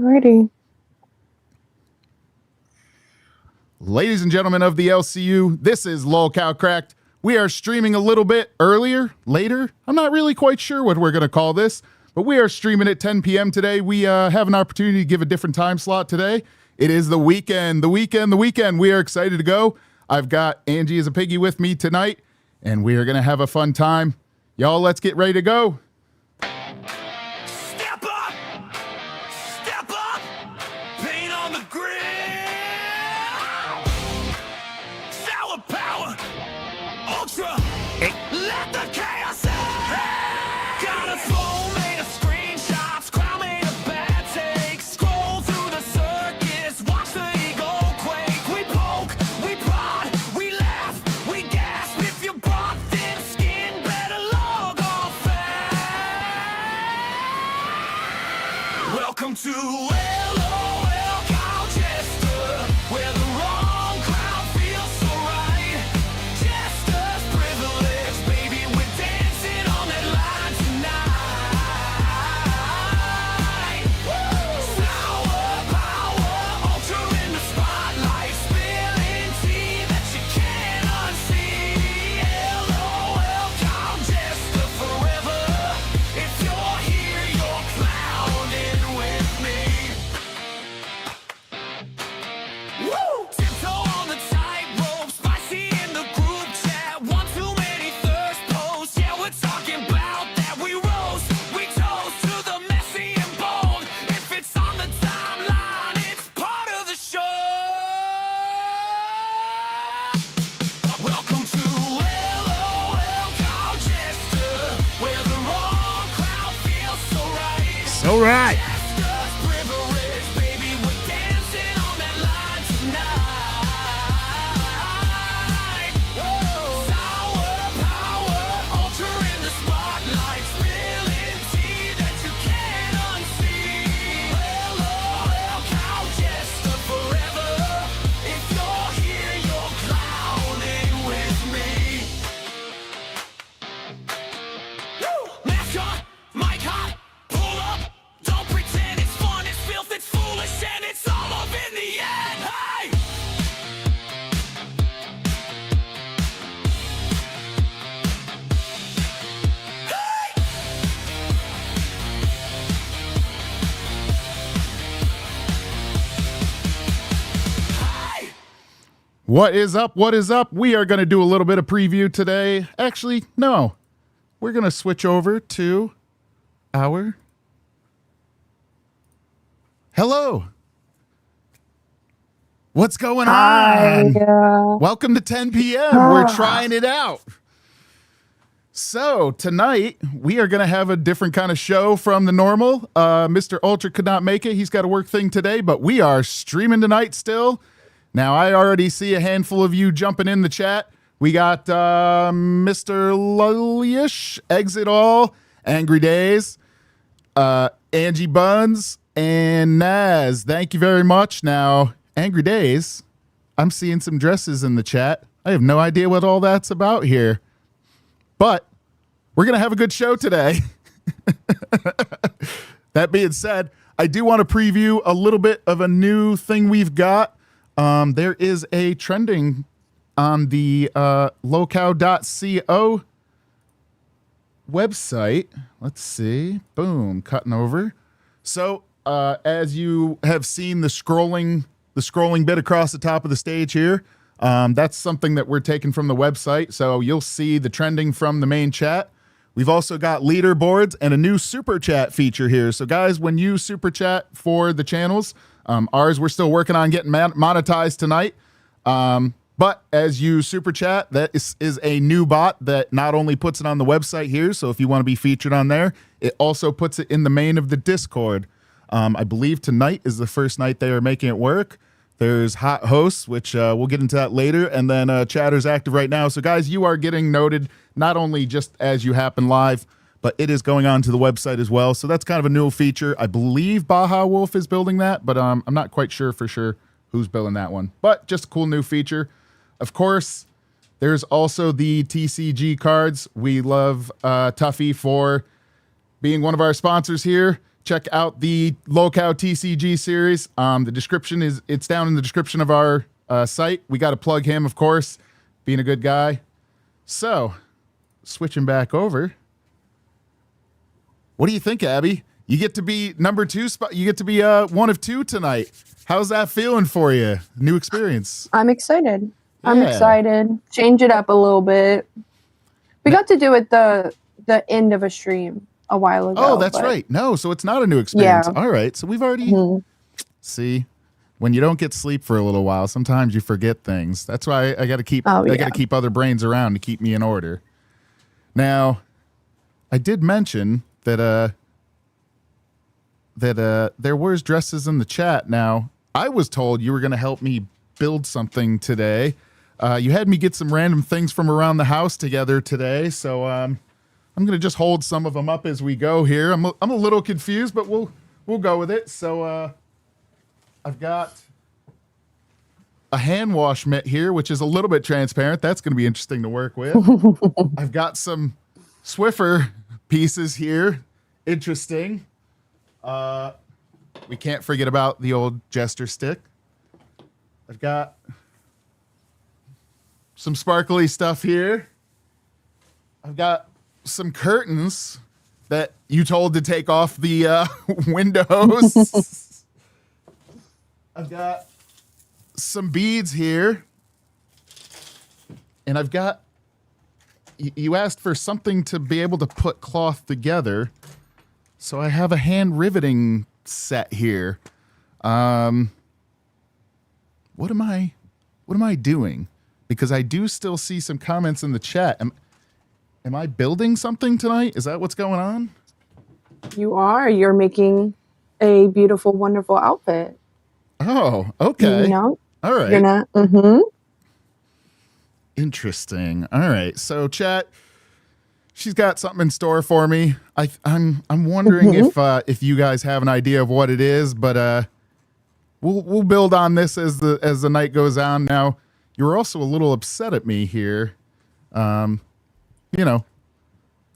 Alrighty. Ladies and gentlemen of the LCU, this is LolCow Cracked. We are streaming a little bit later. I'm not really quite sure what we're going to call this, but we are streaming at 10 p.m. today. We have an opportunity to give a different time slot today. It is the weekend. We are excited to go. I've got Angie as a piggy with me tonight, and we are going to have a fun time. Y'all, let's get ready to go. Step up! Step up! Paint on the grill! Sour power! Ultra! Let the chaos out! Got a phone made of screenshots, crowd made of bad takes. Scroll through the circus, watch the ego quake. We poke, we prod, we laugh, we gasp. If you brought thin skin, better log off fast. Welcome to LOL Cow Jester, where the wrong crowd feels so right. Jester's privilege, baby, we're dancing on that line tonight. Sour power, ultra in the spotlight, spilling tea that you can't unsee. LOL Cow Jester forever. If you're here, you're clowning with me. Woo! Tiptoe on the tightrope, spicy in the group chat. One too many thirst posts. Yeah, we're talking about that. We roast, we toast to the messy and bold. If it's on the timeline, it's part of the show. Welcome to LOL Cow Jester, where the wrong crowd feels so right. So right. Jester's privilege, baby, we're dancing on that line tonight. Sour power, ultra in the spotlight, spilling tea that you can't unsee. LOL Cow Jester forever. If you're here, you're clowning with me. Mask on, mic hot, pull up. Don't pretend it's fun, it's filth, it's foolish, and it's all up in the end. Hey! Hey! Hey! What is up? What is up? We are going to do a little bit of preview today. Actually, no. We're going to switch over to our... Hello. What's going on? Welcome to 10 p.m. We're trying it out. So tonight we are going to have a different kind of show from the normal. Mr. Ultra could not make it. He's got a work thing today, but we are streaming tonight still. Now I already see a handful of you jumping in the chat. We got Mr. Lullyish, Exit All, Angry Days, Angie Buns, and Naz. Thank you very much. Now, Angry Days, I'm seeing some dresses in the chat. I have no idea what all that's about here. But we're going to have a good show today. That being said, I do want to preview a little bit of a new thing we've got. There is a trending on the lolcow.co website. Let's see. Boom. Cutting over. So as you have seen the scrolling bit across the top of the stage here, that's something that we're taking from the website. So you'll see the trending from the main chat. We've also got leaderboards and a new super chat feature here. So guys, when you super chat for the channels, ours we're still working on getting monetized tonight. But as you super chat, that is a new bot that not only puts it on the website here, so if you want to be featured on there, it also puts it in the main of the Discord. I believe tonight is the first night they are making it work. There's hot hosts, which we'll get into that later, and then chatter's active right now. So guys, you are getting noted not only just as you happen live, but it is going on to the website as well. So that's kind of a new feature. I believe Baja Wolf is building that, but I'm not quite sure for sure who's building that one. But just a cool new feature. Of course, there's also the TCG cards. We love Tuffy for being one of our sponsors here. check out the Locale TCG series. The description it's down in the description of our site. We got to plug him, of course, being a good guy. So, switching back over. What do you think, Abby? You get to be number 2 spot. You get to be one of 2 tonight. How's that feeling for you? New experience. I'm excited. Yeah. I'm excited. Change it up a little bit. We got to do it the end of a stream a while ago. Oh, that's right. No, so it's not a new experience. Yeah. All right. So we've already see when you don't get sleep for a little while, sometimes you forget things. That's why I got to keep I got to keep other brains around to keep me in order. Now, I did mention that there was dresses in the chat. Now, I was told you were going to help me build something today. You had me get some random things from around the house together today, so I'm going to just hold some of them up as we go here. I'm a little confused, but we'll go with it. So I've got a hand wash mitt here, which is a little bit transparent. That's going to be interesting to work with. I've got some Swiffer pieces here. Interesting. We can't forget about the old Jester stick. I've got some sparkly stuff here. I've got some curtains that you told to take off the windows. I've got some beads here. And I've got, you asked for something to be able to put cloth together. So I have a hand riveting set here. What am I doing? Because I do still see some comments in the chat. Am I building something tonight? Is that what's going on? You are. You're making a beautiful, wonderful outfit. Oh, okay. No. All right. You're not. Interesting. All right. So chat, she's got something in store for me. I'm wondering if you guys have an idea of what it is, but we'll build on this as the night goes on. Now, you were also a little upset at me here. You know,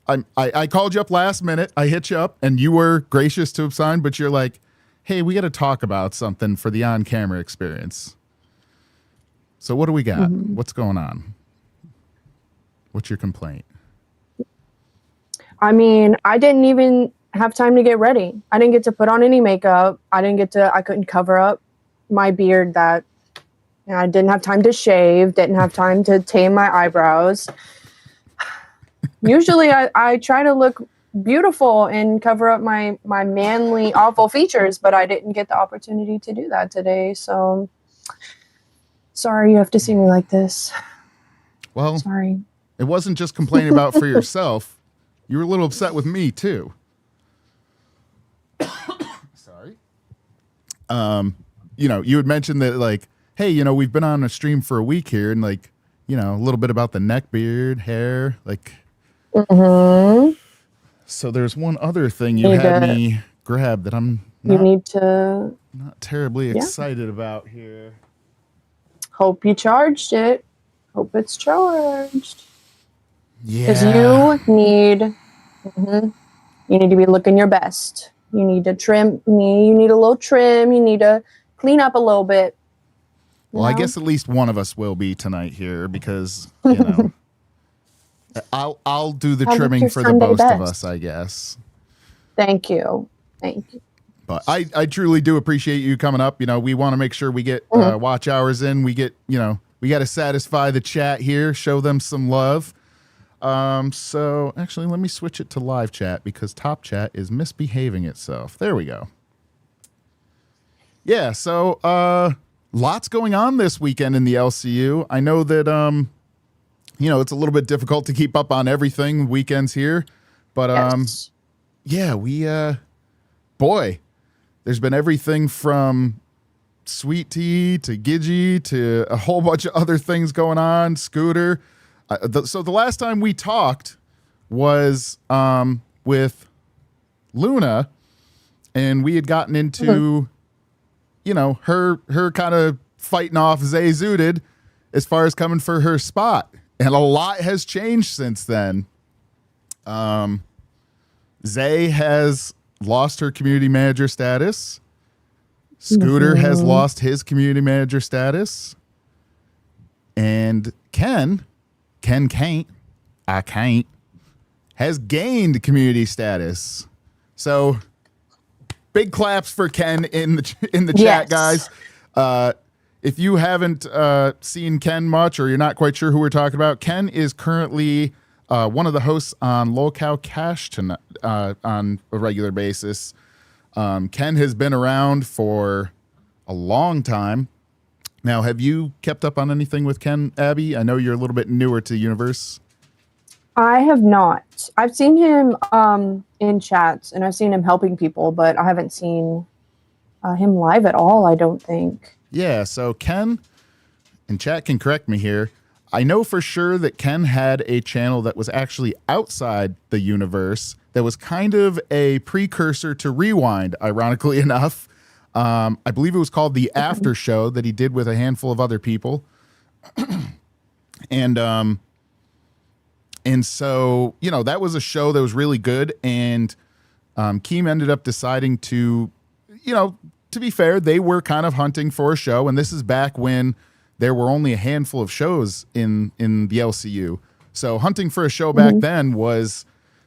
I called you up last minute. I hit you up, and you were gracious to sign, but you're like, hey, we got to talk about something for the on-camera experience. So what do we got? What's going on? What's your complaint? I mean, I didn't even have time to get ready. I didn't get to put on any makeup. I couldn't cover up my beard that I didn't have time to shave, didn't have time to tame my eyebrows. Usually I try to look beautiful and cover up my manly, awful features, but I didn't get the opportunity to do that today. So sorry you have to see me like this. Well, sorry. It wasn't just complaining about for yourself. You were a little upset with me too. Sorry. You know, you had mentioned that like, hey, you know, we've been on a stream for a week here, and like, you know, a little bit about the neck, beard, hair, like. So there's one other thing you had me grab that I'm not terribly excited about here. Hope you charged it. Hope it's charged. Yeah. Because you need to be looking your best. You need to trim. You need a little trim. You need to clean up a little bit. Well, I guess at least one of us will be tonight here because, you know, I'll do the trimming for the both of us, I guess. Thank you. But I truly do appreciate you coming up. You know, we want to make sure we get watch hours in. We get, you know, we got to satisfy the chat here, show them some love. So actually, let me switch it to live chat because top chat is misbehaving itself. There we go. Yeah. So, lots going on this weekend in the LCU. I know that, you know, it's a little bit difficult to keep up on everything weekends here, but, yeah, boy, there's been everything from Sweet Tea to Gidgey to a whole bunch of other things going on. Scooter. So the last time we talked was with Luna, and we had gotten into, you know, her kind of fighting off Zay Zooted as far as coming for her spot. And a lot has changed since then. Zay has lost her community manager status. Scooter has lost his community manager status. And Ken can't, has gained community status. So big claps for Ken in the chat, guys. If you haven't seen Ken much, or you're not quite sure who we're talking about, Ken is currently one of the hosts on Lolcow Cash tonight, on a regular basis. Ken has been around for a long time. Now, have you kept up on anything with Ken, Abby? I know you're a little bit newer to the universe. I have not. I've seen him in chats, and I've seen him helping people, but I haven't seen him live at all, I don't think. Yeah, so Ken, and chat can correct me here, I know for sure that Ken had a channel that was actually outside the universe that was kind of a precursor to Rewind, ironically enough. I believe it was called The After Show, that he did with a handful of other people. And so, you know, that was a show that was really good. And Keem ended up deciding to, you know, to be fair, they were kind of hunting for a show. And this is back when there were only a handful of shows in the LCU. So hunting for a show back then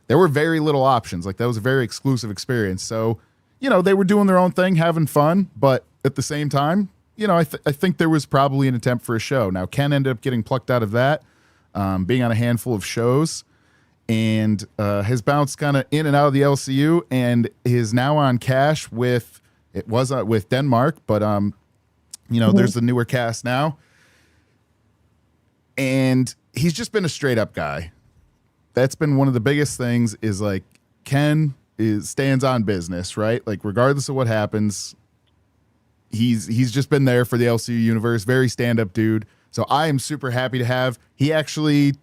there were very little options. Like, that was a very exclusive experience. So, you know, they were doing their own thing, having fun, but at the same time, you know, I think there was probably an attempt for a show. Now, Ken ended up getting plucked out of that, being on a handful of shows, and has bounced kind of in and out of the LCU, and is now on Cash with Denmark, but you know, there's the newer cast now, and he's just been a straight up guy. That's been one of the biggest things, is like, Ken stands on business, right? Like, regardless of what happens, he's just been there for the LCU universe. Very stand-up dude. So I am super happy to have. He actually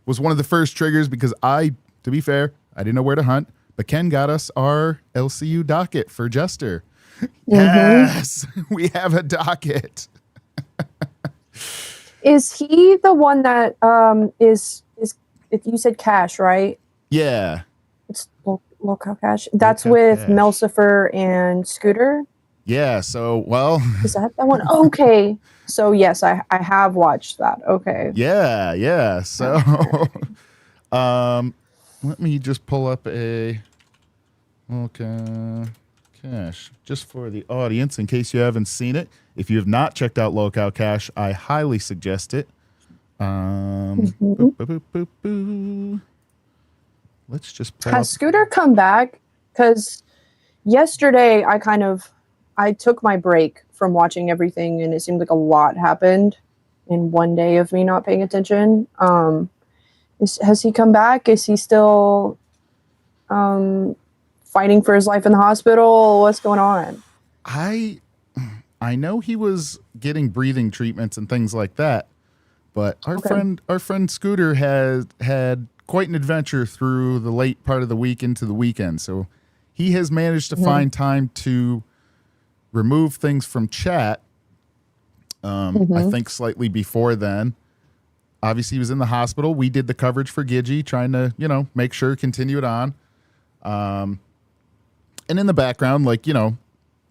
was one of the first triggers, because to be fair, I didn't know where to hunt, but Ken got us our LCU docket for Jester. Yes, we have a docket. Is he the one that is if you said Cash, right? Yeah. It's Lolcow Cash. That's Lolcow with Cash. Melcifer and Scooter. Yeah, so, well. Is that one? Okay. So, yes, I have watched that. Okay. Yeah. So, let me just pull up a Lolcow Cash just for the audience, in case you haven't seen it. If you have not checked out Lolcow Cash, I highly suggest it. Let's just pull Has up. Scooter come back? Because yesterday I took my break from watching everything, and it seemed like a lot happened in one day of me not paying attention. Has he come back? Is he still fighting for his life in the hospital? What's going on? I know he was getting breathing treatments and things like that, but our friend Scooter has had quite an adventure through the late part of the week into the weekend. So he has managed to find time to remove things from chat. I think slightly before then. Obviously, he was in the hospital. We did the coverage for Gidgey, trying to, you know, make sure, continue it on. And in the background, like, you know,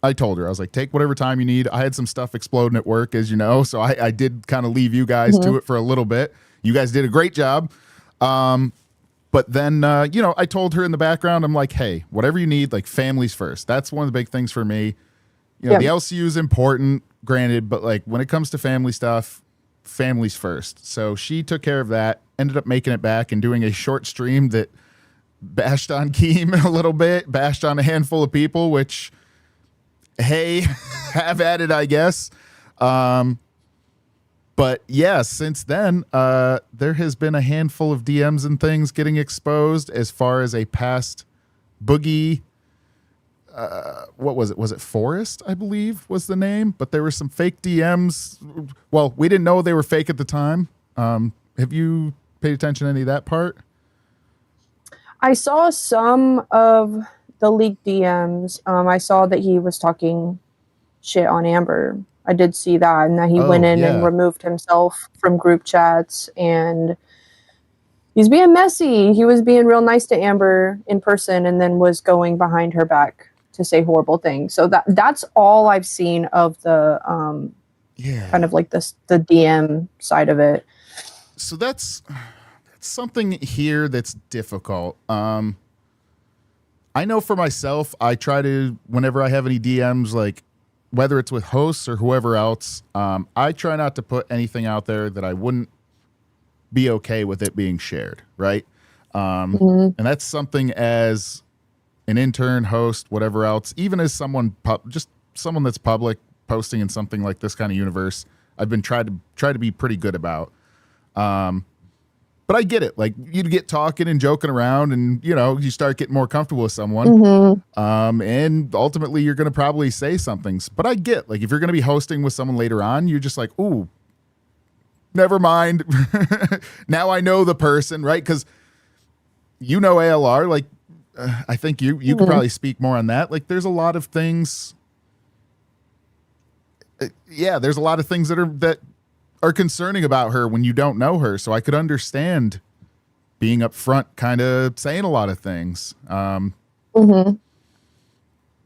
I told her, I was like, take whatever time you need. I had some stuff exploding at work, as you know, so I did kind of leave you guys to it for a little bit. You guys did a great job. But then, you know, I told her in the background, I'm like, hey, whatever you need, like, family's first. That's one of the big things for me. You know, the LCU is important, granted, but, like, when it comes to family stuff, family's first. So she took care of that, ended up making it back and doing a short stream that bashed on Keem a little bit, bashed on a handful of people, which, hey, have at it, I guess. But yeah, since then, there has been a handful of DMs and things getting exposed as far as a past Boogie. What was it? Was it Forrest, I believe was the name? But there were some fake DMs. Well, we didn't know they were fake at the time. Have you paid attention to any of that part? I saw some of the leaked DMs. I saw that he was talking shit on Amber. I did see that, and that he went in and removed himself from group chats, and He's being messy. He was being real nice to Amber in person and then was going behind her back to say horrible things. So that's all I've seen of the kind of like this the DM side of it. So that's something here that's difficult. I know for myself, I try to, whenever I have any DMs, like whether it's with hosts or whoever else, I try not to put anything out there that I wouldn't be okay with it being shared, right? And that's something as an intern, host, whatever else, even as someone, just someone that's public posting in something like this kind of universe, I've been try to be pretty good about. But I get it. Like you'd get talking and joking around and, you know, you start getting more comfortable with someone. And ultimately you're going to probably say something, but I get like, if you're going to be hosting with someone later on, you're just like, ooh, never mind. Now I know the person, right? Because you know ALR, like I think you could probably speak more on that. Like there's a lot of things. There's a lot of things that are concerning about her when you don't know her. So I could understand being up front, kind of saying a lot of things. I mean,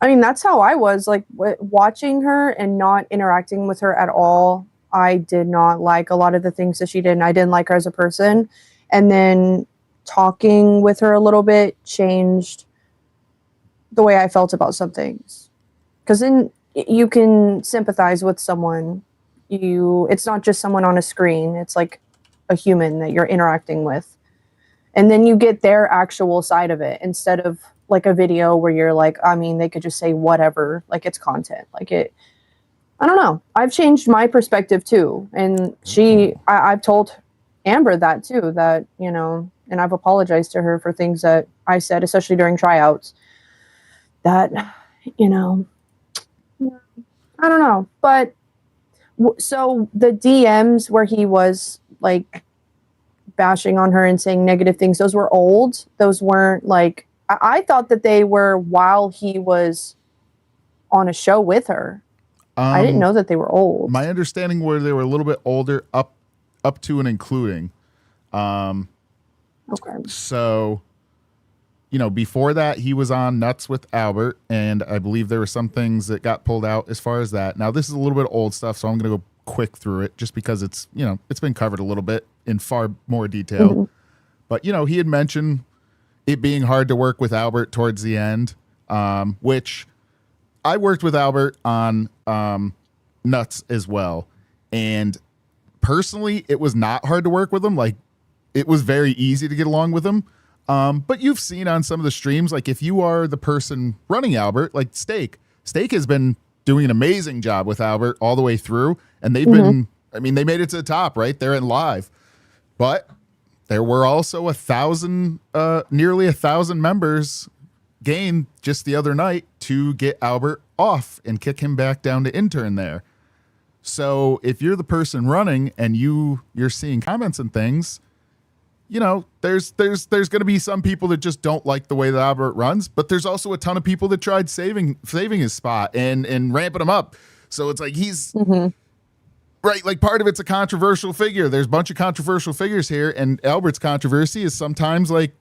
that's how I was like watching her and not interacting with her at all. I did not like a lot of the things that she did, and I didn't like her as a person. And then talking with her a little bit changed the way I felt about some things. Because then you can sympathize with someone. It's not just someone on a screen. It's like a human that you're interacting with. And then you get their actual side of it instead of like a video where you're like, I mean, they could just say whatever, like it's content. I don't know. I've changed my perspective too. And I've told Amber that too, that, you know, and I've apologized to her for things that I said, especially during tryouts, that, you know, I don't know. But so the DMs where he was like bashing on her and saying negative things, those were old. Those weren't like, I thought that they were while he was on a show with her. I didn't know that they were old. My understanding were they were a little bit older, up to and including. Okay. So, you know, before that, he was on Nuts with Albert, and I believe there were some things that got pulled out as far as that. Now, this is a little bit old stuff, so I'm going to go quick through it just because it's, you know, it's been covered a little bit in far more detail. But, you know, he had mentioned it being hard to work with Albert towards the end, which I worked with Albert on Nuts as well. And personally, it was not hard to work with him. Like, it was very easy to get along with him. But you've seen on some of the streams, like if you are the person running Albert, like Steak has been doing an amazing job with Albert all the way through. And they've been, I mean, they made it to the top, right? They're in live. But there were also nearly 1,000 members gained just the other night to get Albert off and kick him back down to intern there. So if you're the person running and you're seeing comments and things, you know, there's going to be some people that just don't like the way that Albert runs, but there's also a ton of people that tried saving his spot and ramping him up. So it's like he's right. Like part of it's a controversial figure. There's a bunch of controversial figures here, and Albert's controversy is sometimes like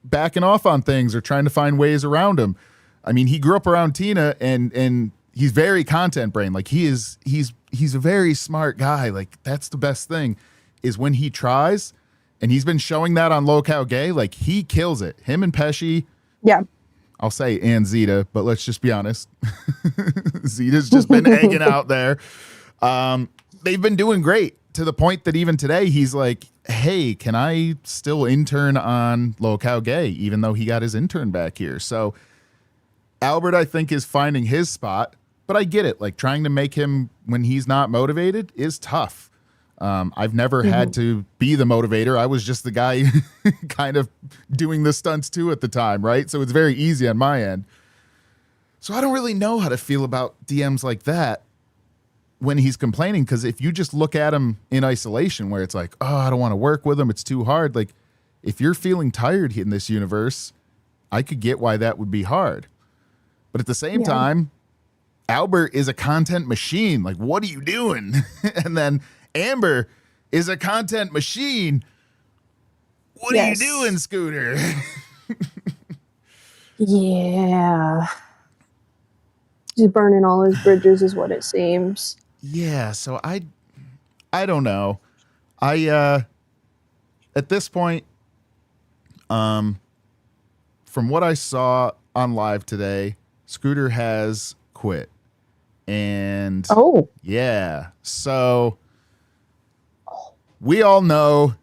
backing off on things or trying to find ways around him. I mean, he grew up around Tina, and he's very content brain. Like he's a very smart guy. Like that's the best thing is when he tries. And he's been showing that on Locale Gay. Like, he kills it. Him and Pesci. Yeah. I'll say and Zeta, but let's just be honest. Zeta's just been egging out there. They've been doing great to the point that even today he's like, hey, can I still intern on Locale Gay, even though he got his intern back here? So Albert, I think, is finding his spot. But I get it. Like, trying to make him when he's not motivated is tough. I've never had to be the motivator. I was just the guy kind of doing the stunts too at the time, right? So it's very easy on my end. So I don't really know how to feel about DMs like that when he's complaining, because if you just look at him in isolation where it's like, oh, I don't want to work with him, it's too hard. Like, if you're feeling tired in this universe, I could get why that would be hard. But at the same time, Albert is a content machine. Like, what are you doing? And then Amber is a content machine. What Yes. are you doing, Scooter? Yeah. He's burning all his bridges is what it seems. Yeah, so I don't know. I at this point, from what I saw on live today, Scooter has quit. And Oh. yeah, so we all know.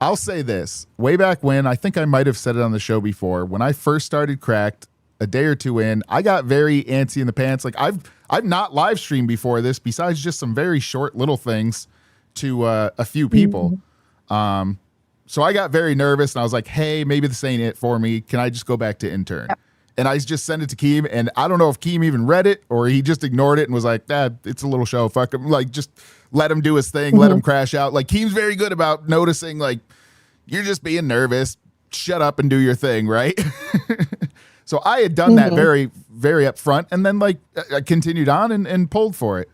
I'll say this. Way back when, I think I might have said it on the show before, when I first started Cracked a day or two in, I got very antsy in the pants. Like I've not live streamed before this, besides just some very short little things to a few people. So I got very nervous and I was like, hey, maybe this ain't it for me. Can I just go back to intern? Yep. And I just sent it to Keem, and I don't know if Keem even read it or he just ignored it and was like, it's a little show. Fuck him. Like, just let him do his thing. Let him crash out. Like, Keem's very good about noticing, like, you're just being nervous. Shut up and do your thing, right? So I had done that very, very upfront, and then, like, I continued on and pulled for it.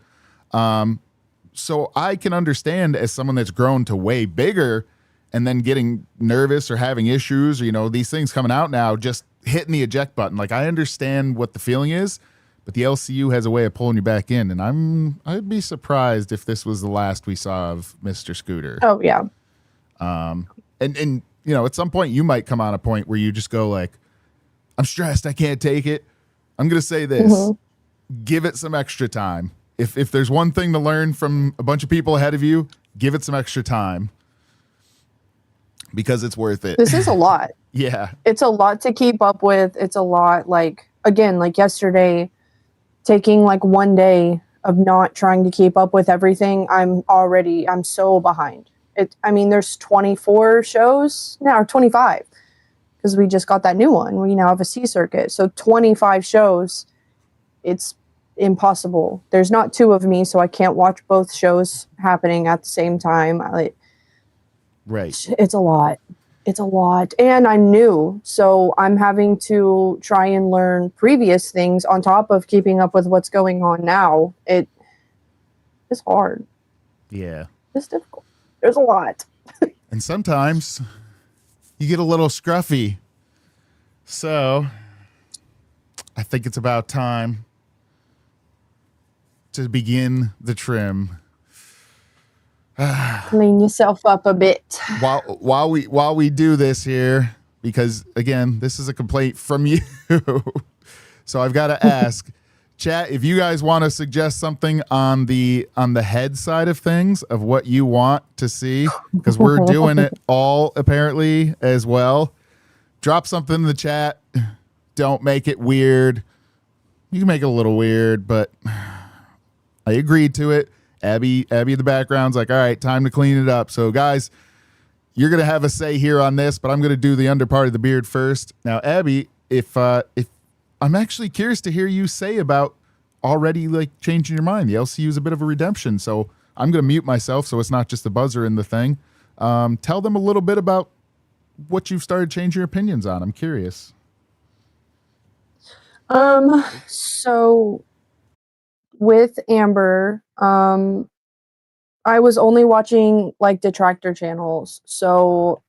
So I can understand, as someone that's grown to way bigger and then getting nervous or having issues, or, you know, these things coming out now, just hitting the eject button. Like, I understand what the feeling is, but the LCU has a way of pulling you back in, and I'd be surprised if this was the last we saw of Mr. Scooter. Oh, yeah. And you know, at some point you might come on a point where you just go like, I'm stressed, I can't take it. I'm going to say this, give it some extra time. If there's one thing to learn from a bunch of people ahead of you, give it some extra time, because it's worth it. This is a lot. Yeah. It's a lot to keep up with. It's a lot, like, again, like yesterday, taking like one day of not trying to keep up with everything, I'm so behind. There's 24 shows now, or 25, because we just got that new one. We now have a C circuit. So 25 shows, it's impossible. There's not two of me, so I can't watch both shows happening at the same time. Right. It's a lot. It's a lot. And I'm new, so I'm having to try and learn previous things on top of keeping up with what's going on now. It's hard. Yeah. It's difficult. There's a lot. And sometimes you get a little scruffy. So I think it's about time to begin the trim. Clean yourself up a bit. While we do this here, because again, this is a complaint from you. So I've got to ask, chat, if you guys want to suggest something on the head side of things of what you want to see, because we're doing it all apparently as well. Drop something in the chat. Don't make it weird. You can make it a little weird, but I agreed to it. Abby in the background's like, all right, time to clean it up. So guys, you're going to have a say here on this, but I'm going to do the under part of the beard first. Now, Abby, if I'm actually curious to hear you say about already like changing your mind. The LCU is a bit of a redemption. So I'm going to mute myself so it's not just the buzzer in the thing. Tell them a little bit about what you've started changing your opinions on. I'm curious. So with Amber, I was only watching like detractor channels. So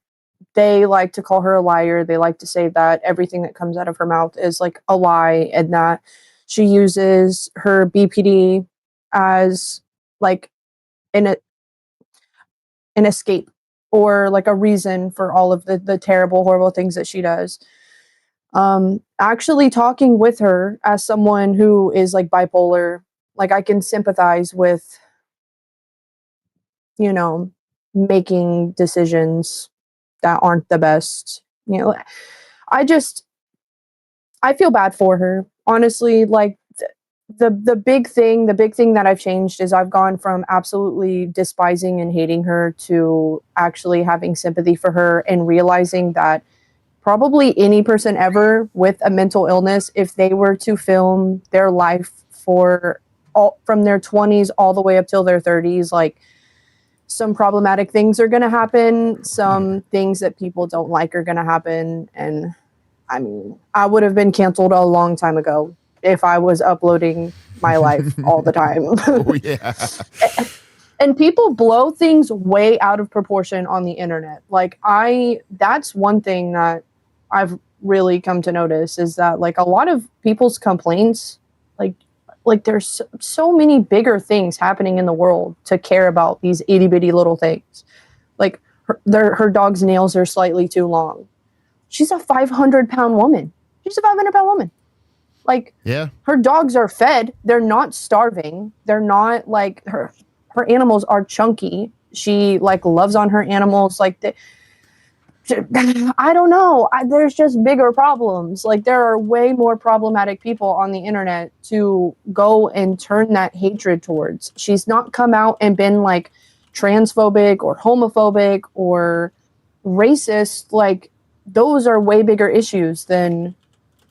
they like to call her a liar. They like to say that everything that comes out of her mouth is like a lie, and that she uses her BPD as like an escape, or like a reason for all of the terrible, horrible things that she does. Actually talking with her as someone who is like bipolar, like I can sympathize with, you know, making decisions that aren't the best. You know, I feel bad for her, honestly. Like the big thing that I've changed is I've gone from absolutely despising and hating her to actually having sympathy for her, and realizing that probably any person ever with a mental illness, if they were to film their life from their 20s all the way up till their 30s, like some problematic things are going to happen. Some things that people don't like are going to happen. And I mean, I would have been canceled a long time ago if I was uploading my life all the time. Oh, yeah. And people blow things way out of proportion on the internet. Like that's one thing that I've really come to notice is that like a lot of people's complaints, like there's so many bigger things happening in the world to care about these itty bitty little things. Like her dog's nails are slightly too long. She's a 500-pound woman. She's a 500-pound woman. Like, Yeah. her dogs are fed. They're not starving. They're not like her animals are chunky. She like loves on her animals. Like, I don't know. There's just bigger problems. Like, there are way more problematic people on the internet to go and turn that hatred towards. She's not come out and been like transphobic or homophobic or racist. Like, those are way bigger issues than,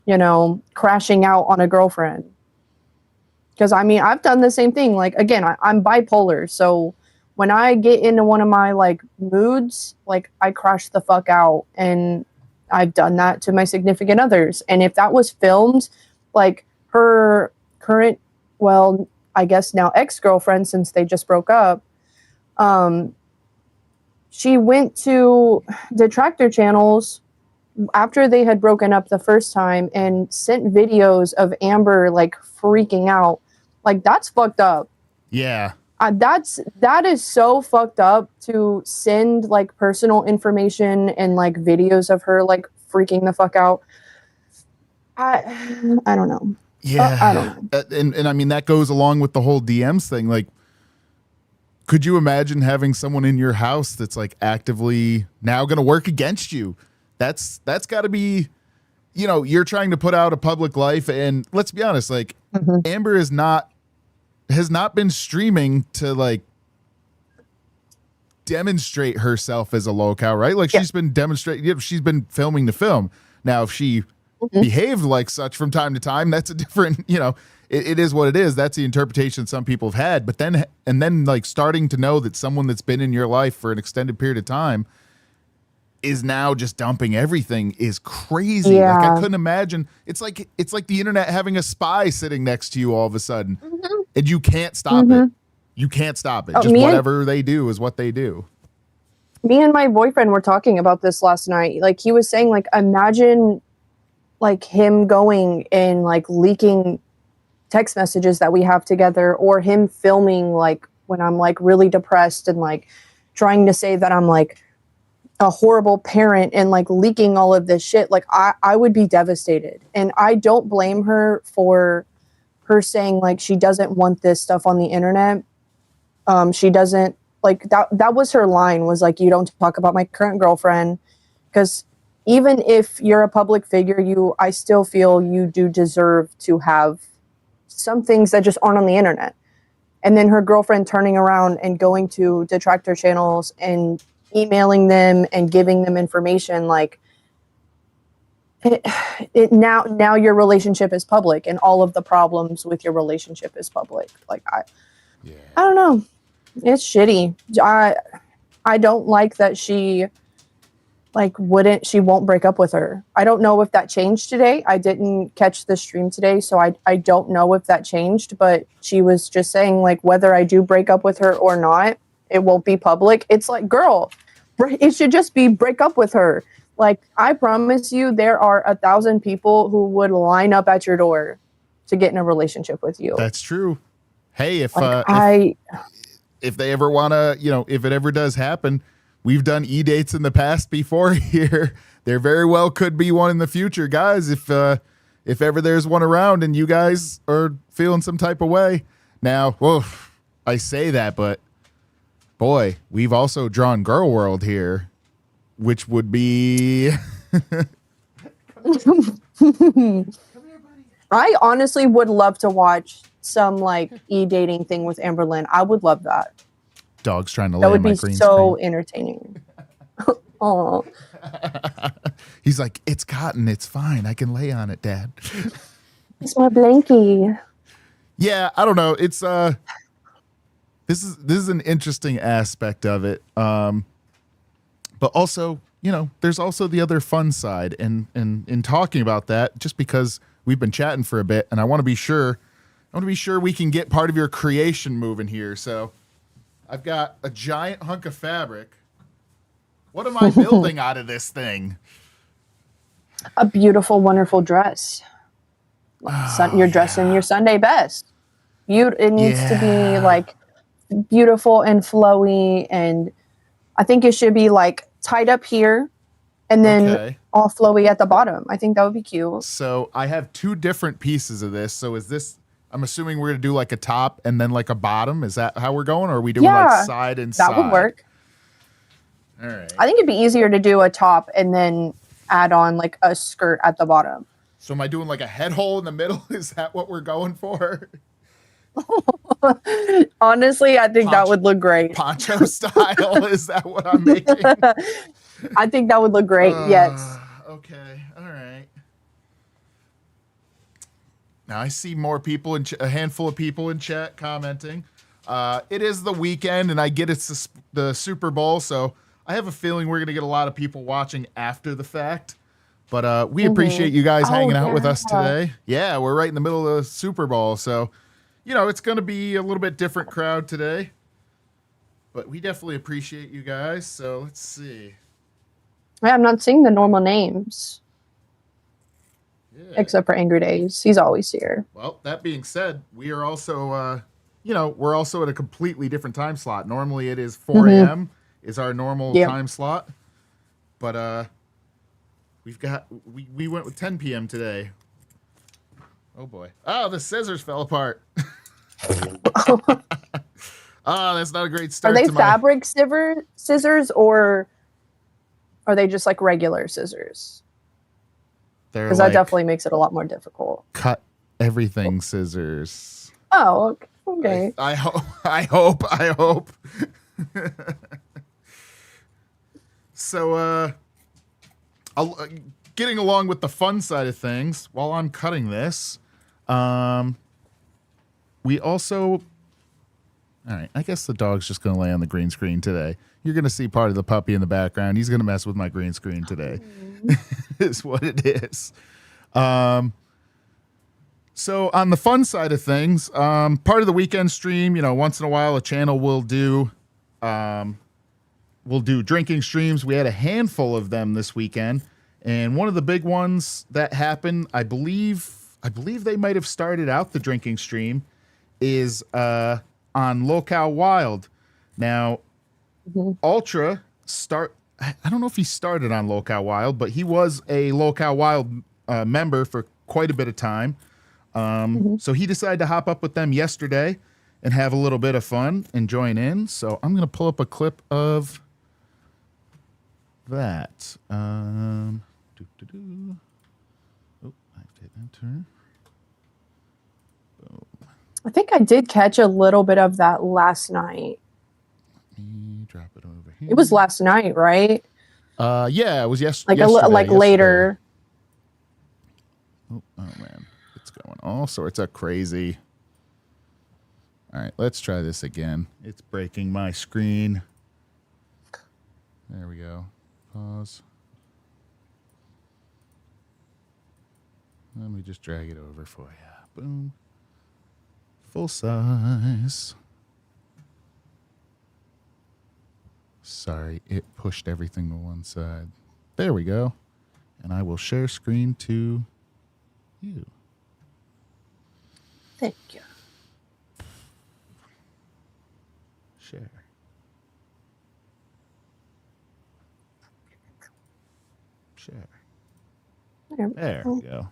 you know, crashing out on a girlfriend. Because I mean, I've done the same thing. Like, again, I'm bipolar, so when I get into one of my like moods, like I crash the fuck out, and I've done that to my significant others. And if that was filmed, like her current, well, I guess now ex-girlfriend, since they just broke up, she went to detractor channels after they had broken up the first time and sent videos of Amber like freaking out. Like, that's fucked up. Yeah. That is so fucked up to send like personal information and like videos of her like freaking the fuck out. I don't know. Yeah. I don't know. And I mean, that goes along with the whole DMs thing. Like, could you imagine having someone in your house that's like actively now going to work against you? That's got to be, you know, you're trying to put out a public life, and let's be honest, like Amber has not been streaming to like demonstrate herself as a locale, right? Like she's been demonstrating, she's been filming the film. Now, if she behaved like such from time to time, that's a different, you know, it is what it is. That's the interpretation some people have had. But then like starting to know that someone that's been in your life for an extended period of time is now just dumping everything is crazy. Yeah. Like, I couldn't imagine. It's like the internet having a spy sitting next to you all of a sudden, and you can't stop it. You can't stop it. Just whatever they do is what they do. Me and my boyfriend were talking about this last night. Like, he was saying, like, imagine like him going and like leaking text messages that we have together, or him filming like when I'm like really depressed and like trying to say that I'm like a horrible parent and like leaking all of this shit. Like, I would be devastated. And I don't blame her for her saying like she doesn't want this stuff on the internet. She doesn't like that was her line, was like, you don't talk about my current girlfriend. Because even if you're a public figure, I still feel you do deserve to have some things that just aren't on the internet. And then her girlfriend turning around and going to detractor channels and emailing them and giving them information, like it now your relationship is public, and all of the problems with your relationship is public. Like, I don't know. It's shitty. I don't like that she won't break up with her. I don't know if that changed today. I didn't catch the stream today, so I don't know if that changed, but she was just saying like, whether I do break up with her or not, it won't be public. It's like, girl, it should just be break up with her. Like, I promise you, there are 1,000 people who would line up at your door to get in a relationship with you. That's true. Hey, if they ever want to, you know, if it ever does happen, we've done e-dates in the past before here. There very well could be one in the future, guys. If ever there's one around and you guys are feeling some type of way. Now, whoa, I say that, but boy, we've also drawn Girl World here, which would be. I honestly would love to watch some like e-dating thing with Amberlynn. I would love that. Dogs trying to lay That would on my be green so screen. entertaining. Oh, He's like, it's cotton, it's fine. I can lay on it, Dad. it's my blankie. Yeah, I don't know. It's this is an interesting aspect of it. But also, you know, there's also the other fun side, and in talking about that, just because we've been chatting for a bit, and I want to be sure we can get part of your creation moving here. So I've got a giant hunk of fabric. What am I building out of this thing? A beautiful, wonderful dress. You're dressing your Sunday best. It needs to be like beautiful and flowy, and I think it should be like tied up here and then all flowy at the bottom. I think that would be cute. So I have two different pieces of this. So is this, I'm assuming we're going to do like a top and then like a bottom. Is that how we're going? Or are we doing like side and side? That would work. All right. I think it'd be easier to do a top and then add on like a skirt at the bottom. So am I doing like a head hole in the middle? Is that what we're going for? Honestly, I think that would look great. Poncho style? Is that what I'm making? I think that would look great. Yes. Okay. All right. Now I see more people in a handful of people in chat commenting. It is the weekend, and I get it's the Super Bowl, so I have a feeling we're gonna get a lot of people watching after the fact. But we appreciate you guys hanging out with us today. Yeah, we're right in the middle of the Super Bowl, so you know it's gonna be a little bit different crowd today. But we definitely appreciate you guys. So let's see. I'm not seeing the normal names. Yeah. Except for Angry Days. He's always here. Well, that being said, we are also, we're also at a completely different time slot. Normally it is 4 a.m. is our normal time slot. But we went with 10 p.m. today. Oh, boy. Oh, the scissors fell apart. Oh, that's not a great start. Are they fabric scissors or are they just like regular scissors? Because that definitely makes it a lot more difficult. Cut everything scissors. Oh, okay. I hope. So, getting along with the fun side of things, while I'm cutting this, we also... All right, I guess the dog's just going to lay on the green screen today. You're going to see part of the puppy in the background. He's going to mess with my green screen today. Is what it is. So on the fun side of things, part of the weekend stream, once in a while a channel will do drinking streams. We had a handful of them this weekend, and one of the big ones that happened, I believe they might have started out the drinking stream, is on Locale Wild. Now, Ultra I don't know if he started on Locale Wild, but he was a Locale Wild member for quite a bit of time. So he decided to hop up with them yesterday and have a little bit of fun and join in. So I'm going to pull up a clip of that. Oh, I have to hit enter. I think I did catch a little bit of that last night. Let me drop it over here. It was last night, right? Yeah, it was yesterday. Like later. Oh man, it's going all sorts of crazy. All right, let's try this again. It's breaking my screen. There we go. Pause. Let me just drag it over for you. Boom. Full size. Sorry, it pushed everything to one side. There we go. And I will share screen to you. Thank you. Share. Share. There we go.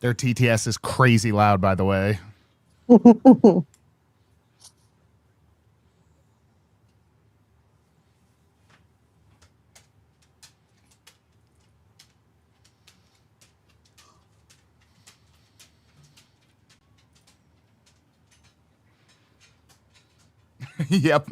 Their TTS is crazy loud, by the way. Yep.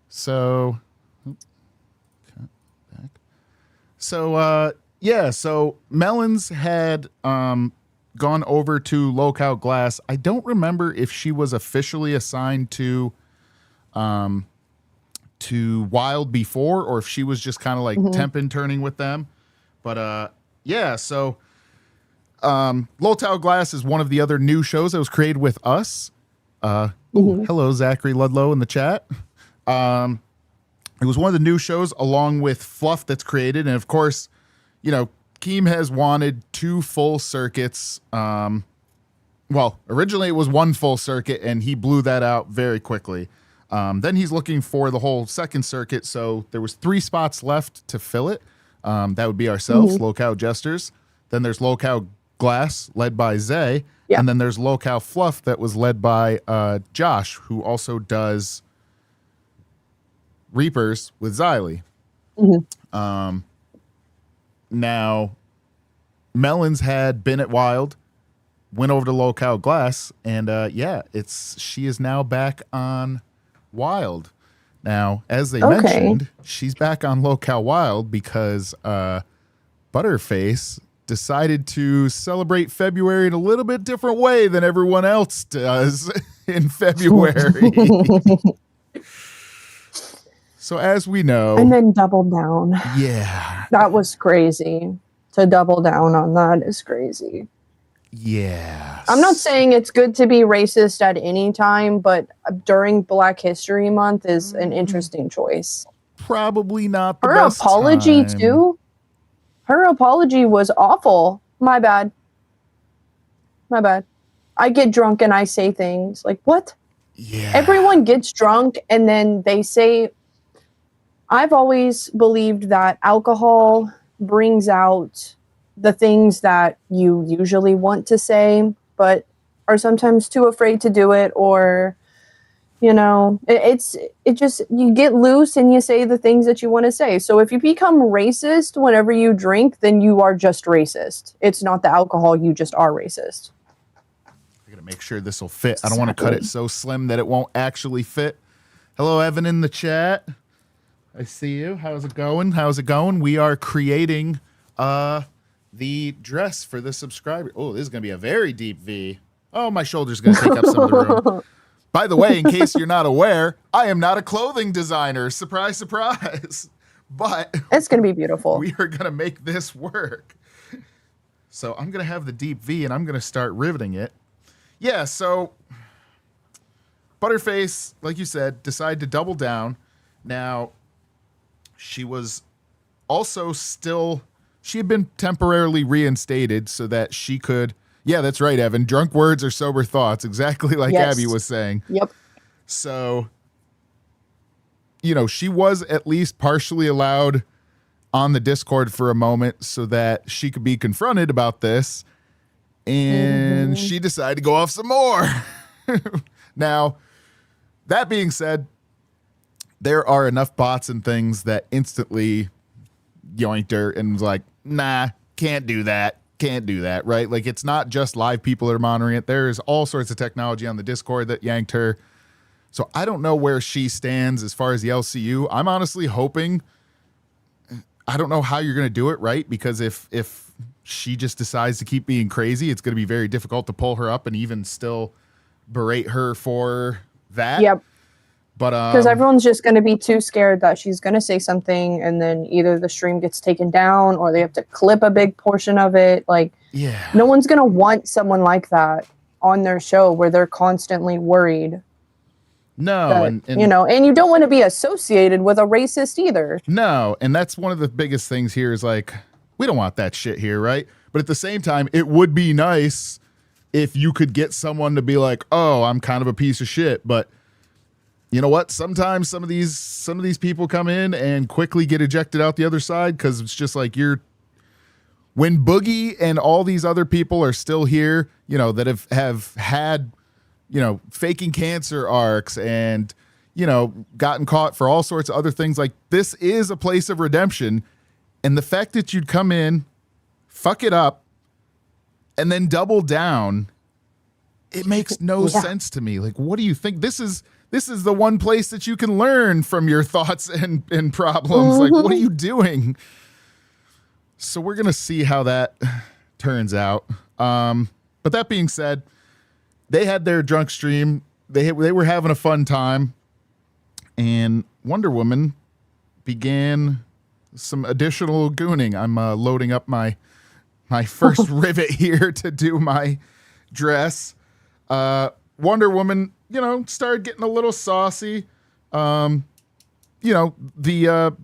So, back. So, yeah. So Melons had gone over to Lockout Glass. I don't remember if she was officially assigned to Wild before, or if she was just kind of like temp interning with them. But yeah. So, Lockout Glass is one of the other new shows that was created with us. Hello, Zachary Ludlow in the chat. It was one of the new shows along with Fluff that's created. And of course, you know, Keem has wanted 2 full circuits. Well, originally it was 1 full circuit and he blew that out very quickly. Then he's looking for the whole second circuit. So there was 3 spots left to fill it. That would be ourselves, Lockout Jesters. Then there's Lockout Glass led by Zay. Yeah. And then there's Lockout Fluff that was led by Josh, who also does Reapers with Xylee. Now, Melons had been at Wild, went over to Lockout Glass, and yeah, she is now back on Wild. Now, as they mentioned, she's back on Lockout Wild because Butterface decided to celebrate February in a little bit different way than everyone else does in February. So as we know... And then double down. Yeah. That was crazy. To double down on that is crazy. Yeah. I'm not saying it's good to be racist at any time, but during Black History Month is an interesting choice. Probably not the Her best apology, time. too. Her apology was awful. My bad. My bad. I get drunk and I say things like, what? Yeah. Everyone gets drunk and then they say... I've always believed that alcohol brings out the things that you usually want to say, but are sometimes too afraid to do it, or, you know, it just, you get loose and you say the things that you want to say. So if you become racist whenever you drink, then you are just racist. It's not the alcohol, you just are racist. I gotta make sure this will fit. I don't want to cut it so slim that it won't actually fit. Hello, Evan in the chat. I see you. How's it going? How's it going? We are creating the dress for the subscriber. Oh, this is going to be a very deep V. Oh, my shoulder's going to take up some of the room. By the way, in case you're not aware, I am not a clothing designer. Surprise, surprise. But it's going to be beautiful. We are going to make this work. So I'm going to have the deep V and I'm going to start riveting it. Yeah, so Butterface, like you said, decided to double down. Now, she was also she had been temporarily reinstated so that she could, yeah, that's right, Evan. Drunk words are sober thoughts, exactly like Abby was saying. Yep. So, you know, she was at least partially allowed on the Discord for a moment so that she could be confronted about this. And she decided to go off some more. Now, that being said, there are enough bots and things that instantly yoinked her and was like, nah, can't do that, right? Like, it's not just live people that are monitoring it. There's all sorts of technology on the Discord that yanked her. So I don't know where she stands as far as the LCU. I'm honestly hoping, I don't know how you're going to do it, right? Because if she just decides to keep being crazy, it's going to be very difficult to pull her up and even still berate her for that. Yep. But because everyone's just going to be too scared that she's going to say something and then either the stream gets taken down or they have to clip a big portion of it. Like, yeah, no one's going to want someone like that on their show where they're constantly worried. No, that, and you know, and you don't want to be associated with a racist either. No, and that's one of the biggest things here is like, We don't want that shit here, right? But at the same time, it would be nice if you could get someone to be like, oh, I'm kind of a piece of shit. But you know what? Sometimes some of these people come in and quickly get ejected out the other side because it's just like when Boogie and all these other people are still here, you know, that have had, you know, faking cancer arcs and, you know, gotten caught for all sorts of other things. Like, this is a place of redemption. And the fact that you'd come in, fuck it up, and then double down, it makes no sense to me. Like, what do you think? This is the one place that you can learn from your thoughts and problems. Like, what are you doing? So we're going to see how that turns out. But that being said, they had their drunk stream. They were having a fun time. And Wonder Woman began some additional gooning. I'm loading up my first rivet here to do my dress. Wonder Woman, you know, started getting a little saucy. You know, the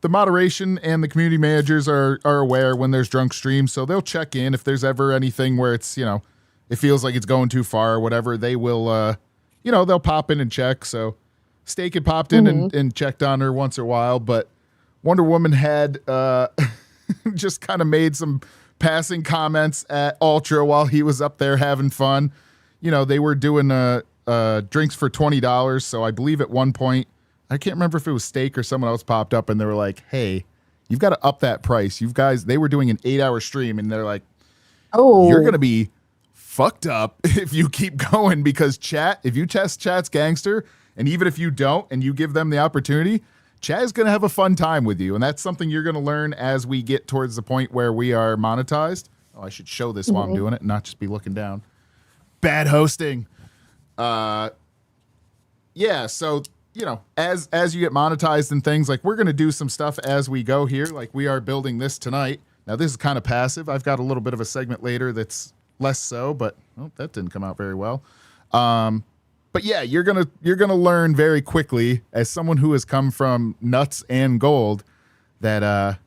moderation and the community managers are aware when there's drunk streams, so they'll check in if there's ever anything where it's, you know, it feels like it's going too far or whatever. They will, you know, they'll pop in and check. So Steak had popped in and checked on her once in a while, but Wonder Woman had just kind of made some passing comments at Ultra while he was up there having fun. You know, they were doing drinks for $20. So I believe at one point, I can't remember if it was Steak or someone else popped up and they were like, hey, you've got to up that price. You guys, they were doing an 8-hour stream and they're like, oh, you're going to be fucked up if you keep going, because if you test chat's gangster, and even if you don't and you give them the opportunity, chat is going to have a fun time with you. And that's something you're going to learn as we get towards the point where we are monetized. Oh, I should show this while I'm doing it and not just be looking down. Bad hosting. Yeah, so, you know, as you get monetized and things, like, we're going to do some stuff as we go here. Like, we are building this tonight. Now, this is kind of passive. I've got a little bit of a segment later that's less so, but that didn't come out very well. But yeah, you're gonna learn very quickly, as someone who has come from nuts and gold, that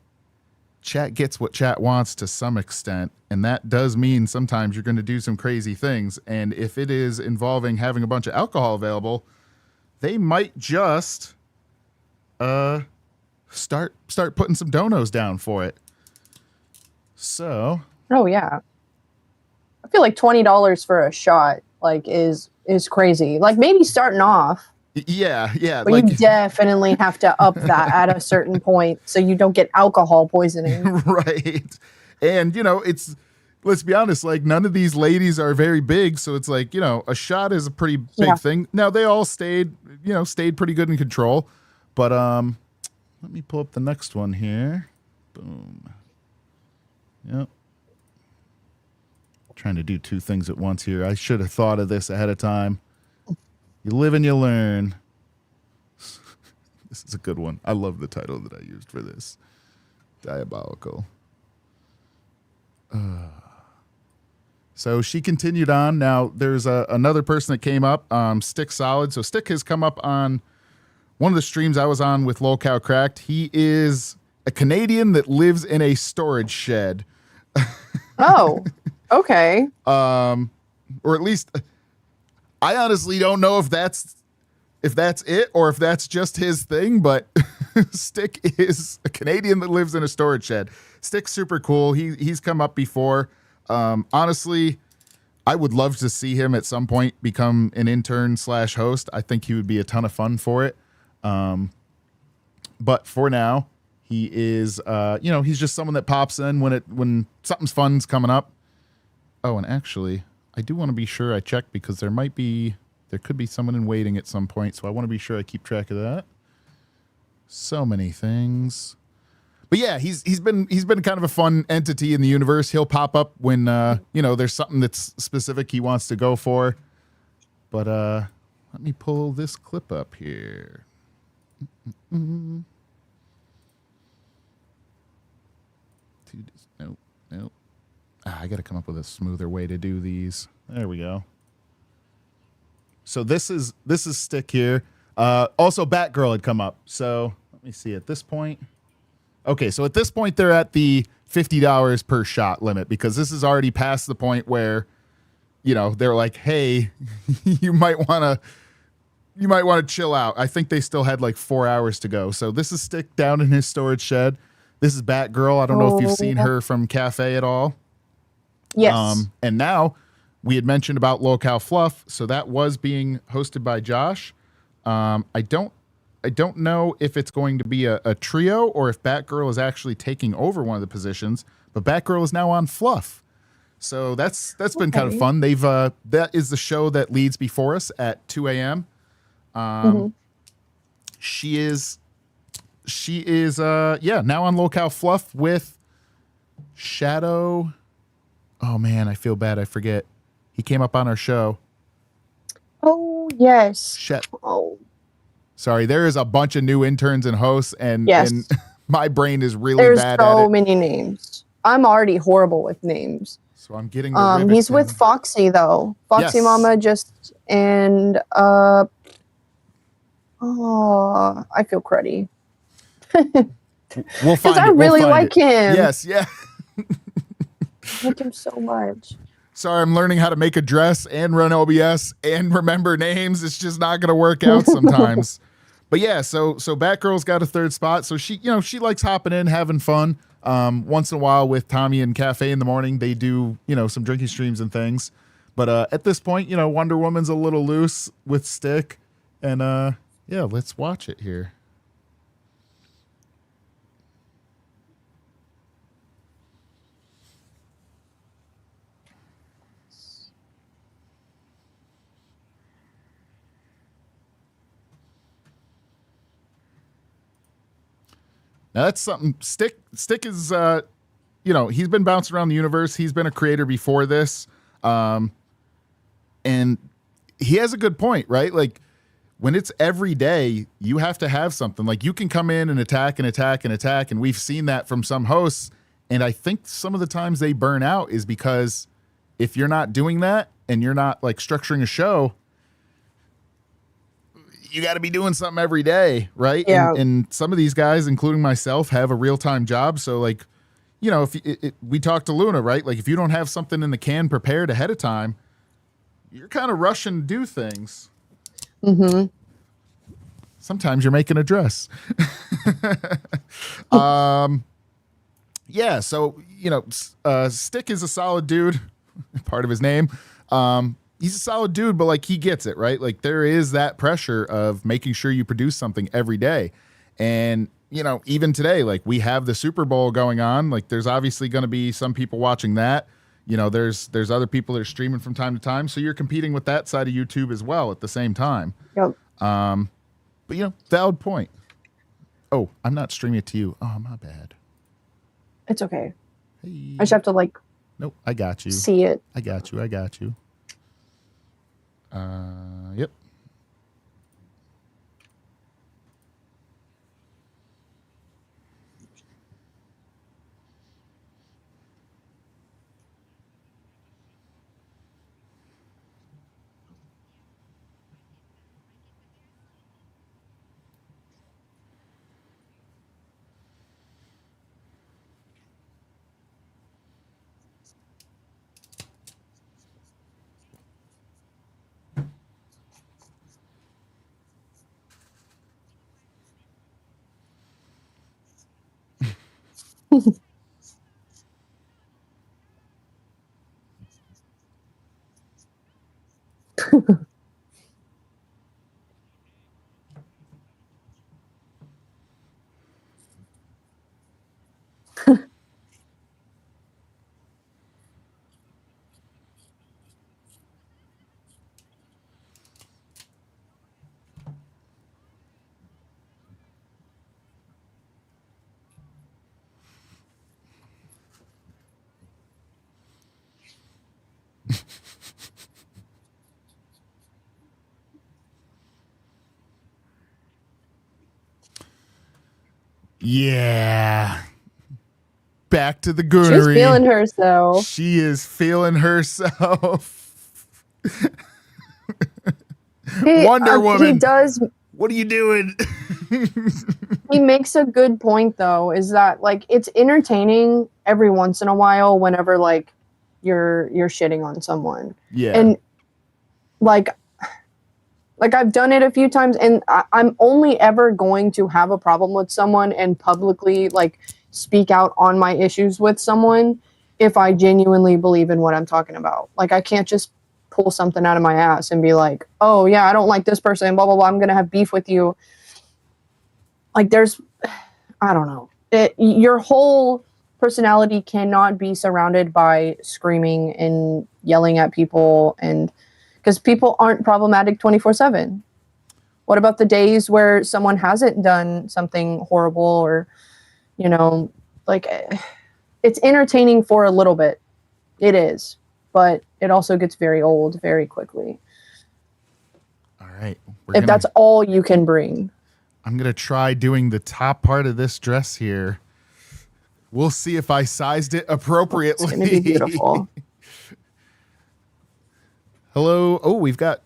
chat gets what chat wants to some extent, and that does mean sometimes you're going to do some crazy things. And if it is involving having a bunch of alcohol available, they might just start putting some donos down for it. So, oh yeah, I feel like $20 for a shot is crazy. Like, maybe starting off. Yeah. But like, you definitely have to up that at a certain point so you don't get alcohol poisoning. Right. And, you know, let's be honest, like, none of these ladies are very big, so it's like, you know, a shot is a pretty big thing. Now, they all stayed pretty good in control. But let me pull up the next one here. Boom. Yep. Trying to do two things at once here. I should have thought of this ahead of time. You live and you learn. This is a good one. I love the title that I used for this. Diabolical. So she continued on. Now, there's another person that came up, Stick Solid. So Stick has come up on one of the streams I was on with Lolcow Cracked. He is a Canadian that lives in a storage shed. Oh, okay. Or at least, I honestly don't know if that's it or if that's just his thing, but Stick is a Canadian that lives in a storage shed. Stick's super cool. He's come up before. Honestly, I would love to see him at some point become an intern / host. I think he would be a ton of fun for it. But for now, he is, he's just someone that pops in when something's fun's coming up. Oh, and actually, I do want to be sure I check, because there could be someone in waiting at some point, so I want to be sure I keep track of that. So many things. But yeah, he's been kind of a fun entity in the universe. He'll pop up when there's something that's specific he wants to go for. But let me pull this clip up here. Nope. I got to come up with a smoother way to do these. There we go. So this is Stick here. Also, Batgirl had come up. So let me see at this point. Okay, so at this point they're at the $50 per shot limit, because this is already past the point where, you know, they're like, hey, you might want to chill out. I think they still had like 4 hours to go. So this is Stick down in his storage shed. This is Batgirl. I don't know if you've seen her from Cafe at all. Yes. And now we had mentioned about Locale Fluff, so that was being hosted by Josh. I don't know if it's going to be a trio or if Batgirl is actually taking over one of the positions, but Batgirl is now on Fluff. So that's been kind of fun. They've that is the show that leads before us at 2 a.m. She is now on Locale Fluff with Shadow. Oh man, I feel bad. I forget. He came up on our show. Oh yes. Oh. Sorry, there is a bunch of new interns and hosts, and my brain is really There's bad at so it. many names. I'm already horrible with names. So I'm getting the rivets he's with in. Foxy though. Foxy Yes. Mama just and I feel cruddy. We'll find I it. really We'll find like it. him. Yes, yeah. I like him so much. Sorry, I'm learning how to make a dress and run OBS and remember names. It's just not going to work out sometimes. But yeah, so Batgirl's got a third spot. So she likes hopping in, having fun. Once in a while with Tommy and Cafe in the morning, they do, some drinking streams and things. But at this point, Wonder Woman's a little loose with Stick. And yeah, let's watch it here. Now that's something. Stick is, he's been bouncing around the universe. He's been a creator before this, and he has a good point, right? Like when it's every day, you have to have something. Like you can come in and attack and attack and attack, and we've seen that from some hosts. And I think some of the times they burn out is because if you're not doing that and you're not like structuring a show, you got to be doing something every day, right? Yeah. And some of these guys, including myself, have a real-time job. So like, if we talked to Luna, right? Like if you don't have something in the can prepared ahead of time, you're kind of rushing to do things. Mm-hmm. Sometimes you're making a dress. Yeah. So, Stick is a solid dude, part of his name. He's a solid dude, but like he gets it, right? Like there is that pressure of making sure you produce something every day. And, even today, like we have the Super Bowl going on. Like there's obviously going to be some people watching that. There's other people that are streaming from time to time. So you're competing with that side of YouTube as well at the same time. Yep. But valid point. Oh, I'm not streaming it to you. Oh, my bad. It's okay. Hey. I just have to Nope, I got you. see it. I got you. Yep. Yeah. Back to the goonery. She's feeling herself. She is feeling herself. Wonder Woman. He does. What are you doing? He makes a good point though, is that like it's entertaining every once in a while whenever like you're shitting on someone. Yeah. And like I've done it a few times, and I'm only ever going to have a problem with someone and publicly like speak out on my issues with someone if I genuinely believe in what I'm talking about. Like I can't just pull something out of my ass and be like, oh yeah, I don't like this person, blah blah blah, I'm gonna have beef with you. Like I don't know, your whole personality cannot be surrounded by screaming and yelling at people, and because people aren't problematic 24/7. What about the days where someone hasn't done something horrible, or like it's entertaining for a little bit. It is, but it also gets very old very quickly. All right. If that's all you can bring. I'm going to try doing the top part of this dress here. We'll see if I sized it appropriately. It's going to be beautiful. Hello. Oh, we've got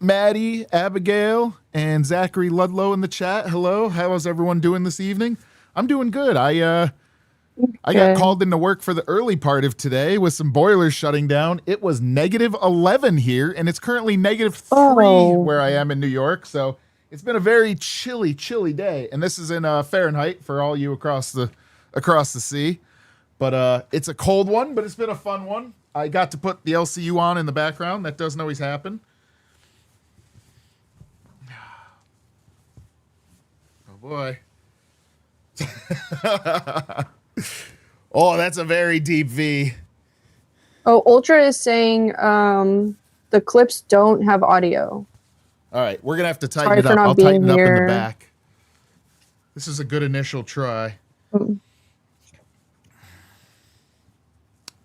Maddie, Abigail, and Zachary Ludlow in the chat. Hello. How is everyone doing this evening? I'm doing good. I got called into work for the early part of today with some boilers shutting down. It was -11 here, and it's currently -3 where I am in New York. So it's been a very chilly day. And this is in Fahrenheit for all you across the sea. But it's a cold one, but it's been a fun one. I got to put the LCU on in the background. That doesn't always happen. Oh, boy. Oh, that's a very deep V. Oh, Ultra is saying the clips don't have audio. All right, we're going to have to tighten it up. I'll tighten it up in the back. This is a good initial try. Oh,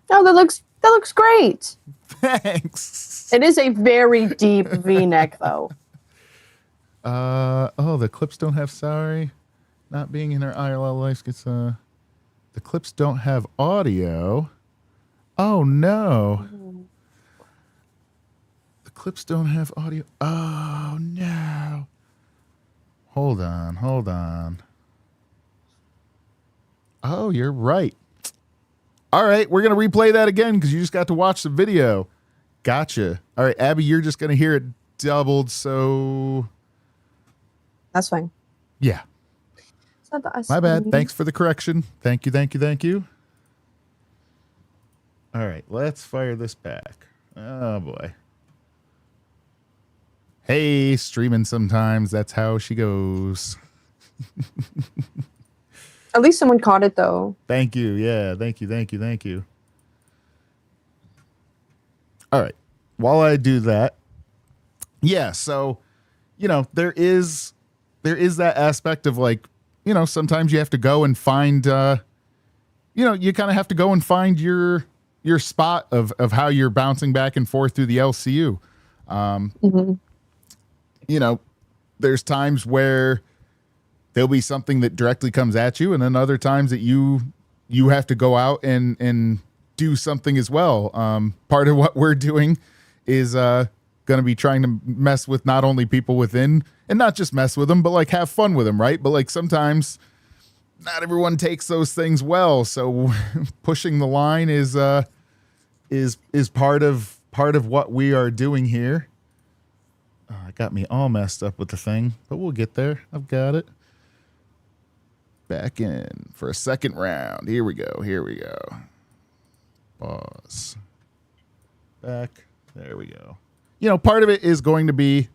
that looks great. Thanks. It is a very deep V-neck, though. Oh, the clips don't have sorry. Not being in our IRL life gets the clips don't have audio. Oh no. The clips don't have audio. Oh no. Hold on. Oh, you're right. All right, we're going to replay that again because you just got to watch the video. Gotcha. All right, Abby, you're just going to hear it doubled, so... That's fine. Yeah. It's not the My bad. Thanks for the correction. Thank you. All right, let's fire this back. Oh, boy. Hey, streaming sometimes. That's how she goes. At least someone caught it, though. Thank you. Yeah, thank you. All right. While I do that, yeah, so, there is that aspect of like, sometimes you have to go and find, you kind of have to go and find your spot of how you're bouncing back and forth through the LCU. There's times where there'll be something that directly comes at you, and then other times that you have to go out and do something as well. Part of what we're doing is going to be trying to mess with not only people within, and not just mess with them, but like have fun with them, right? But like sometimes not everyone takes those things well, so pushing the line is part of what we are doing here. It got me all messed up with the thing, but we'll get there. I've got it. Back in for a second round. Here we go. Pause. Back. There we go. Part of it is going to be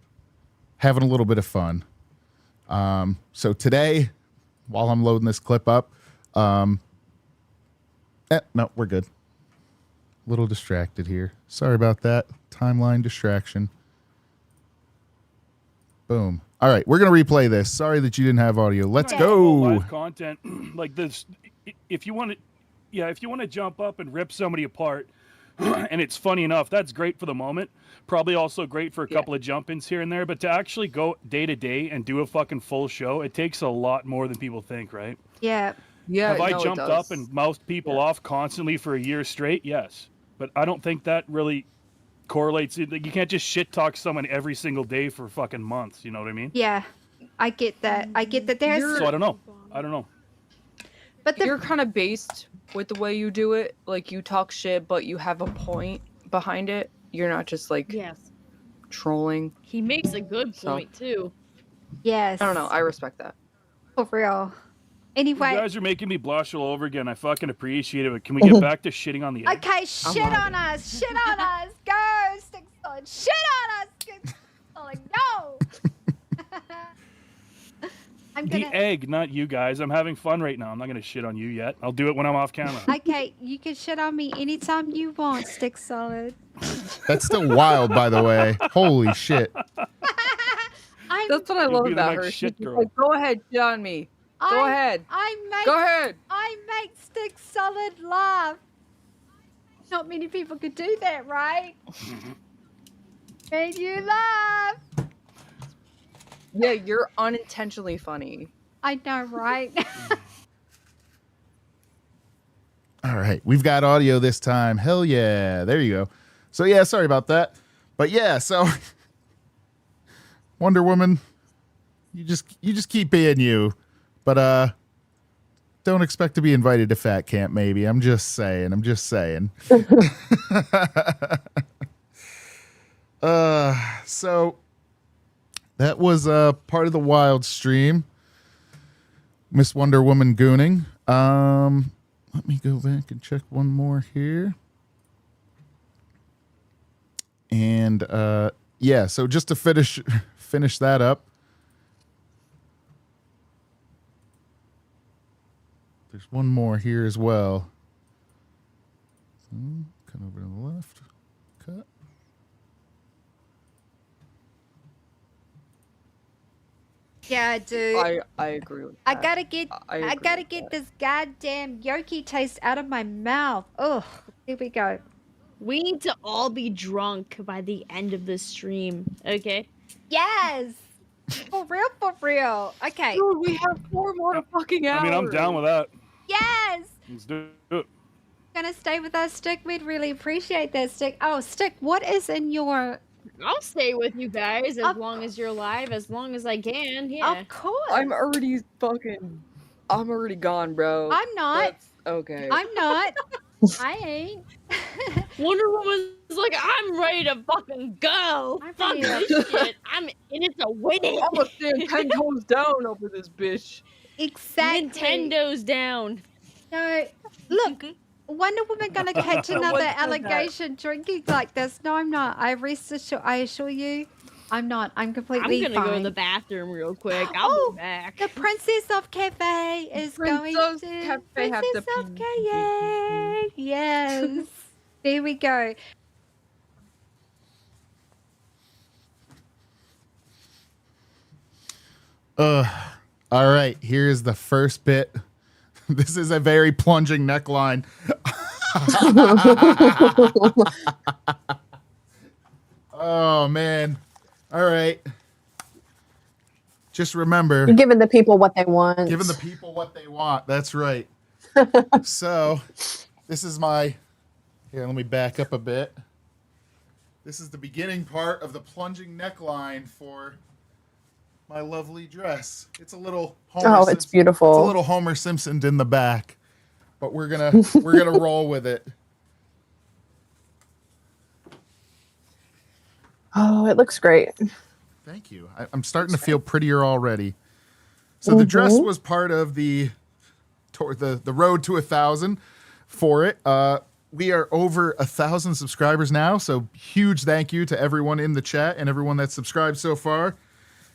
having a little bit of fun. So today, while I'm loading this clip up, no, we're good. A little distracted here. Sorry about that. Timeline distraction. Boom. All right, we're going to replay this. Sorry that you didn't have audio. Let's go. Live content like this. If you want to jump up and rip somebody apart, and it's funny enough, that's great for the moment. Probably also great for a couple of jump-ins here and there. But to actually go day to day and do a fucking full show, it takes a lot more than people think, right? Yeah. Yeah. Have I jumped up and mouthed people off constantly for a year straight? Yes. But I don't think that really correlates. You can't just shit talk someone every single day for fucking months. You know what I mean? Yeah, I get that. I get that. There's, So I don't know. but the You're kind of based with the way you do it. Like, you talk shit, but you have a point behind it. You're not just like Yes. trolling. He makes a good So- point too. yes. I don't know. I respect that. For real. You Anyway, guys are making me blush all over again. I fucking appreciate it. But can we get back to shitting on the egg? okay, shit on us. Shit on us. Go, Stick Solid. Shit on us. Stick Solid. Go. I'm The gonna. egg, not you guys. I'm having fun right now. I'm not gonna shit on you yet. I'll do it when I'm off camera. Okay, you can shit on me anytime you want, Stick Solid. That's still wild, by the way. Holy shit. I'm, That's what I You'll love be the about next her. shit She's girl. like, go ahead, shit on me. Go ahead. Go ahead. I make Stick Solid laugh. Not many people could do that, right? Made you laugh. Yeah, you're unintentionally funny. I know, right? All right, we've got audio this time. Hell yeah. There you go. So yeah, sorry about that. But yeah, so Wonder Woman, you just keep being you. But don't expect to be invited to fat camp maybe. I'm just saying. So that was part of the wild stream. Miss Wonder Woman gooning. Let me go back and check one more here. And yeah, so just to finish that up. There's one more here as well. So, cut over to the left. Cut. Yeah, dude. I agree with I that. gotta get I I agree gotta with get that. this goddamn yoki taste out of my mouth. Ugh. Here we go. We need to all be drunk by the end of this stream. Okay. Yes. For real, for real. Okay. Dude, we have 4 more fucking hours. I mean, I'm down with that. Yes. Let's do it. Gonna stay with us, Stick. We'd really appreciate that, Stick. Oh, Stick, what is in your I'll stay with you guys as Of long as you're alive, as long as I can. Yeah. Of course. I'm already gone, bro. I'm not. That's okay. I'm not. I ain't. Wonder Woman's like, I'm ready to fucking go. I'm Fuck ready to- this shit. I'm in it to win it. I'm gonna stand 10 toes down over this bitch. Exactly. Nintendo's down. No. Look, Wonder Woman gonna catch another What said that? allegation drinking like this. No, I'm not. I assure you, I'm not. I'm I'm completely gonna fine. go to the bathroom real quick. I'll Oh, be back. The Princess of Cafe is going to Princess Cafe have to Princess of pee. Cafe. Yes. There we go. All right, here's the first bit. This is a very plunging neckline. Oh man. All right. Just remember, You're giving the people what they want. giving the people what they want. That's right. So, this is my. Here, let me back up a bit. This is the beginning part of the plunging neckline for my lovely dress. It's a little Homer Oh, Simpson. it's beautiful. It's a little Homer Simpson in the back, but we're gonna roll with it. Oh, it looks great. Thank you. I'm starting to feel prettier already. So the dress was part of the road to 1,000 for it. We are over 1,000 subscribers now, so huge thank you to everyone in the chat and everyone that's subscribed so far.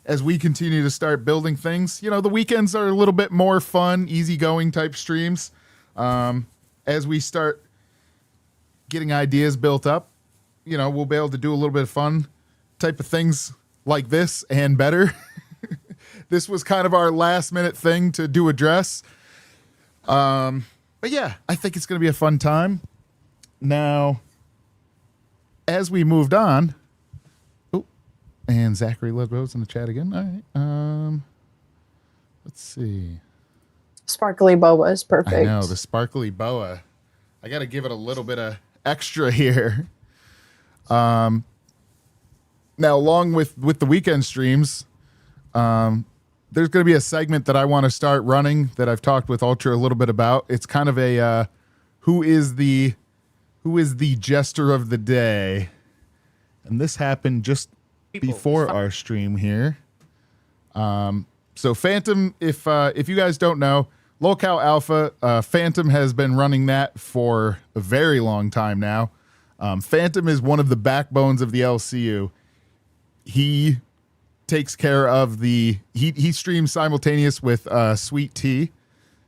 As we continue to start building things, you know, the weekends are a little bit more fun, easygoing type streams. As we start getting ideas built up, you know, we'll be able to do a little bit of fun type of things like this and better. This was kind of our last minute thing to do a dress. But yeah, I think it's going to be a fun time. Now, as we moved on, and Zachary Ledbow's in the chat again. All right. Let's see. Sparkly boa is perfect. I know, the sparkly boa. I got to give it a little bit of extra here. Now, along with the weekend streams, there's going to be a segment that I want to start running that I've talked with Ultra a little bit about. It's kind of a who is the Jester of the day, and this happened just before our stream here. So Phantom, if you guys don't know, Locale Alpha, Phantom has been running that for a very long time now. Phantom is one of the backbones of the LCU. He takes care of he streams simultaneous with Sweet Tea.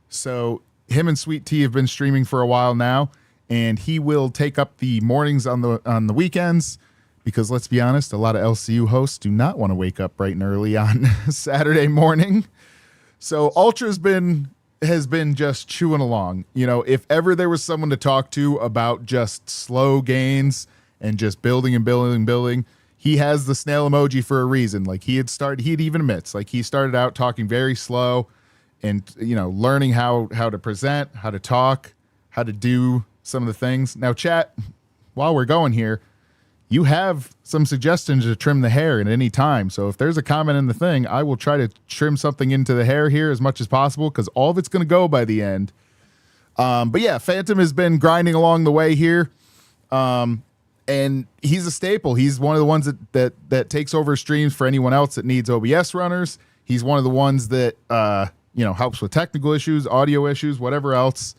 So him and Sweet Tea have been streaming for a while now, and he will take up the mornings on the weekends, because let's be honest, a lot of LCU hosts do not want to wake up bright and early on Saturday morning. So Ultra's has been just chewing along. You know, if ever there was someone to talk to about just slow gains and just building and building and building, he has the snail emoji for a reason. Like he even admits, like he started out talking very slow and, you know, learning how to present, how to talk, how to do some of the things. Now, chat, while we're going here, you have some suggestions to trim the hair at any time. So if there's a comment in the thing, I will try to trim something into the hair here as much as possible, because all of it's going to go by the end. But yeah, Phantom has been grinding along the way here. And he's a staple. He's one of the ones that takes over streams for anyone else that needs OBS runners. He's one of the ones that, helps with technical issues, audio issues, whatever else.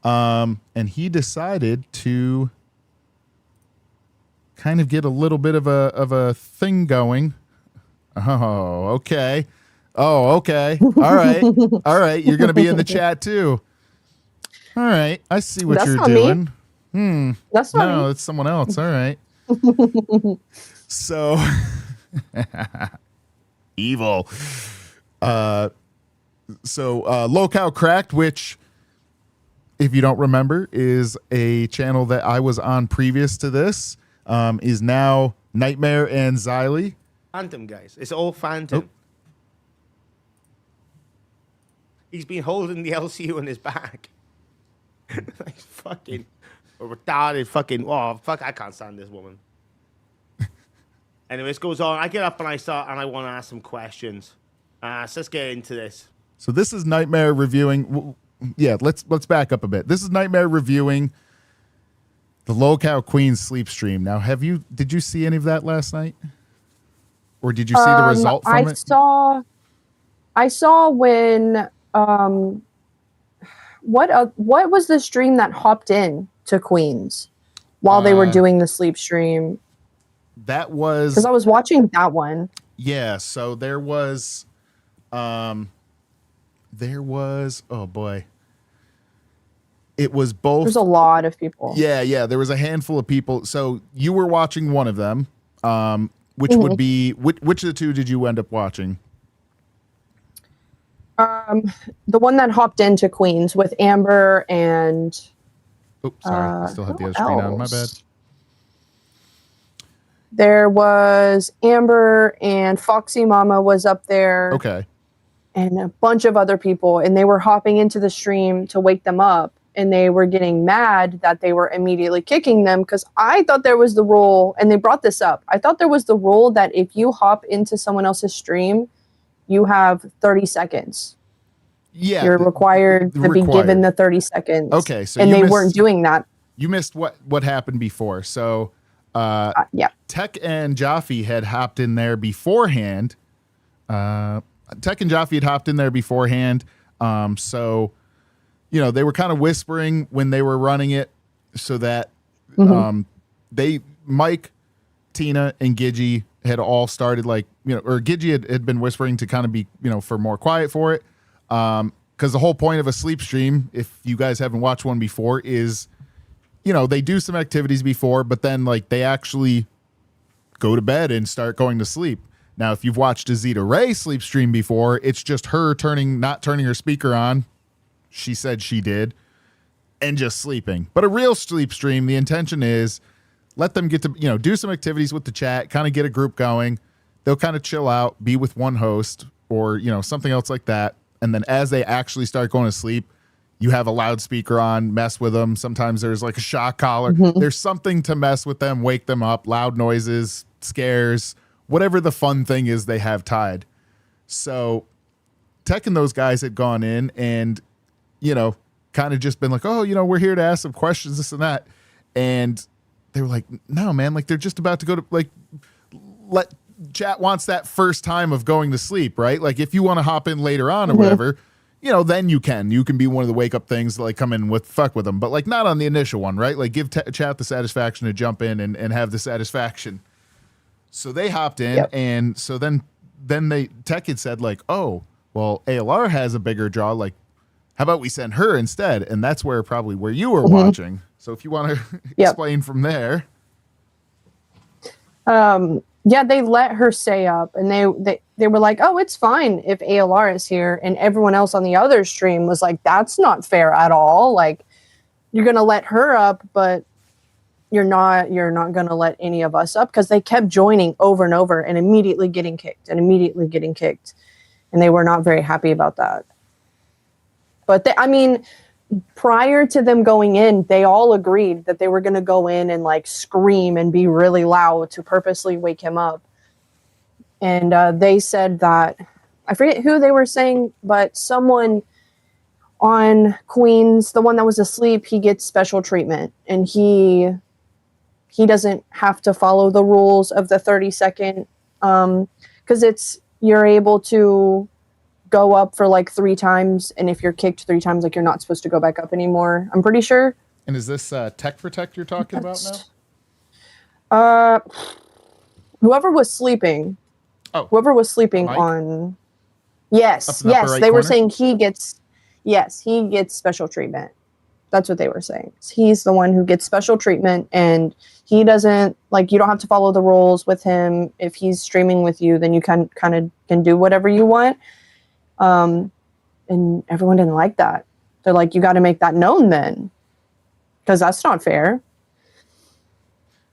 And he decided to kind of get a little bit of a thing going. Oh, okay. Oh, okay. All right. All right. You're going to be in the chat too. All right. I see what you're doing. That's not No, me. it's someone else. All right. So evil. Locale Cracked, which, if you don't remember, is a channel that I was on previous to this, is now Nightmare and Xylee. Phantom, guys. It's all Phantom. Oh. He's been holding the LCU in his back. Like fucking retarded fucking. Oh, fuck. I can't stand this woman. Anyways, goes on. I get up and I want to ask some questions. So let's get into this. So this is Nightmare reviewing. Yeah, let's back up a bit. This is Nightmare reviewing the Locale Queen's sleep stream. Now, did you see any of that last night? Or did you see the result from it? I saw when what was the stream that hopped in to Queens while they were doing the sleep stream? That was, because I was watching that one. Yeah, so there was oh boy. It was both. There's a lot of people. Yeah, there was a handful of people. So you were watching one of them, which would be which of the two did you end up watching? The one that hopped into Queens with Amber and. Oops, sorry, I still have the other screen on. My bad. There was Amber and Foxy Mama was up there. Okay. And a bunch of other people, and they were hopping into the stream to wake them up, and they were getting mad that they were immediately kicking them, because I thought there was the rule, and they brought this up. I thought there was the rule that if you hop into someone else's stream, you have 30 seconds. Yeah. You're required to be given the 30 seconds. Okay. So and they weren't doing that. You missed what happened before. So yeah. Tech and Jaffe had hopped in there beforehand. Tech and Jaffe had hopped in there beforehand. So, they were kind of whispering when they were running it, so that Mike, Tina, and Gidgey had all started or Gidgey had been whispering to kind of be, for more quiet for it. Because the whole point of a sleep stream, if you guys haven't watched one before, is, they do some activities before, but then they actually go to bed and start going to sleep. Now, if you've watched a Zeta Ray sleep stream before, it's just her not turning her speaker on. She said she did, and just sleeping. But a real sleep stream, the intention is let them get to, do some activities with the chat, kind of get a group going. They'll kind of chill out, be with one host or, something else like that. And then as they actually start going to sleep, you have a loudspeaker on, mess with them. Sometimes there's like a shock collar. There's something to mess with them, wake them up, loud noises, scares, whatever the fun thing is they have tied. So Tech and those guys had gone in and, kind of just been like, oh, we're here to ask some questions, this and that. And they were like, no, man, like they're just about to go to chat wants that first time of going to sleep, right? Like if you want to hop in later on or whatever, then you can be one of the wake up things, like come in with fuck with them, but like not on the initial one, right? Like give chat the satisfaction to jump in and have the satisfaction. So they hopped in. And so then Tech had said like, oh, well, ALR has a bigger draw. Like, how about we send her instead? And that's where you were watching. So if you want to explain from there. Yeah, they let her stay up, and they were like, oh, it's fine if ALR is here. And everyone else on the other stream was like, that's not fair at all. Like, you're going to let her up, but you're not going to let any of us up, because they kept joining over and over and immediately getting kicked. And they were not very happy about that. But prior to them going in, they all agreed that they were going to go in and like scream and be really loud to purposely wake him up. And they said that, I forget who they were saying, but someone on Queens, the one that was asleep, he gets special treatment, and he doesn't have to follow the rules of the 30-second, because you're able to go up for like 3 times, and if you're kicked 3 times, like you're not supposed to go back up anymore, I'm pretty sure. And is this Tech Protect you're talking about now? Whoever was sleeping Mike? on, yes, right they were corner? saying he gets special treatment. That's what they were saying. He's the one who gets special treatment, and he doesn't, like, you don't have to follow the rules with him. If he's streaming with you, then you can do whatever you want. And everyone didn't like that. They're like, you got to make that known then, because that's not fair.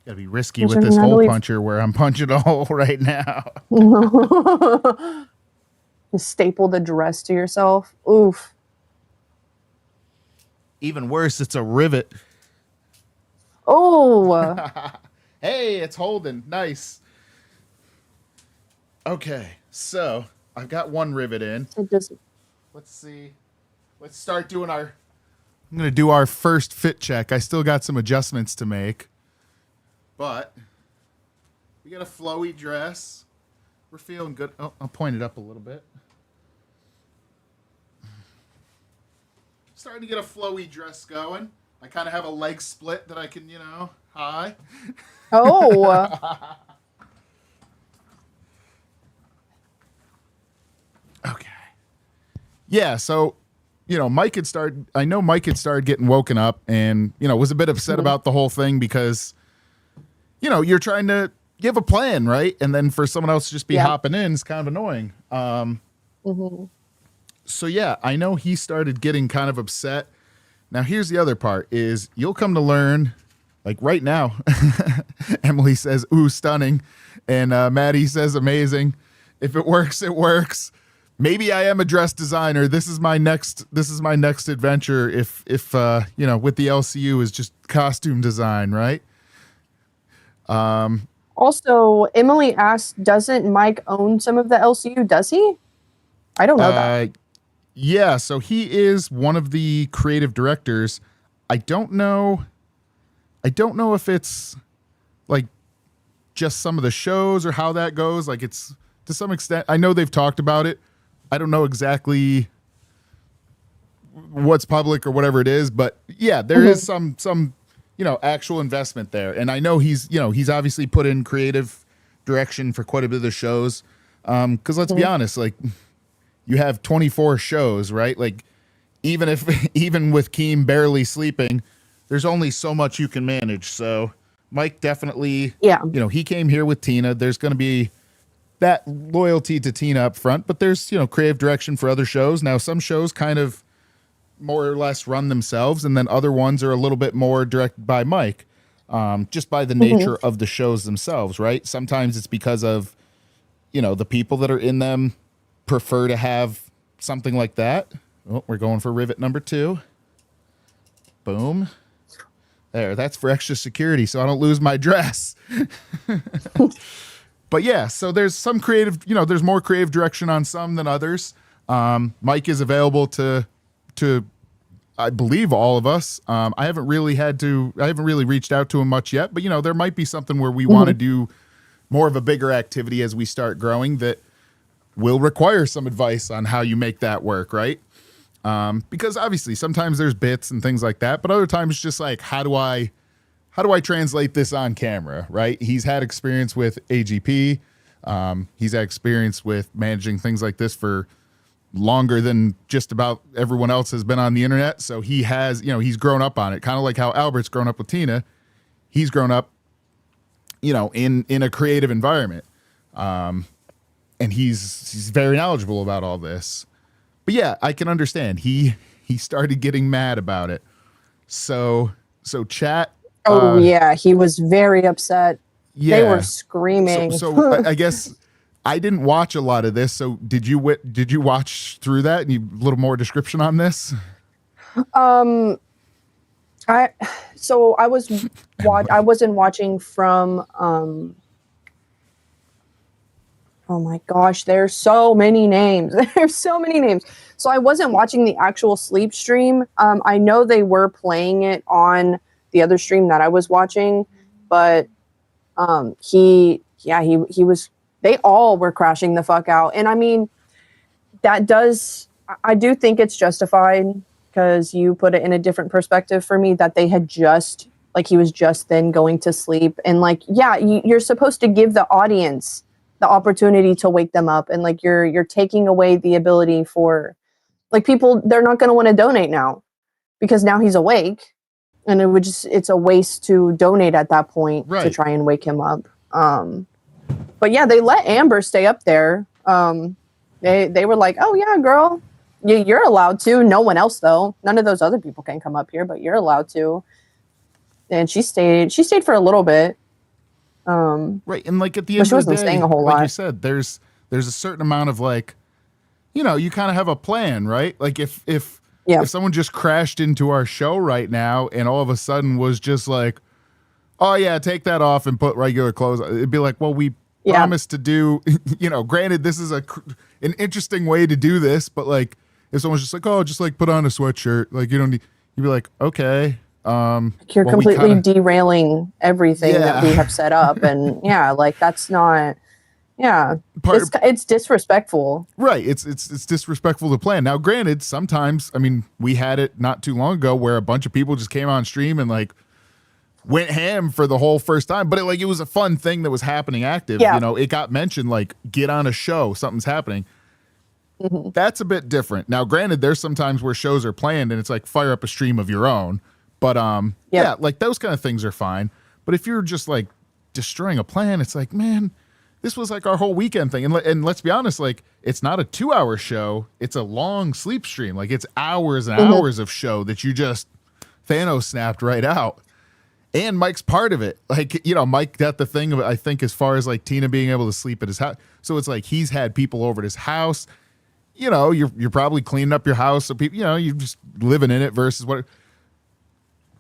Gotta be risky with this hole puncher where I'm punching a hole right now. You staple the dress to yourself. Oof. Even worse, it's a rivet. Oh. Hey, it's holding. Nice. Okay, so I've got one rivet in. Let's see. Let's start doing I'm going to do our first fit check. I still got some adjustments to make. But we got a flowy dress. We're feeling good. Oh, I'll point it up a little bit. Starting to get a flowy dress going. I kind of have a leg split that I can, hi. Oh. Okay. Yeah, so, Mike had started getting woken up and, was a bit upset about the whole thing because, you're trying to give a plan, right? And then for someone else to just be hopping in is kind of annoying. So, yeah, I know he started getting kind of upset. Now, here's the other part is you'll come to learn, like right now, Emily says, ooh, stunning. And Maddie says, amazing. If it works, it works. Maybe I am a dress designer. This is my next adventure. If with the LCU is just costume design, right? Also, Emily asked, doesn't Mike own some of the LCU? Does he? I don't know that. Yeah, so he is one of the creative directors. I don't know if it's like just some of the shows or how that goes. Like it's to some extent, I know they've talked about it. I don't know exactly what's public or whatever it is, but yeah, there is some actual investment there. And I know he's obviously put in creative direction for quite a bit of the shows. Cause let's be honest, like you have 24 shows, right? Like even with Keem barely sleeping, there's only so much you can manage. So Mike definitely, he came here with Tina. There's going to be that loyalty to Tina up front, but there's, creative direction for other shows. Now, some shows kind of more or less run themselves, and then other ones are a little bit more directed by Mike, just by the nature of the shows themselves, right? Sometimes it's because of, the people that are in them prefer to have something like that. Oh, we're going for rivet number 2. Boom. There, that's for extra security so I don't lose my dress. But yeah, so there's some creative, there's more creative direction on some than others. Mike is available to I believe all of us. I haven't really reached out to him much yet, but there might be something where we want to do more of a bigger activity as we start growing that will require some advice on how you make that work, right? Because obviously sometimes there's bits and things like that, but other times it's just like, how do I translate this on camera, right? He's had experience with AGP. He's had experience with managing things like this for longer than just about everyone else has been on the internet. So he has, he's grown up on it, kind of like how Albert's grown up with Tina. He's grown up, in a creative environment. And he's very knowledgeable about all this. But yeah, I can understand. He started getting mad about it. So chat. Oh yeah, he was very upset. Yeah, they were screaming. So I guess I didn't watch a lot of this. So did you watch through that? And a little more description on this? I wasn't watching from oh my gosh, there's so many names. There's so many names. So I wasn't watching the actual sleep stream. I know they were playing it on the other stream that I was watching, but he was, they all were crashing the fuck out. And I mean, I do think it's justified because you put it in a different perspective for me that they had just, like, he was just then going to sleep. And like, yeah, you're supposed to give the audience the opportunity to wake them up. And like, you're taking away the ability for like people, they're not going to want to donate now because now he's awake. And it's a waste to donate at that point to try and wake him up. But yeah, they let Amber stay up there. They were like, oh yeah, girl, you're allowed to. No one else though. None of those other people can come up here, but you're allowed to. And she stayed for a little bit. Right. And like at the end she of the wasn't day, staying a whole like lot. you said, there's a certain amount of like, you kind of have a plan, right? Like if someone just crashed into our show right now and all of a sudden was just like, oh yeah, take that off and put regular clothes, it'd be like, well, we promised to do, granted, this is an interesting way to do this, but like if someone's just like, oh, just like put on a sweatshirt, like you don't need, you'd be like, okay. You're completely derailing everything that we have set up. And yeah, like that's not, it's disrespectful. Right. It's disrespectful to plan. Now, granted, sometimes, I mean, we had it not too long ago where a bunch of people just came on stream and like went ham for the whole first time, but it was a fun thing that was happening active. Yeah. It got mentioned like get on a show, something's happening. Mm-hmm. That's a bit different. Now, granted, there's sometimes where shows are planned and it's like fire up a stream of your own, but yeah, like those kind of things are fine. But if you're just like destroying a plan, it's like, man, this was like our whole weekend thing. And let's be honest, like it's not a 2-hour show. It's a long sleep stream. Like it's hours and hours of show that you just Thanos snapped right out. And Mike's part of it. Like, Mike got the thing of, I think, as far as like Tina being able to sleep at his house. So it's like he's had people over at his house. You're probably cleaning up your house. So people, you're just living in it versus what.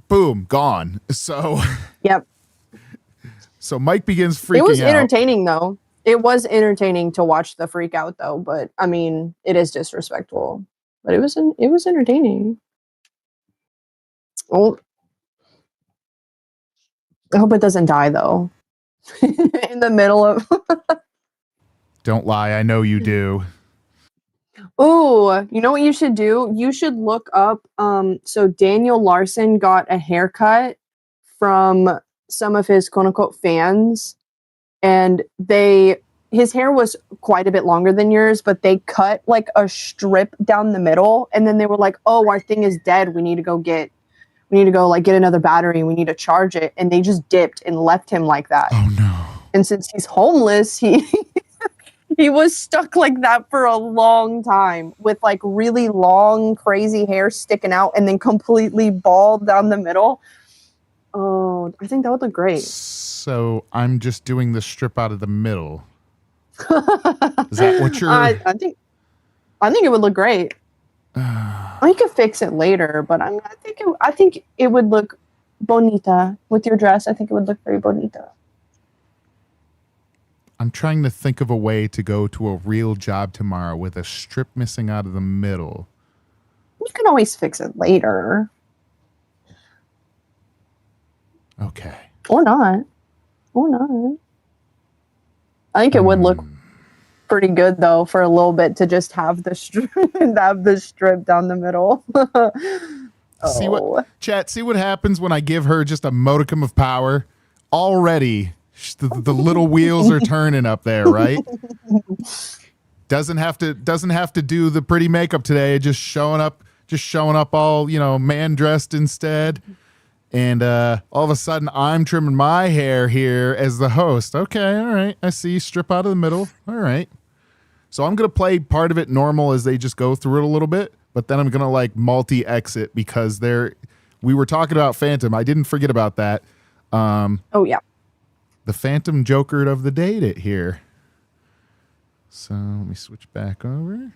Boom, gone. So. Yep. So Mike begins freaking out. It was entertaining, though. It was entertaining to watch the freak out, though. But I mean, it is disrespectful. But it was entertaining. Oh, I hope it doesn't die, though. In the middle of. Don't lie, I know you do. Ooh, you know what you should do? You should look up. So Daniel Larson got a haircut from some of his quote unquote fans, and his hair was quite a bit longer than yours, but they cut like a strip down the middle, and then they were like, "Oh, our thing is dead. We need to go get another battery. We need to charge it." And they just dipped and left him like that. Oh no! And since he's homeless, he was stuck like that for a long time with like really long, crazy hair sticking out and then completely bald down the middle. Oh, I think that would look great. So I'm just doing the strip out of the middle. Is that what you're? I think it would look great. We could fix it later, but I think it would look bonita with your dress. I think it would look very bonita. I'm trying to think of a way to go to a real job tomorrow with a strip missing out of the middle. You can always fix it later. Okay. Or not. Or not. I think it would look pretty good though for a little bit to just have the strip down the middle. See what happens when I give her just a modicum of power. Already the little wheels are turning up there, right? Doesn't have to do the pretty makeup today, just showing up all, man dressed instead. And all of a sudden, I'm trimming my hair here as the host. Okay, all right. I see. Strip out of the middle. All right. So I'm going to play part of it normal as they just go through it a little bit. But then I'm going to multi-exit because we were talking about Phantom. I didn't forget about that. Oh, yeah. The Phantom Joker of the day here. So let me switch back over.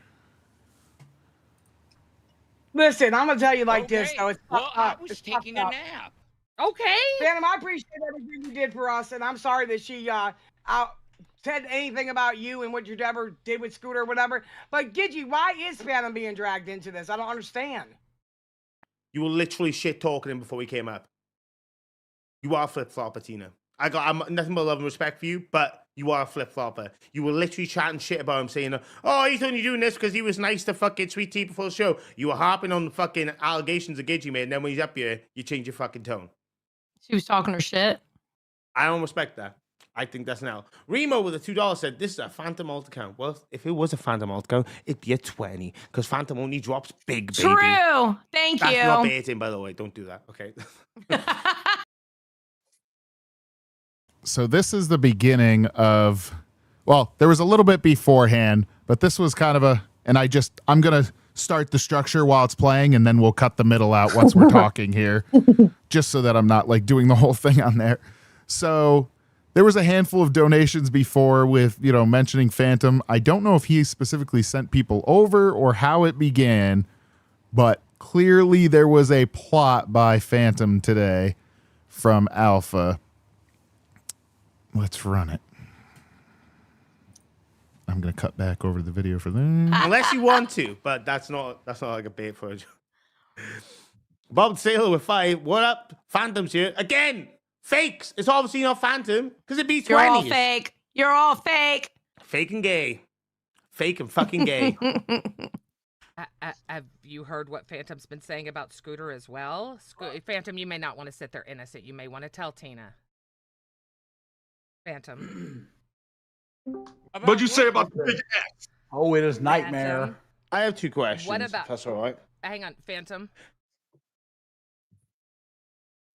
Listen, I'm gonna tell you like this though. It's Well, I was it's taking a fucked up. nap. Okay. Phantom, I appreciate everything you did for us, and I'm sorry that she said anything about you and what you ever did with Scooter or whatever. But Gidgy, why is Phantom being dragged into this? I don't understand. You were literally shit talking him before we came up. You are a flip flopper, Tina. I'm nothing but love and respect for you, but you are a flip flopper. You were literally chatting shit about him, saying, "Oh, he's only doing this because he was nice to fucking Sweet Tea before the show." You were harping on the fucking allegations of Gidgy made, and then when he's up here, you change your fucking tone. She was talking her shit. I don't respect that. I think that's an L. Remo with a $2 said, "This is a Phantom alt account." Well, if it was a Phantom alt account, it'd be a 20 because Phantom only drops big, baby. True. Thank you. That's not baiting, by the way. Don't do that. Okay. So this is the beginning of, well, there was a little bit beforehand, but this was kind of I'm going to start the structure while it's playing, and then we'll cut the middle out once we're talking here, just so that I'm not doing the whole thing on there. So there was a handful of donations before with, mentioning Phantom. I don't know if he specifically sent people over or how it began, but clearly there was a plot by Phantom today from Alpha. Let's run it. I'm gonna cut back over to the video for them. Unless you want to, but that's not like a bait for it. Bob Sailor with 5. What up? Phantom's here again. Fakes. It's obviously not Phantom because it beats 20s. You're all fake. You're all fake. Fake and gay. Fake and fucking gay. Have you heard what Phantom's been saying about Scooter as well? Phantom, you may not want to sit there innocent. You may want to tell Tina. Phantom. What'd you say about the big ass? Oh, it is nightmare. Phantom. I have 2 questions. What about? If that's all right. Hang on, Phantom.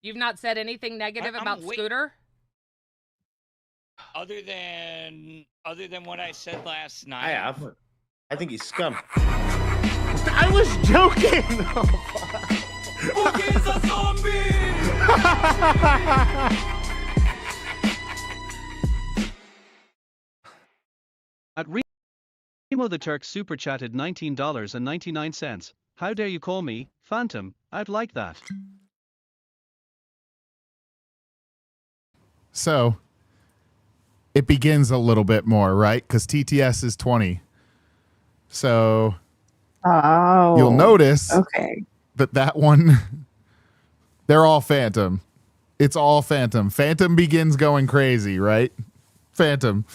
You've not said anything negative about Scooter? Other than what I said last night. I have. I think he's scum. I was joking. Boogie's a zombie! At Remo the Turk super chatted $19.99. How dare you call me Phantom? I'd like that. So it begins a little bit more, right? Because TTS is 20. So you'll notice that one, they're all Phantom. It's all Phantom. Phantom begins going crazy, right? Phantom.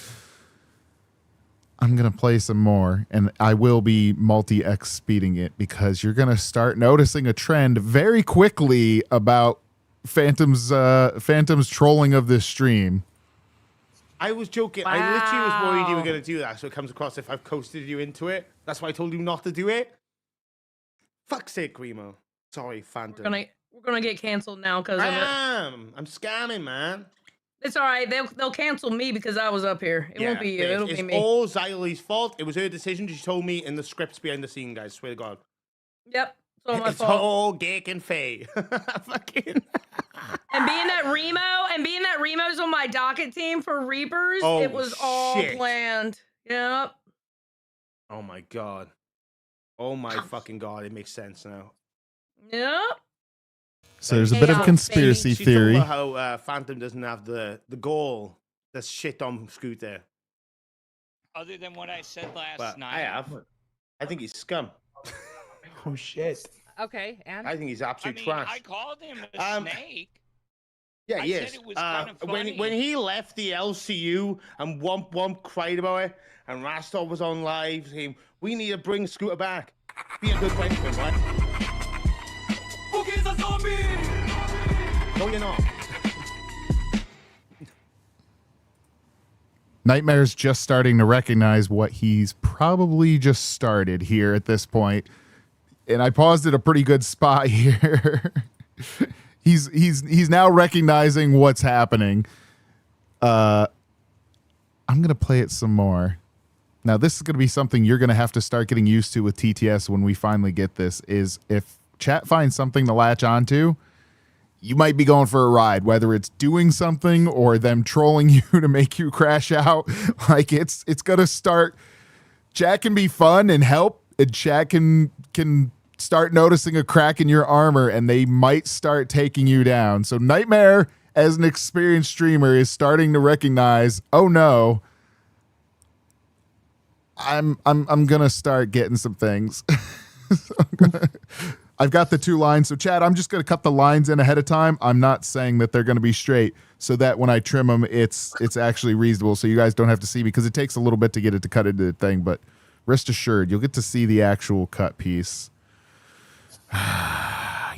I'm going to play some more, and I will be multi-X speeding it because you're going to start noticing a trend very quickly about Phantom's trolling of this stream. I was joking. Wow. I literally was worried you were going to do that, so it comes across if I've coasted you into it. That's why I told you not to do it. Fuck's sake, Remo. Sorry, Phantom. We're gonna get canceled now because I'm scamming, man. It's all right. They'll cancel me because I was up here. It won't be you. It'll be me. It's all Xylee's fault. It was her decision. She told me in the scripts behind the scene, guys. Swear to God. Yep. It's all my it's fault. all Gake and Faye. Fucking. And being that Remo's on my docket team for Reapers, it was all planned. Yep. Oh my God. Oh my fucking god, it makes sense now. Yep. So there's a bit of conspiracy She theory. talked about how Phantom doesn't have the goal that's shit on Scooter. Other than what I said last But night. I have. I think he's scum. Oh shit. Okay, and I think he's I absolute mean, trash. I called him a snake. Yeah, I he said is. it was kind of funny. When he left the LCU and Womp cried about it, and Rastov was on live saying, "We need to bring Scooter back." Be a good friend to him, right? Boogie's a zombie! No, you're not. Nightmare's just starting to recognize what he's probably just started here at this point. And I paused at a pretty good spot here. he's now recognizing what's happening. I'm gonna play it some more. Now this is gonna be something you're gonna have to start getting used to with TTS when we finally get this, is if chat finds something to latch onto, you might be going for a ride, whether it's doing something or them trolling you to make you crash out. Like it's gonna start. Chat can be fun and help, and chat can start noticing a crack in your armor, and they might start taking you down. So Nightmare, as an experienced streamer, is starting to recognize, oh no, I'm gonna start getting some things. I've got the 2 lines. So Chad, I'm just going to cut the lines in ahead of time. I'm not saying that they're going to be straight, so that when I trim them, it's actually reasonable. So you guys don't have to see, because it takes a little bit to get it to cut into the thing, but rest assured, you'll get to see the actual cut piece.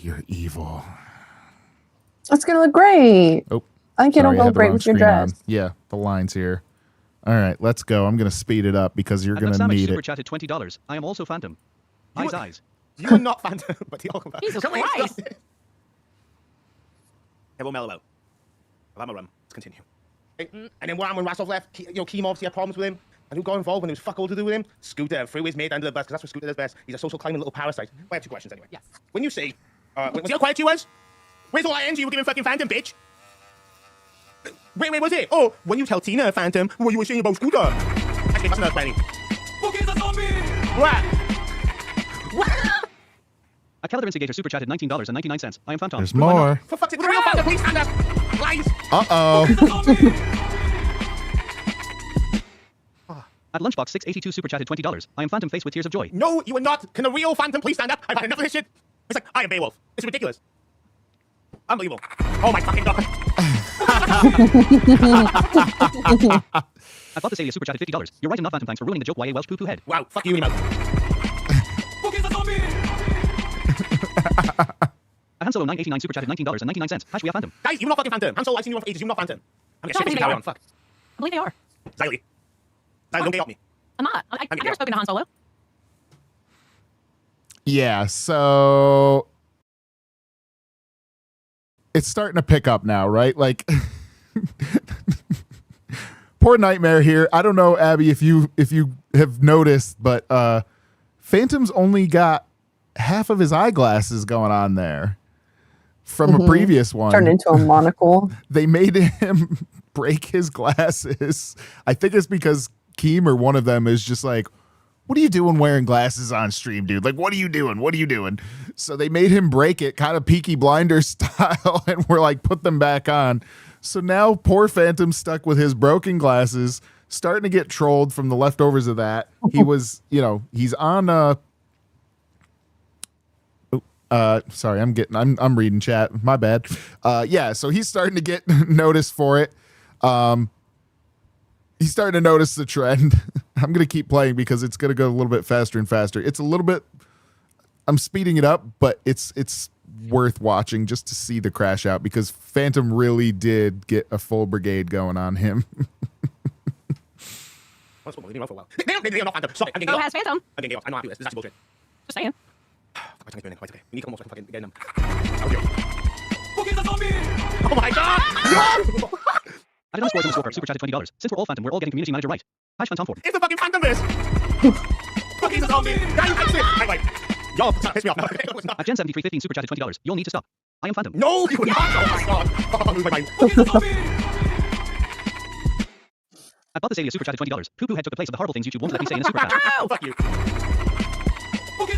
You're evil. It's going to look great. Oh, I think it'll sorry, I go had the great wrong with your screen dress. on. Yeah, the lines here. All right, let's go. I'm going to speed it up because you're going to Savage need super it. chatted $20. I am also Phantom. Eyes. You are not Phantom, but the other. Jesus Christ. Hey, we'll mellow out. I'll have my run. Let's continue. Hey, and then when Rastov left, Keem obviously had problems with him. And who got involved when there was fuck all to do with him? Scooter. Freeways made under the bus, because that's what Scooter does best. He's a social climbing little parasite. Well, I have 2 questions anyway. Yes. When you say, was how quiet you was? Where's all that energy you were giving fucking Phantom, bitch? Wait, was it? Oh, when you tell Tina, Phantom, what you were saying about Scooter. Actually, that's another planning. Boogie's a zombie! What? A Calendar Instigator super chatted $19.99. I am Phantom. There's more. For fuck's sake, with the real Phantom, please stand up. Lies. Uh-oh. At Lunchbox 682 super chatted $20. I am Phantom face with tears of joy. No, you are not. Can the real Phantom please stand up? I've had enough of this shit. It's like, I am Beowulf. It's ridiculous. Unbelievable. Oh my fucking god. I bought this Alia super chatted $50. You're right enough, Phantom. Thanks for ruining the joke. YA Welsh poo-poo head. Wow, fuck you in your mouth. Boogie's a zombie! A Han Solo 989 super chatted $19.99. Hash we are Phantom. Guys, you're not fucking Phantom. I'm so I've seen you for ages. You're not Phantom. I'm gonna shit this carry on. Fuck. I believe they are. Xylee. Xylee, don't get off me. I'm not. I've never spoken to Han Solo. Yeah, so it's starting to pick up now, right? Like poor Nightmare here. I don't know, Abby, if you have noticed, but Phantom's only got half of his eyeglasses going on there from a previous one. Turned into a monocle. They made him break his glasses. I think it's because Keem or one of them is just like, what are you doing wearing glasses on stream, dude? Like, what are you doing? What are you doing? So they made him break it, kind of Peaky Blinders style, and we're like, put them back on. So now poor Phantom's stuck with his broken glasses, starting to get trolled from the leftovers of that. He was, he's on sorry, I'm reading chat. My bad. Yeah, so he's starting to get noticed for it. He's starting to notice the trend. I'm going to keep playing because it's going to go a little bit faster and faster. It's a little bit, I'm speeding it up, but it's worth watching just to see the crash out, because Phantom really did get a full brigade going on him. They're not Phantom. Sorry, I'm getting So off. has Phantom. I'm getting off. I'm not doing this. This is actually bullshit. Just saying. Fuck, my tongue's burning. Right, okay. We need to come on so I can fucking get them. That was you. Boogie's a zombie! Oh my god! No! I did underscore Scorper super chatted $20. Since we're all Phantom, we're all getting community manager right. Hash Phantom Ford. It's the fucking Phantom is! Boogie's a zombie! Guys, that's it! Right. Y'all piss me off. No, it was not. At Gen7315 super chatted $20. You'll need to stop. I am Phantom. No, you would not! Oh my god! Oh, I lose my mind. Boogie's a zombie! At Bot this Alia super chatted $20. Poo-poo head took the place of the horrible things YouTube won't let me say in a super chat. Oh, fuck you. Okay.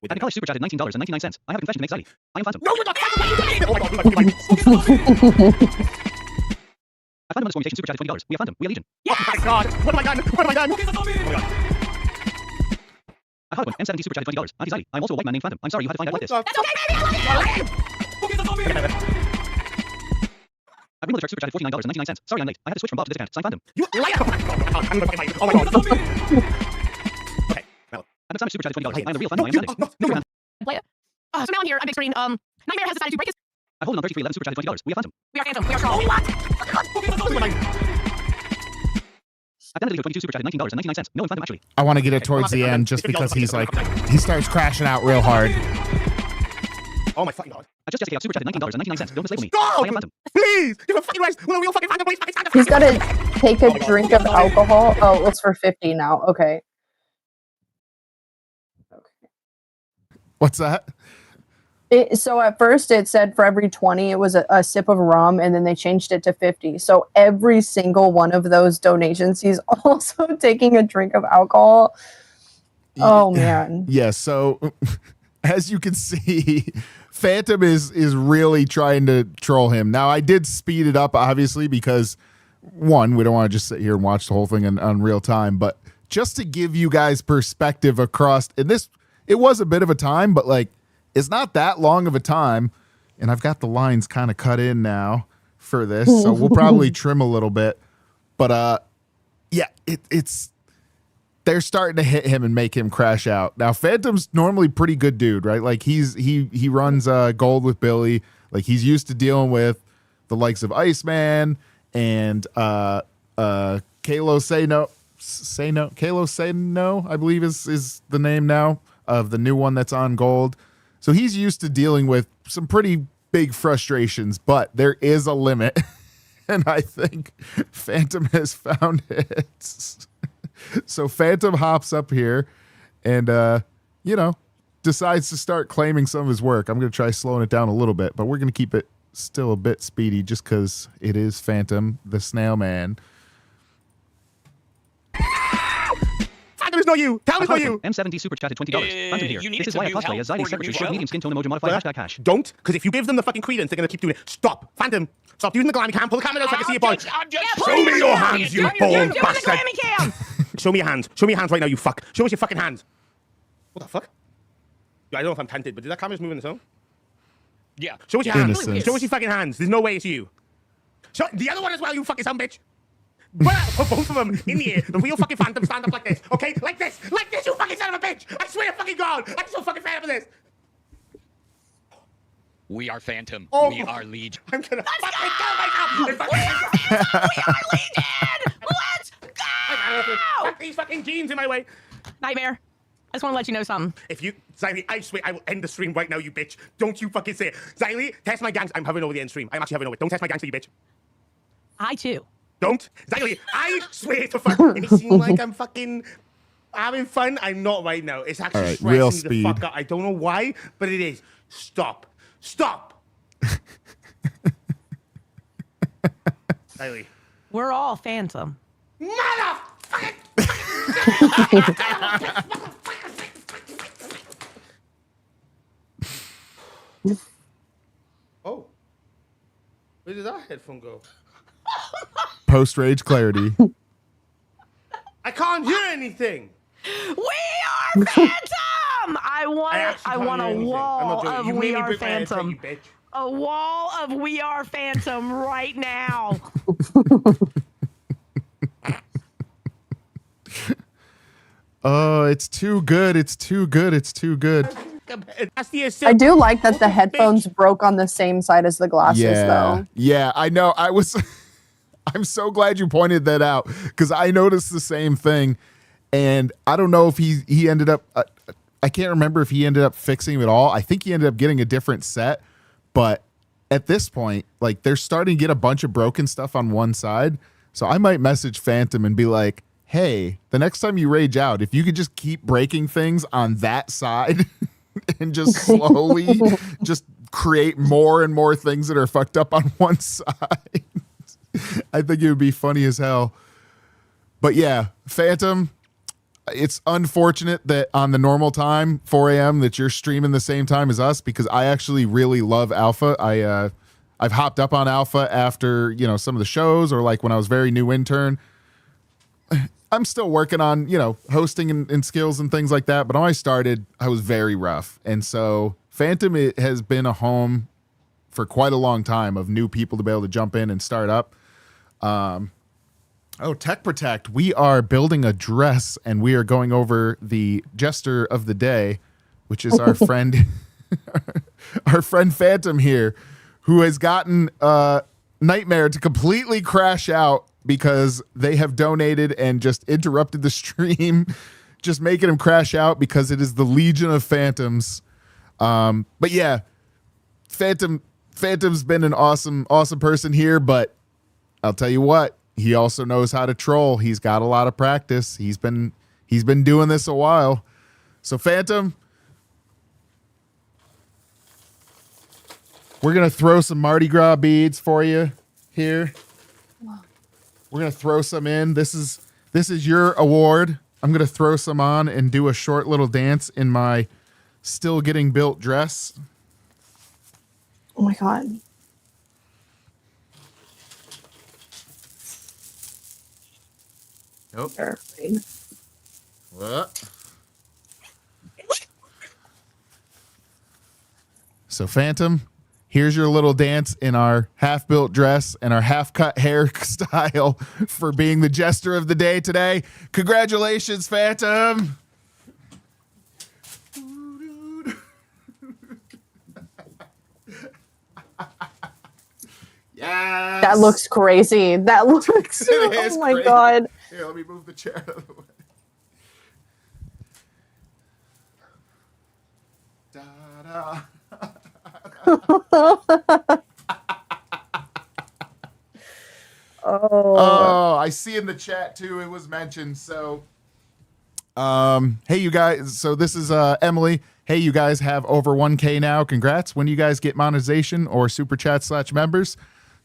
Happy College super chatted $19.99. I have a confession to make, Sally. I am Phantom. No, you're not. Oh my god. I Phantom underscore mutation super chatted $20. We have Phantom. We are Legion. Oh my god. What have I done? What have I done? Oh my god. I Hardwin M70 super chatted $20. Auntie Sally. I'm also a white man named Phantom. I'm sorry you had to find out like this. That's okay, baby. I've been super chatted $49.99. Sorry I'm late. I had to switch from Bob to this account. Sign Phantom. You liar. Oh my god. I'm gonna fight you. Oh my god. Okay. Well. I've been Sam super chatted $20. I'm the real Phantom. I am Sandy. No. Play it. So now I'm here on big screen. Nightmare has decided to break his. I hold on 3311 super chatted $20. We have Phantom. We are Phantom. We are strong. I've done 22 super chatted $19.99. No, I'm Phantom actually. I want to get it towards the end just because he's like, he starts crashing out real hard. Oh my fucking god. I just Jessica super chatted $19.99. Don't mislabel me. Stop! I am Phantom. Please! Give a fucking rest! Will a real fucking Phantom please fucking stand up? He's got to take a drink of alcohol. Oh, it's for 50 now. Okay. What's that? So at first it said for every 20 it was a sip of rum, and then they changed it to 50. So every single one of those donations he's also taking a drink of alcohol. Oh man. Yeah, so as you can see, Phantom is really trying to troll him. Now I did speed it up obviously because one, we don't want to just sit here and watch the whole thing on real time, but just to give you guys perspective across, and this, it was a bit of a time, but like it's not that long of a time, and I've got the lines kind of cut in now for this, so we'll probably trim a little bit. But yeah, it's they're starting to hit him and make him crash out. Now, Phantom's normally pretty good dude, right? Like he runs gold with Billy. Like he's used to dealing with the likes of Iceman and Kalo Say No, I believe is the name now of the new one that's on gold. So he's used to dealing with some pretty big frustrations, but there is a limit. And I think Phantom has found it. So Phantom hops up here and, decides to start claiming some of his work. I'm going to try slowing it down a little bit, but we're going to keep it still a bit speedy just because it is Phantom, the snail man. Phantom is not you. Tell me it's not you. M70 super chatted $20. Phantom here. This is why I cosplay as Zylie secretary short medium skin tone emoji modify hashtag hash. Don't, because if you give them the fucking credence, they're going to keep doing it. Stop. Phantom. Stop using the glammy cam. Pull the camera out so I can see your boy. Show me your hands, you bald bastard. Show me your hands. Show me your hands right now, you fuck. Show us your fucking hands. What the fuck? I don't know if I'm tempted, but did that camera just move on its own? Yeah. Show us your hands. Innocence. Show us your fucking hands. There's no way it's you. Show the other one as well, you fucking son bitch. Put both of them in the air. The real fucking Phantom stand up like this. Okay? Like this, you fucking son of a bitch. I swear to fucking God. I'm so fucking fed up of this. We are Phantom. Oh. We are Legion. I'm gonna fucking kill myself. We are Legion! Let's go! Fuck these fucking jeans in my way. Nightmare. I just want to let you know something. If you, Zylie, I swear I will end the stream right now, you bitch. Don't you fucking say it. Zylie, test my gangster. I'm hovering over the end stream. I'm actually hovering over it. Don't test my gangster, you bitch. I too. Don't. Zylie, I swear to fuck. It seems like I'm fucking having fun. I'm not right now. It's actually right, stressing real me speed. the fuck out. I don't know why, but it is. Stop. Stop. Zylie. We're all Phantom. Motherfucking. Oh. Where did that headphone go? Post rage clarity. I can't hear anything. We are Phantom! I want actually can't a hear anything. I'm wall not joking. of You We made me Are break my headset, Phantom. you bitch. A wall of We Are Phantom right now. Oh, it's too good. It's too good. It's too good. I do like that the headphones broke on the same side as the glasses, Yeah. though. Yeah, I know. I'm so glad you pointed that out because I noticed the same thing. And I don't know if he ended up, I can't remember if he ended up fixing it all. I think he ended up getting a different set. But at this point, like they're starting to get a bunch of broken stuff on one side. So I might message Phantom and be like, hey, the next time you rage out, if you could just keep breaking things on that side and just slowly just create more and more things that are fucked up on one side. I think it would be funny as hell. But yeah, Phantom, it's unfortunate that on the normal time, 4 a.m., that you're streaming the same time as us, because I actually really love Alpha. I've hopped up on Alpha after, you know, some of the shows, or like when I was very new intern. I'm still working on, you know, hosting and skills and things like that. But when I started, I was very rough. And so Phantom, it has been a home for quite a long time of new people to be able to jump in and start up. Tech Protect. We are building a dress, and we are going over the Jester of the day, which is our friend, our friend Phantom here, who has gotten Nightmare to completely crash out because they have donated and just interrupted the stream, just making him crash out because it is the Legion of Phantoms. But yeah, Phantom's been an awesome person here, but I'll tell you what, he also knows how to troll. He's got a lot of practice. He's been doing this a while. So Phantom, we're gonna throw some Mardi Gras beads for you here. We're gonna throw some in. This is your award. I'm gonna throw some on and do a short little dance in my still getting built dress. Oh my god. Nope. What? So Phantom, here's your little dance in our half-built dress and our half-cut hair style for being the Jester of the day today. Congratulations, Phantom. Yes. That looks crazy. That looks. Oh my crazy. god. Here, let me move the chair out of the way. Da-da. Oh, I see in the chat too. It was mentioned. So, hey, you guys. So this is Emily. Hey, you guys have over 1K now. Congrats. When do you guys get monetization or super chat / members?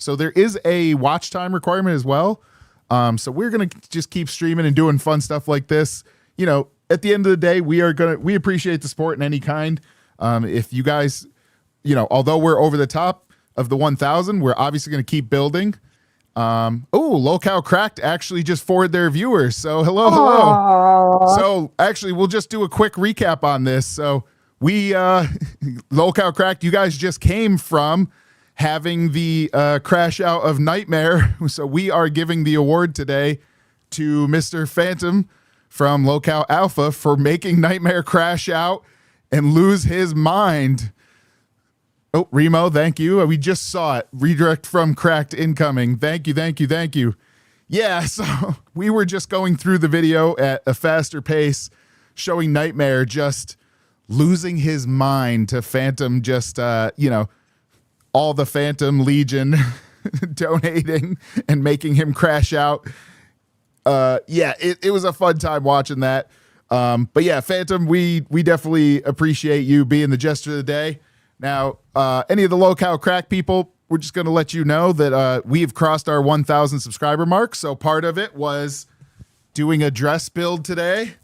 So there is a watch time requirement as well. So we're gonna just keep streaming and doing fun stuff like this. You know, at the end of the day, we appreciate the support in any kind. If you guys, you know, although we're over the top of the 1,000, we're obviously gonna keep building. Locale Cracked actually just forwarded their viewers. So hello. Aww. So actually, we'll just do a quick recap on this. So we, Locale Cracked, you guys just came from having the crash out of Nightmare. So we are giving the award today to Mr. Phantom from Locale Alpha for making Nightmare crash out and lose his mind. Oh, Remo, thank you. We just saw it. Redirect from Cracked incoming. Thank you. Yeah, so we were just going through the video at a faster pace, showing Nightmare just losing his mind to Phantom, just, all the Phantom Legion donating and making him crash out. It was a fun time watching that. But yeah, Phantom, we definitely appreciate you being the Jester of the day. Now, any of the Locale Crack people, we're just going to let you know that we've crossed our 1,000 subscriber mark. So part of it was doing a dress build today.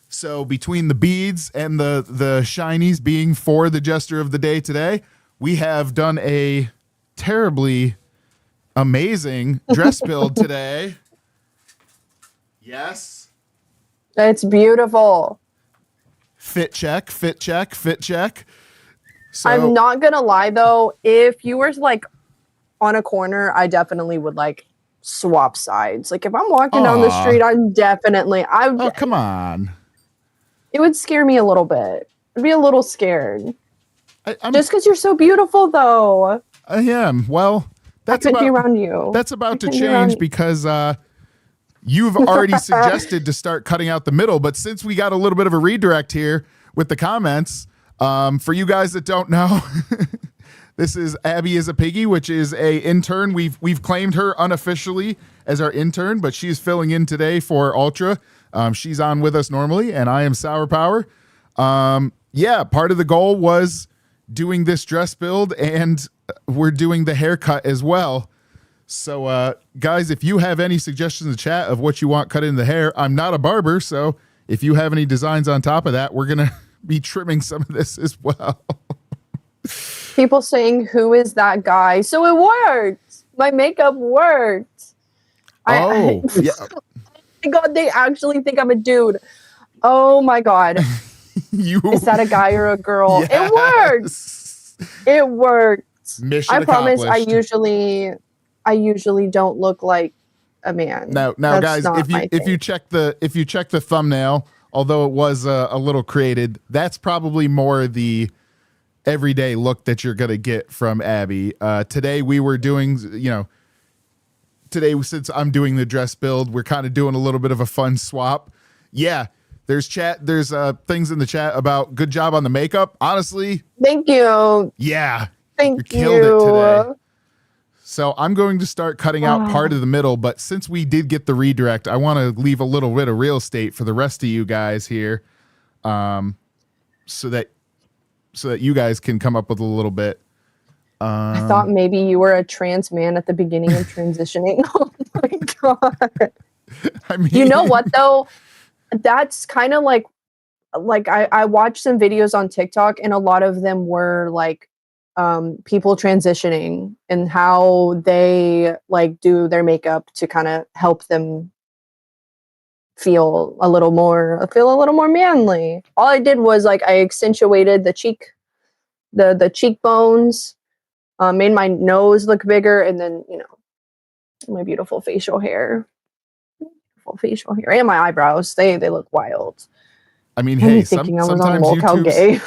So between the beads and the shinies being for the Jester of the day today, we have done a terribly amazing dress build today. Yes. It's beautiful. Fit check. So, I'm not gonna lie though, if you were like on a corner, I definitely would like swap sides. Like if I'm walking down the street, Oh, come on. It would scare me a little bit. I'd be a little scared. Just because you're so beautiful though. I am. Well, that's I could be around you. That's about to change because you've already suggested to start cutting out the middle. But since we got a little bit of a redirect here with the comments, for you guys that don't know, this is Abby is a Piggy, which is a intern. We've claimed her unofficially as our intern, but she's filling in today for Ultra. She's on with us normally, and I am Sour Power. Part of the goal was doing this dress build, and we're doing the haircut as well. So, guys, if you have any suggestions in the chat of what you want cut in the hair, I'm not a barber, so if you have any designs on top of that, we're gonna be trimming some of this as well. People saying, "Who is that guy?" So it worked. My makeup worked. Oh, yeah. My God, they actually think I'm a dude. Oh my God. Is that a guy or a girl? Yes. It worked. It worked. Mission I promise. I accomplished. usually don't look like a man. Now, That's guys, not if you check the thumbnail, although it was a little created, that's probably more the everyday look that you're gonna get from Abby. Today we were doing, today since I'm doing the dress build, we're kind of doing a little bit of a fun swap. Yeah, there's things in the chat about good job on the makeup. Honestly, thank you. Yeah, thank you killed it today. So I'm going to start cutting out part of the middle, but since we did get the redirect, I want to leave a little bit of real estate for the rest of you guys here, so that you guys can come up with a little bit. I thought maybe you were a trans man at the beginning of transitioning. Oh my God. I mean, you know what though? That's kind of like I watched some videos on TikTok and a lot of them were like people transitioning and how they like do their makeup to kind of help them feel a little more manly. All I did was like I accentuated the cheekbones, made my nose look bigger, and then my beautiful facial hair and my eyebrows. They look wild. I mean, hey, thinking I was on sometimes lolcow gay.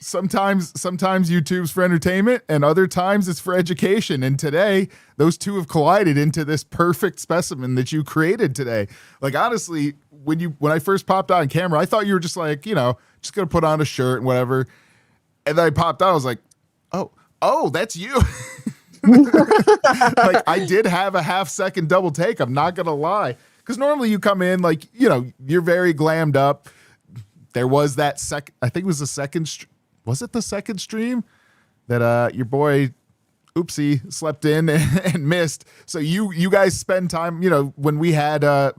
Sometimes YouTube's for entertainment and other times it's for education. And today those two have collided into this perfect specimen that you created today. Like, honestly, when I first popped on camera, I thought you were just like, just going to put on a shirt and whatever. And then I popped out. I was like, oh, that's you. Like, I did have a half-second double take. I'm not going to lie. Because normally you come in like, you're very glammed up. There was that I think it was the second, was it the second stream that your boy Oopsie slept in and missed. So you guys spend time, when we had, you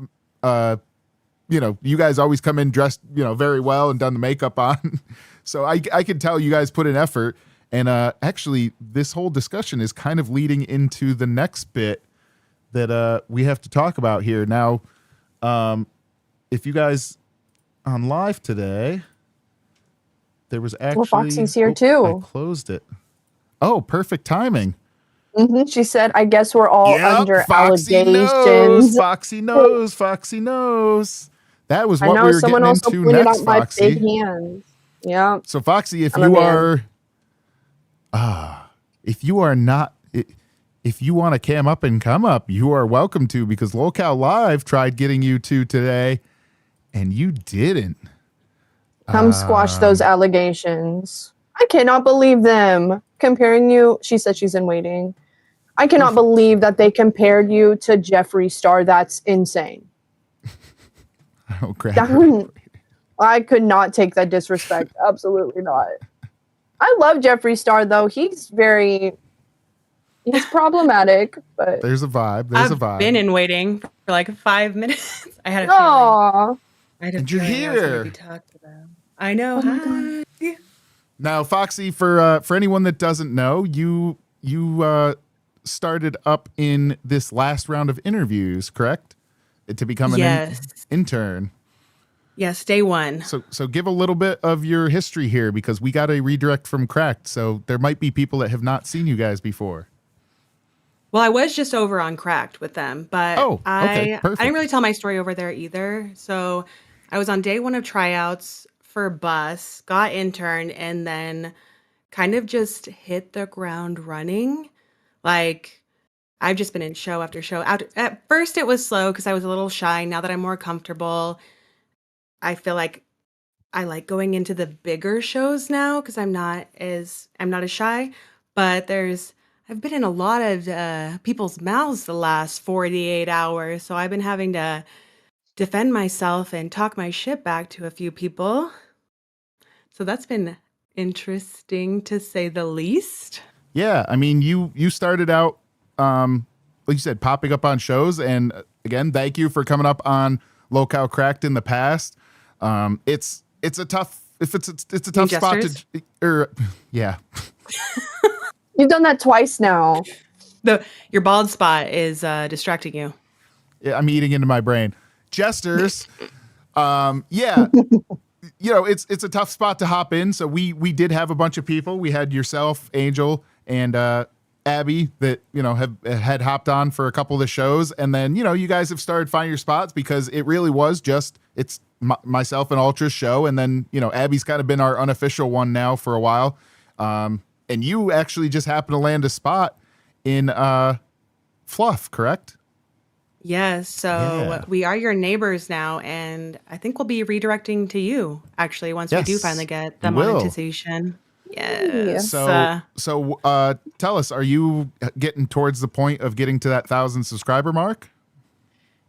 guys always come in dressed, very well and done the makeup on. So I could tell you guys put in effort. And actually, this whole discussion is kind of leading into the next bit that we have to talk about here. Now, if you guys on live today, there was actually... Well, Foxy's here too. I closed it. Oh, perfect timing. She said, I guess we're all under Foxy allegations. Foxy knows. That was what we were someone getting also into pointed next, out my Foxy. big hands. Yeah. So, Foxy, if you want to cam up and come up, you are welcome to, because Lolcow Live tried getting you to today, and you didn't. Come squash those allegations. I cannot believe them comparing you. She said she's in waiting. I cannot believe that they compared you to Jeffree Star. That's insane. Oh, crap. I could not take that disrespect. Absolutely not. I love Jeffree Star, though. He's problematic, but there's a vibe. I've been in waiting for like 5 minutes. I had a feeling. And you're here. I know. Hi. Now, Foxy, for anyone that doesn't know, you started up in this last round of interviews, correct? To become an intern. Yes, day one. So give a little bit of your history here, because we got a redirect from Cracked, so there might be people that have not seen you guys before. Well, I was just over on Cracked with them, but I didn't really tell my story over there either. So I was on day one of tryouts for Bus, got interned, and then kind of just hit the ground running. Like, I've just been in show after show. At first, it was slow because I was a little shy. Now that I'm more comfortable, I feel like I like going into the bigger shows now because I'm not as shy. But I've been in a lot of people's mouths the last 48 hours, so I've been having to defend myself and talk my shit back to a few people. So that's been interesting, to say the least. Yeah, I mean, you started out like you said, popping up on shows. And again, thank you for coming up on Locale Cracked in the past. It's a tough spot to, yeah. You've done that twice now. Your bald spot is distracting you. Yeah, I'm eating into my brain. Jesters, yeah. It's a tough spot to hop in. So we did have a bunch of people. We had yourself, Angel, and Abby that had hopped on for a couple of the shows, and then you guys have started finding your spots because it really was just myself and Ultra's show, and then Abby's kind of been our unofficial one now for a while, and you actually just happened to land a spot in Fluff, correct? Yes, so we are your neighbors now, and I think we'll be redirecting to you, actually, once we do finally get the monetization. Yes. So tell us, are you getting towards the point of getting to that 1,000 subscriber mark?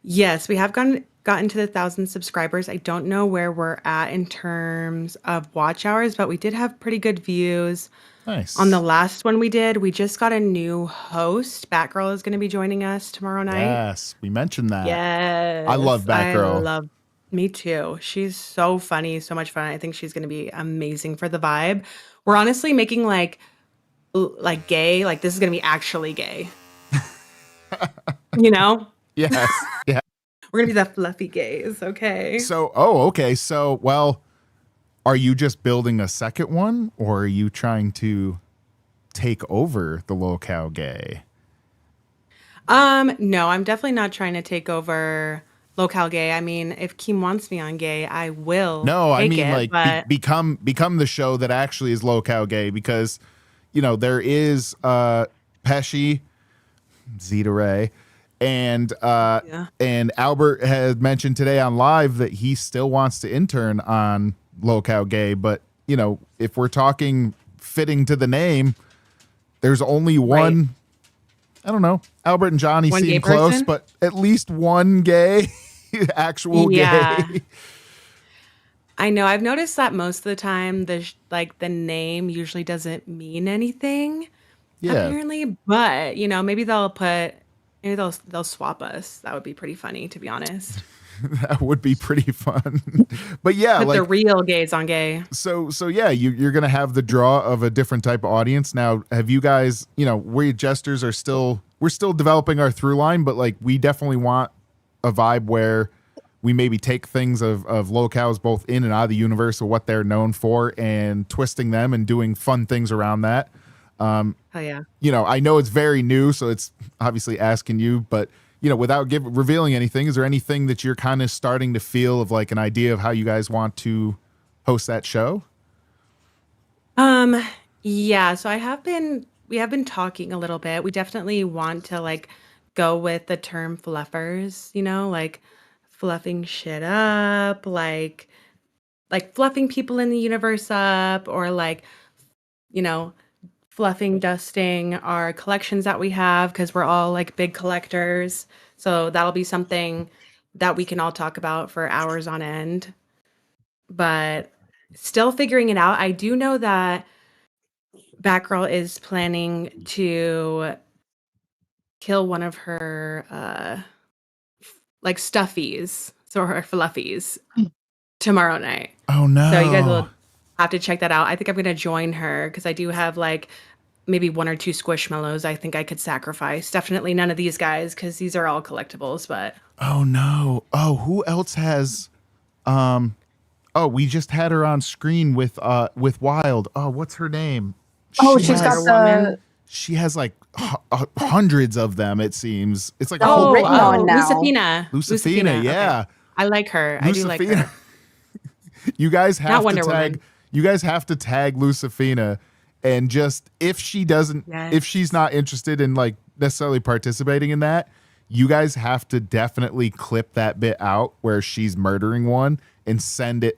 Yes, we have gotten to the 1,000 subscribers. I don't know where we're at in terms of watch hours, but we did have pretty good views. Nice. On the last one we did, we just got a new host. Batgirl is going to be joining us tomorrow night. Yes, we mentioned that. Yes. I love Batgirl. Me too. She's so funny, so much fun. I think she's going to be amazing for the vibe. We're honestly making like gay, like this is going to be actually gay. Yes. Yeah. We're going to be the fluffy gays, okay? So, okay. So, well, are you just building a second one, or are you trying to take over the Locale Gay? No, I'm definitely not trying to take over Locale Gay. I mean, if Keem wants me on Gay, I will. No, I mean become the show that actually is Locale Gay, because there is Pesci, Zeta Ray, and Albert had mentioned today on live that he still wants to intern on Locale Gay, but if we're talking fitting to the name, there's only one. Right. I don't know. Albert and Johnny seem close, but at least one gay, actual gay. I know. I've noticed that most of the time, the name usually doesn't mean anything. Yeah. Apparently, but maybe they'll swap us. That would be pretty funny, to be honest. That would be pretty fun. But yeah, put the real gays on Gay. So yeah, you're gonna have the draw of a different type of audience. Now, have you guys, we Jesters we're still developing our through line, but we definitely want a vibe where we maybe take things of locales both in and out of the universe of what they're known for and twisting them and doing fun things around that. Oh yeah. I know it's very new, so it's obviously asking you, but without revealing anything, is there anything that you're kind of starting to feel of an idea of how you guys want to host that show? Yeah, so we have been talking a little bit. We definitely want to go with the term fluffers, fluffing shit up, like fluffing people in the universe up, or fluffing, dusting our collections that we have, because we're all big collectors. So that'll be something that we can all talk about for hours on end. But still figuring it out. I do know that Batgirl is planning to kill one of her stuffies, so her fluffies, tomorrow night. Oh no. So you guys will have to check that out. I think I'm gonna join her because I do have maybe 1 or 2 squishmallows I think I could sacrifice. Definitely none of these guys, because these are all collectibles, but oh no. Oh, who else has we just had her on screen with Wild. Oh, what's her name? She has hundreds of them, it seems. It's written on now. Lucifina, yeah. Okay. I like her. I do like her. You guys have to tag Lucifina, and just if she's not interested in necessarily participating in that, you guys have to definitely clip that bit out where she's murdering one and send it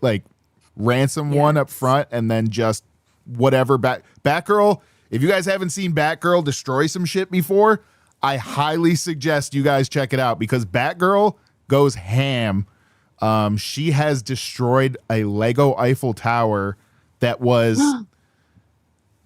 ransom one up front, and then just whatever Batgirl. If you guys haven't seen Batgirl destroy some shit before, I highly suggest you guys check it out, because Batgirl goes ham. She has destroyed a Lego Eiffel Tower that was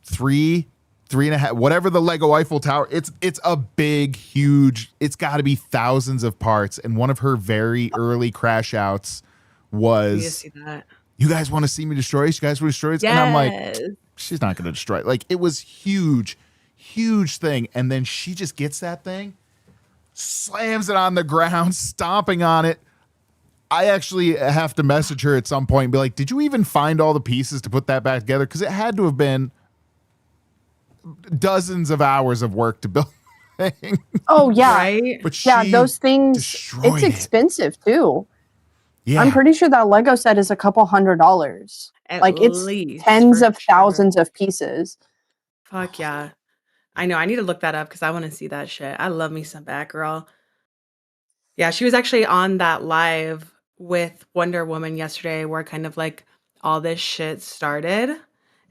3 3.5, whatever the Lego Eiffel Tower. It's a big, huge. It's got to be thousands of parts. And one of her very early crash outs was, You just see that. "You guys want to see me destroy it? You guys want to destroy it?" Yes. And I'm like, she's not going to destroy it. Like, it was huge, huge thing. And then she just gets that thing, slams it on the ground, stomping on it. I actually have to message her at some point and be like, "Did you even find all the pieces to put that back together?" Because it had to have been dozens of hours of work to build things. Oh yeah, Right? But yeah. she Those things, destroyed it's it. expensive too. Yeah. I'm pretty sure that Lego set is a couple $100. At Like it's least, tens for of sure. thousands of pieces. Fuck yeah. I know. I need to look that up because I want to see that shit. I love me some Batgirl. Yeah, she was actually on that live with Wonder Woman yesterday where kind of like all this shit started.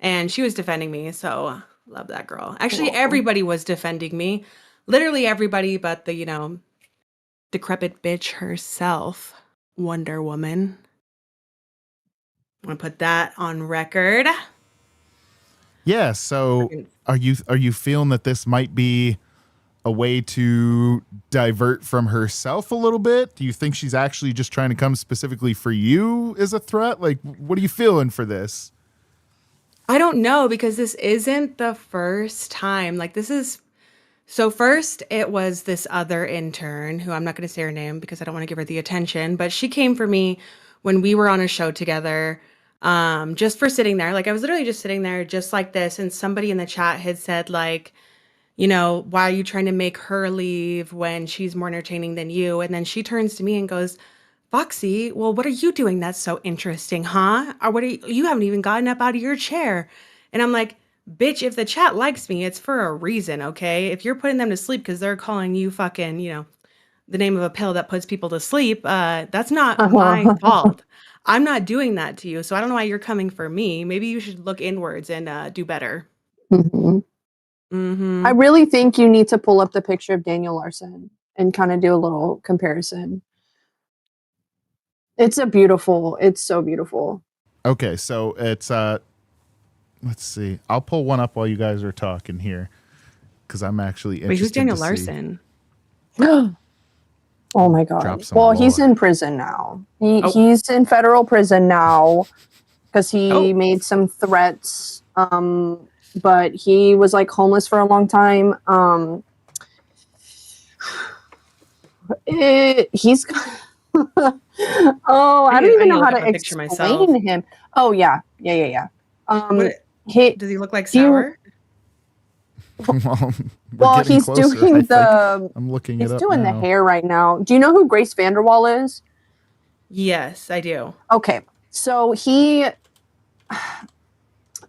And she was defending me. So love that girl. Actually, everybody was defending me. Literally everybody but the, decrepit bitch herself, Wonder Woman. I'm gonna put that on record. Yeah. So are you feeling that this might be a way to divert from herself a little bit? Do you think she's actually just trying to come specifically for you as a threat? Like, what are you feeling for this? I don't know because this isn't the first time. Like so first it was this other intern who I'm not going to say her name because I don't want to give her the attention, but she came for me when we were on a show together. Just for sitting there. Like I was literally just sitting there just like this and somebody in the chat had said like, why are you trying to make her leave when she's more entertaining than you? And then she turns to me and goes, "Foxy, well, what are you doing that's so interesting, huh? Or what are you haven't even gotten up out of your chair." And I'm like, "Bitch, if the chat likes me, it's for a reason, okay? If you're putting them to sleep because they're calling you fucking, the name of a pill that puts people to sleep, that's not my fault. I'm not doing that to you. So I don't know why you're coming for me. Maybe you should look inwards and do better." Mm-hmm. Mm-hmm. I really think you need to pull up the picture of Daniel Larson and kind of do a little comparison. It's so beautiful. Okay, so it's let's see. I'll pull one up while you guys are talking here because I'm actually interested. Wait, who's Daniel to see. Larson? Oh my god. Well, he's in prison now. He's in federal prison now because he made some threats. But he was like homeless for a long time. He's I don't even know how to explain him. Oh yeah. Does he look like Sour? Well, he's closer, doing I'm looking it he's up doing now. the hair right now. Do you know who Grace Vanderwall is? Yes, I do. Okay. So he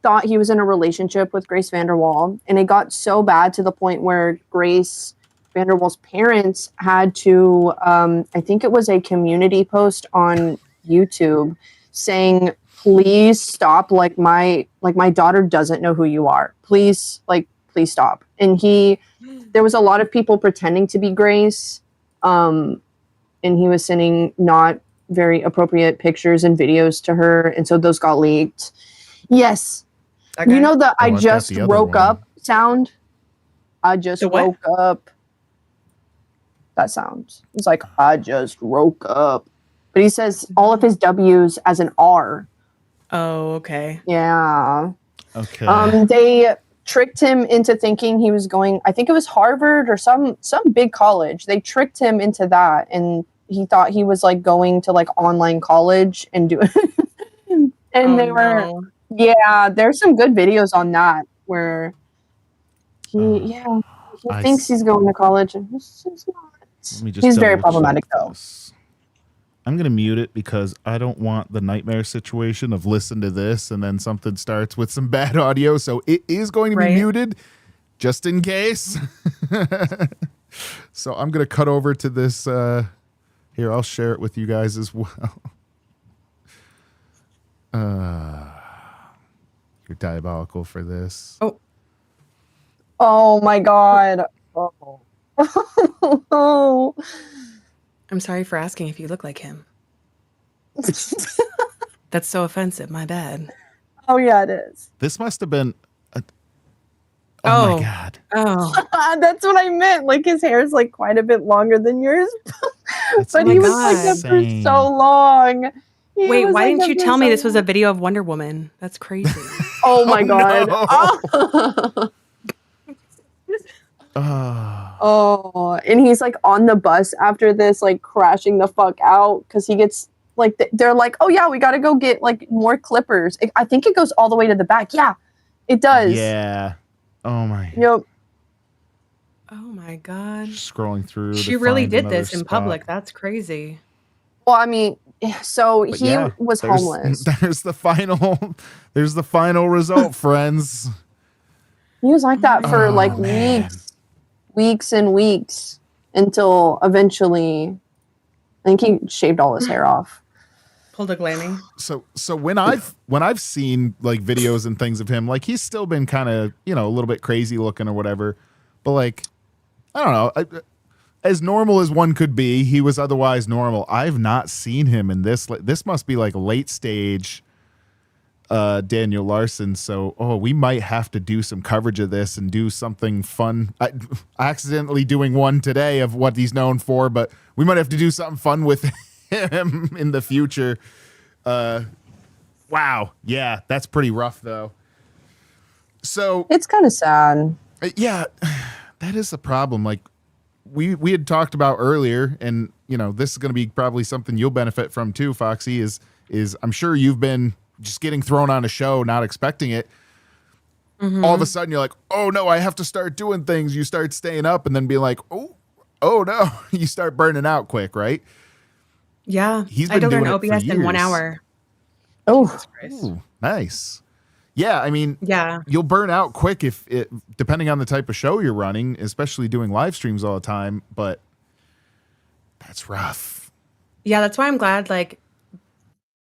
thought he was in a relationship with Grace Vanderwall, and it got so bad to the point where Grace Vanderwall's parents had to I think it was a community post on YouTube saying, "Please stop, like my daughter doesn't know who you are. Please stop." And there was a lot of people pretending to be Grace, and he was sending not very appropriate pictures and videos to her, and so those got leaked. Yes. Okay. You know the I I got just the other woke one. up sound? I just The what? woke up. That sound. It's like, I just woke up. But he says all of his W's as an R. Oh, okay. Yeah. Okay. They tricked him into thinking he was going, I think it was Harvard or some big college. They tricked him into that, and he thought he was like going to like online college and do and they were no. yeah, there's some good videos on that where he thinks he's going to college and he's just not. Let me just He's very double problematic check though. this. I'm gonna mute it because I don't want the nightmare situation of listen to this and then something starts with some bad audio. So it is going to be muted just in case. So I'm gonna cut over to this. Here, I'll share it with you guys as well. You're diabolical for this. Oh my god. Oh. I'm sorry for asking if you look like him. That's so offensive. My bad. Oh yeah, it is. This must have been Oh my God. Oh. That's what I meant. Like his hair is like quite a bit longer than yours. But he was like that for so long. Wait, why didn't you tell me this was a video of Wonder Woman? That's crazy. Oh my God. No. Oh, and he's like on the bus after this, like crashing the fuck out because he gets like they're like, oh yeah, we got to go get like more clippers. I think it goes all the way to the back. Yeah, it does. Yeah. Oh my. Yep. Oh my God. Scrolling through. She really did this in public. That's crazy. Well, I mean, so But he yeah, was homeless. There's the final result, friends. He was like that for like man. weeks and weeks until eventually, I think he shaved all his hair off. Pulled a glamming. So when I've seen like videos and things of him, like he's still been kind of, a little bit crazy looking or whatever, but like I don't know, as normal as one could be, he was otherwise normal. I've not seen him in this. This must be like late stage Daniel Larson. So, we might have to do some coverage of this and do something fun. I accidentally doing one today of what he's known for, but we might have to do something fun with him in the future. Wow. Yeah, that's pretty rough though. So it's kind of sad. Yeah, that is the problem. Like we had talked about earlier, and this is going to be probably something you'll benefit from too, Foxy, is I'm sure you've been just getting thrown on a show, not expecting it. Mm-hmm. All of a sudden you're like, oh no, I have to start doing things. You start staying up and then being like, oh no, you start burning out quick, right? Yeah. He's I been did doing an it for OBS in 1 years. hour. Oh, nice. Yeah, I mean, yeah, you'll burn out quick depending on the type of show you're running, especially doing live streams all the time, but that's rough. Yeah, that's why I'm glad like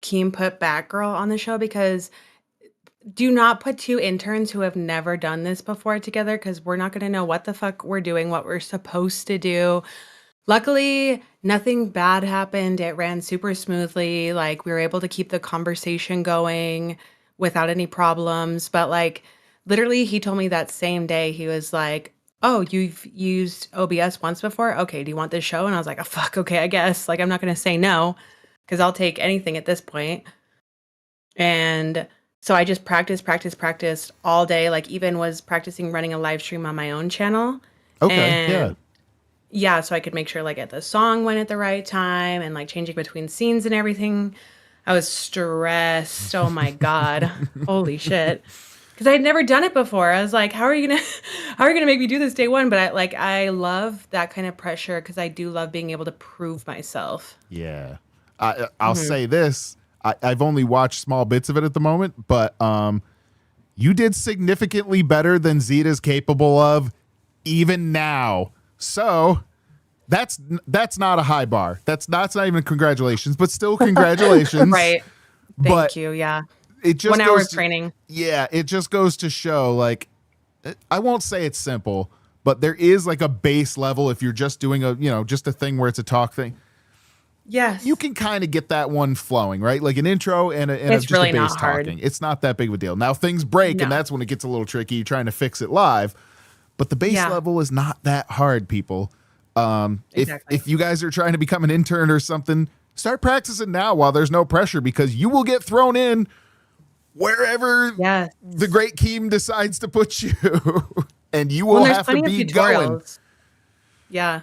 Keem put Batgirl on the show, because do not put two interns who have never done this before together, because we're not going to know what the fuck we're doing, what we're supposed to do. Luckily, nothing bad happened. It ran super smoothly. Like we were able to keep the conversation going without any problems. But like literally he told me that same day, he was like, oh, you've used OBS once before? Okay, do you want this show? And I was like, oh, fuck, okay, I guess. Like I'm not going to say no, because I'll take anything at this point. And so I just practiced all day. Like even was practicing running a live stream on my own channel. Okay, and yeah, so I could make sure like the song went at the right time and like changing between scenes and everything. I was stressed. Oh my God. Holy shit. Because I had never done it before. I was like, how are you gonna make me do this day one? But I love that kind of pressure, because I do love being able to prove myself. Yeah. I'll say this. I've only watched small bits of it at the moment, but you did significantly better than Zeta's capable of even now. So that's not a high bar. That's not even congratulations, but still congratulations. Right. Thank you. Yeah. It just 1 hour of training. Yeah. It just goes to show, like, I won't say it's simple, but there is like a base level. If you're just doing just a thing where it's a talk thing. Yes. You can kind of get that one flowing, right? Like an intro and just really a base not hard. talking. It's not that big of a deal. Now things break, and that's when it gets a little tricky trying to fix it live. But the base level is not that hard, people. Exactly. If you guys are trying to become an intern or something, start practicing now while there's no pressure, because you will get thrown in wherever the great Keem decides to put you, and you will have to be going. Yeah.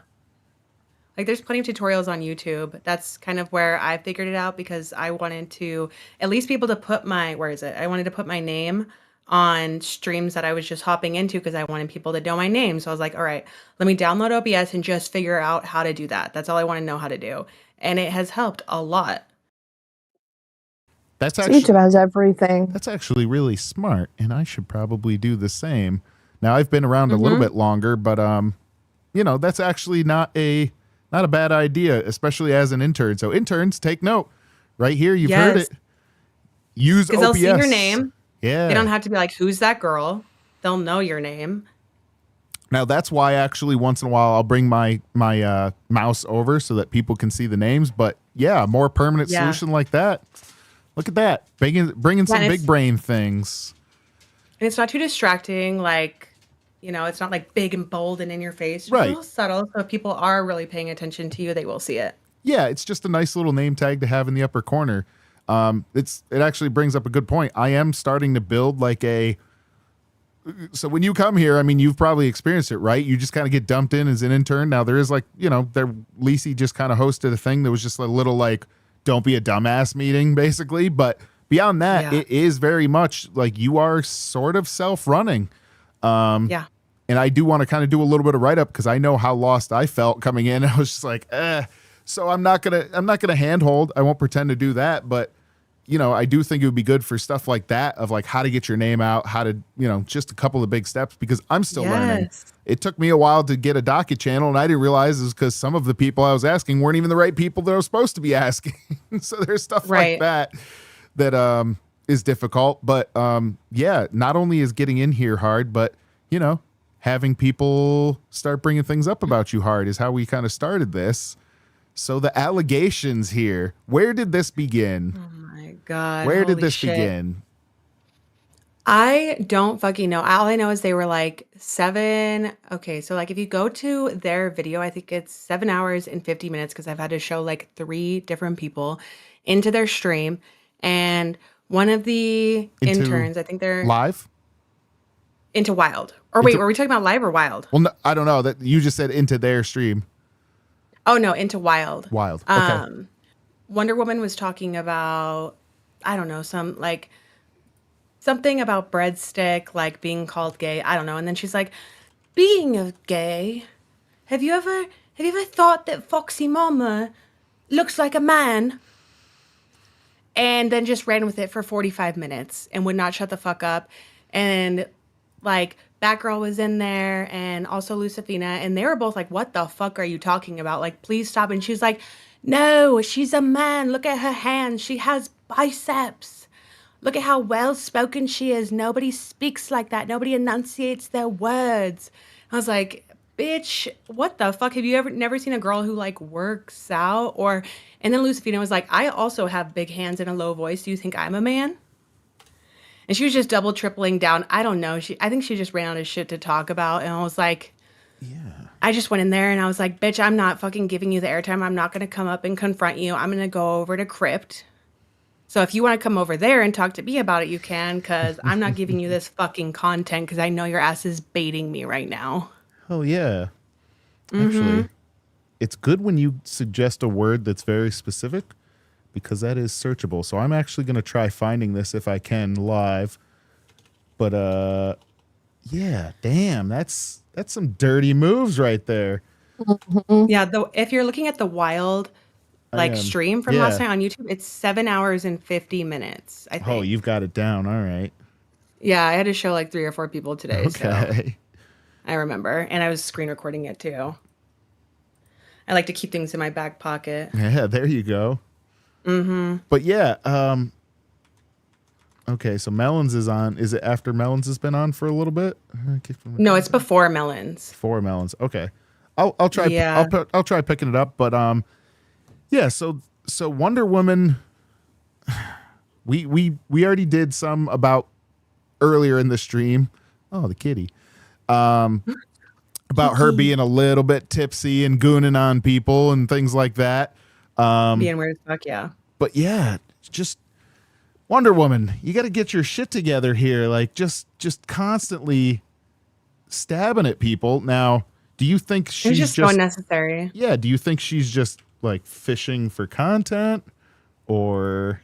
Like there's plenty of tutorials on YouTube. That's kind of where I figured it out, because I wanted to at least be able to put I wanted to put my name on streams that I was just hopping into, because I wanted people to know my name. So I was like, all right, let me download OBS and just figure out how to do that. That's all I want to know how to do. And it has helped a lot. YouTube has everything. That's actually really smart, and I should probably do the same. Now I've been around a little bit longer, but that's actually not a bad idea, especially as an intern. So interns, take note. Right here, you've heard it. Use OBS. Because they'll see your name. Yeah. They don't have to be like, who's that girl? They'll know your name. Now that's why actually once in a while I'll bring my mouse over so that people can see the names. But yeah, a more permanent solution like that. Look at that. Bringing some big brain things. And it's not too distracting. Like You know, it's not like big and bold and in your face. It's Right. a little subtle. So if people are really paying attention to you, they will see it. Yeah, it's just a nice little name tag to have in the upper corner. It actually brings up a good point. I am starting to build like so when you come here, I mean, you've probably experienced it, right? You just kind of get dumped in as an intern. Now there is like, Lacey just kind of hosted a thing that was just a little like, don't be a dumbass meeting basically. But beyond that, It is very much like you are sort of self-running. Yeah. And I do want to kind of do a little bit of write-up because I know how lost I felt coming in. I was just like, So I'm not gonna handhold. I won't pretend to do that, but I do think it would be good for stuff like that of like how to get your name out, how to, just a couple of big steps because I'm still learning. It took me a while to get a docket channel and I didn't realize it was because some of the people I was asking weren't even the right people that I was supposed to be asking. So there's stuff like that is difficult. But not only is getting in here hard, but having people start bringing things up about you hard is how we kind of started this. So the allegations here, where did this begin? Oh my God. Where did holy this shit. begin? I don't fucking know. All I know is they were like 7. Okay, so like if you go to their video, I think it's 7 hours and 50 minutes because I've had to show like 3 different people into their stream. And one of the interns, I think they're live? Into Wild. Or wait, were we talking about live or Wild? Well, no, I don't know. That you just said into their stream. Oh no, into Wild. Wild. Okay. Wonder Woman was talking about, I don't know, something about breadstick, like being called gay. I don't know. And then she's like, being a gay, have you ever thought that Foxy Mama looks like a man? And then just ran with it for 45 minutes and would not shut the fuck up. And like Batgirl was in there and also Lucifina, and they were both like, what the fuck are you talking about? Like, please stop. And she's like, no, she's a man. Look at her hands. She has biceps. Look at how well-spoken she is. Nobody speaks like that. Nobody enunciates their words. I was like, bitch, what the fuck? Have you never seen a girl who like works out? And then Lucifina was like, I also have big hands and a low voice. Do you think I'm a man? And she was just double tripling down. I don't know. I think she just ran out of shit to talk about. And I was like, I just went in there and I was like, bitch, I'm not fucking giving you the airtime. I'm not going to come up and confront you. I'm going to go over to Crypt. So if you want to come over there and talk to me about it, you can, because I'm not giving you this fucking content because I know your ass is baiting me right now. Oh, yeah. Actually, it's good when you suggest a word that's very specific because that is searchable. So I'm actually going to try finding this if I can live. But, yeah, damn, that's some dirty moves right there. Yeah, if you're looking at the Wild stream from last night on YouTube, it's 7 hours and 50 minutes, I think. Oh, you've got it down. All right. Yeah, I had to show like 3 or 4 people today. Okay. So I remember. And I was screen recording it too. I like to keep things in my back pocket. Yeah, there you go. But yeah, okay, so Melons is on. Is it after Melons has been on for a little bit? No, it's before Melons. Before Melons. Okay. I'll try I'll try picking it up, but yeah, so Wonder Woman we already did some about earlier in the stream. Oh, the kitty. About her being a little bit tipsy and gooning on people and things like that. Being weird as fuck, yeah. But yeah, just Wonder Woman, you got to get your shit together here. Like just constantly stabbing at people. Now, do you think she's just so unnecessary? Yeah. Do you think she's just like fishing for content, or?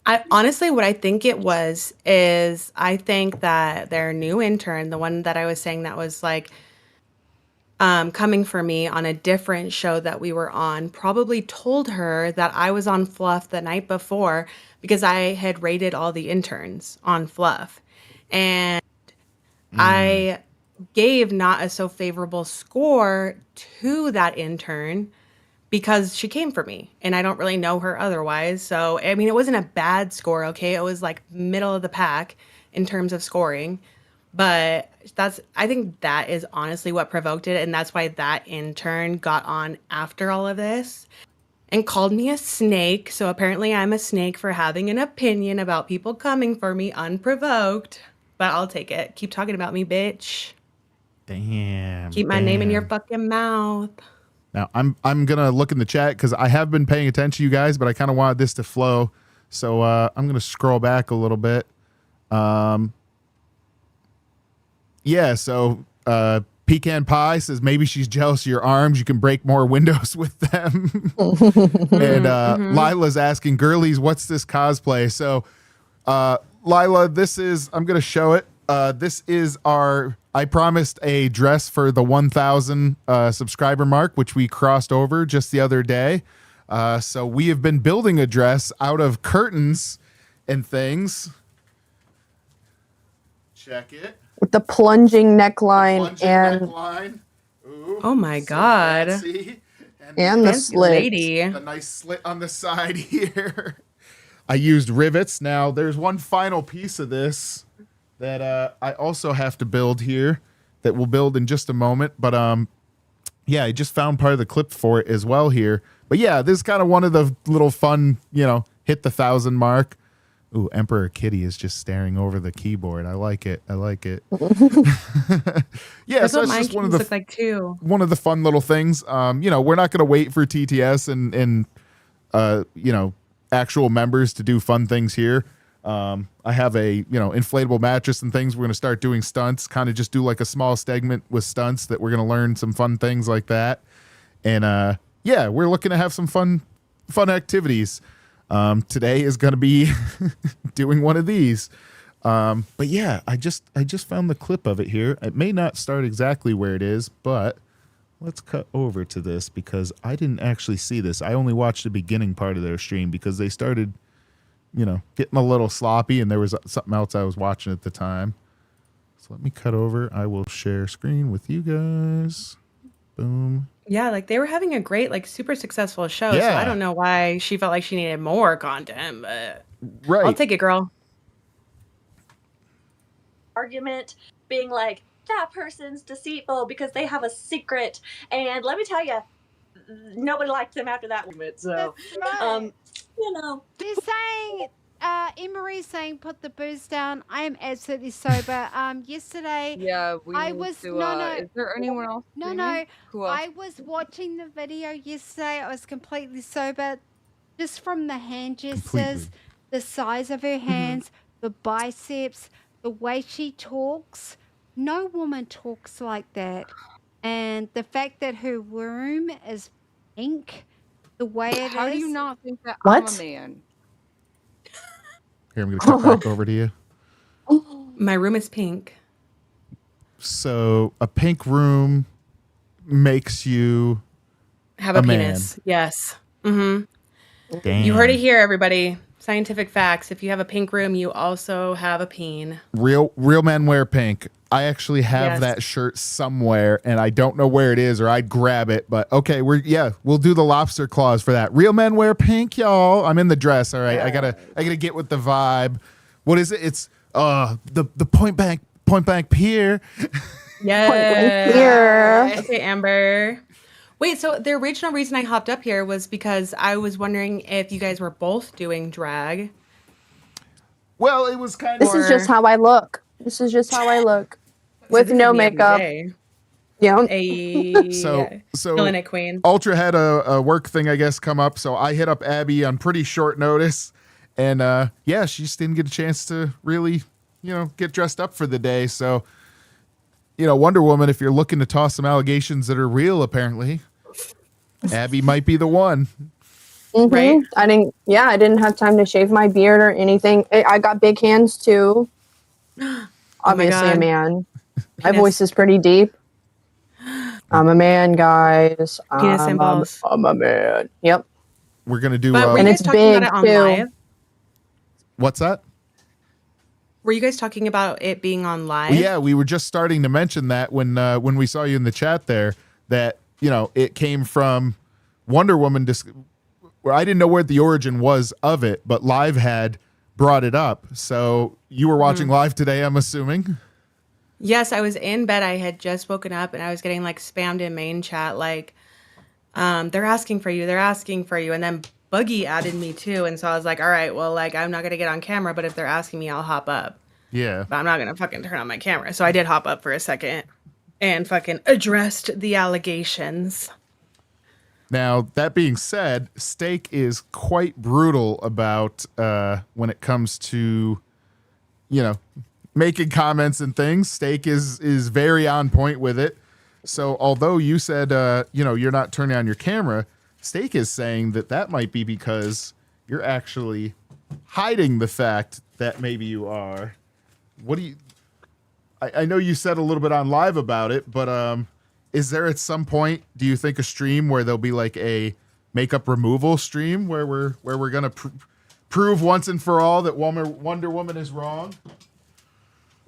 I honestly, what I think it was is I think that their new intern, the one that I was saying that was like coming for me on a different show that we were on, probably told her that I was on Fluff the night before because I had rated all the interns on Fluff. And I gave not a so favorable score to that intern because she came for me and I don't really know her otherwise. So, I mean, it wasn't a bad score, okay? It was like middle of the pack in terms of scoring. But I think that is honestly what provoked it. And that's why that intern got on after all of this and called me a snake. So apparently I'm a snake for having an opinion about people coming for me unprovoked. But I'll take it. Keep talking about me, bitch. Damn. Keep my name in your fucking mouth. Now I'm gonna look in the chat because I have been paying attention to you guys, but I kind of wanted this to flow. So I'm gonna scroll back a little bit. Yeah, so Pecan Pie says maybe she's jealous of your arms. You can break more windows with them. And Lila's asking, girlies, what's this cosplay? So Lila, this is, I'm going to show it. This is I promised a dress for the 1,000 subscriber mark, which we crossed over just the other day. So we have been building a dress out of curtains and things. Check it. With the plunging neckline Ooh, oh my God. And the slit. Lady. The nice slit on the side here. I used rivets. Now there's one final piece of this that I also have to build here that we'll build in just a moment. But yeah, I just found part of the clip for it as well here. But yeah, this is kind of one of the little fun, hit the 1,000 mark. Ooh, Emperor Kitty is just staring over the keyboard. I like it. Yeah, that's so what it's just one of the look like too. One of the fun little things. We're not going to wait for TTS and actual members to do fun things here. I have a inflatable mattress and things. We're going to start doing stunts. Kind of just do like a small segment with stunts that we're going to learn some fun things like that. And yeah, we're looking to have some fun activities. Today is going to be doing one of these. But yeah, I just found the clip of it here. It may not start exactly where it is, but let's cut over to this because I didn't actually see this. I only watched the beginning part of their stream because they started, getting a little sloppy and there was something else I was watching at the time. So let me cut over. I will share screen with you guys. Boom. Yeah, like they were having a great, like super successful show. So Yeah. I don't know why she felt like she needed more content, but Right. I'll take it, girl. Argument being like, that person's deceitful because they have a secret. And let me tell you, nobody liked them after that argument. So, They're saying, Emery's saying, put the booze down. I am absolutely sober. Yesterday, Yeah, I was to, is there anyone else? No, streaming? no. Who else? I was watching the video yesterday. I was completely sober, just from the hand gestures, the size of her hands, the biceps, the way she talks. No woman talks like that. And the fact that her room is pink, the way it is. How do you not think that What? I'm a man? Here, I'm going to cut back over to you. My room is pink. So a pink room makes you Have a man. penis. Yes. Mm-hmm. Damn. You heard it here, everybody. Scientific facts. If you have a pink room, you also have a peen. Real men wear pink. I actually have Yes. that shirt somewhere, and I don't know where it is, or I'd grab it. But okay, we'll do the lobster claws for that. Real men wear pink, y'all. I'm in the dress. All right, I gotta get with the vibe. What is it? It's the Point Blank Pier. Yeah. Okay, Amber. Wait, so the original reason I hopped up here was because I was wondering if you guys were both doing drag. Well, it was kind of. This is just how I look. With no makeup. Yeah. So Killing it, queen. Ultra had a work thing, I guess, come up. So I hit up Abby on pretty short notice. And yeah, she just didn't get a chance to really, get dressed up for the day. So, Wonder Woman, if you're looking to toss some allegations that are real, apparently, Abby might be the one. Mm-hmm. Right? I didn't have time to shave my beard or anything. I got big hands too. Obviously a God. man. My Penis. voice is pretty deep. I'm a man, guys. Penis and balls. I'm a man. Yep. We're going to do. But were you And guys it's talking about big, it on too. live? What's that? Were you guys talking about it being on live? Well, yeah, we were just starting to mention that when we saw you in the chat there, that it came from Wonder Woman. Where I didn't know where the origin was of it, but Live had brought it up. So you were watching Live today, I'm assuming. Yes, I was in bed. I had just woken up and I was getting like spammed in main chat, like, they're asking for you, and then Buggy added me too, and so I was like, all right, well, like, I'm not gonna get on camera, but if they're asking me, I'll hop up. Yeah. But I'm not gonna fucking turn on my camera. So I did hop up for a second and fucking addressed the allegations. Now, that being said, Steak is quite brutal about when it comes to, making comments and things. Steak is very on point with it. So although you said, you're not turning on your camera, Steak is saying that might be because you're actually hiding the fact that maybe you are. What do you... I know you said a little bit on live about it, but is there at some point, do you think, a stream where there'll be like a makeup removal stream where we're gonna prove once and for all that Wonder Woman is wrong?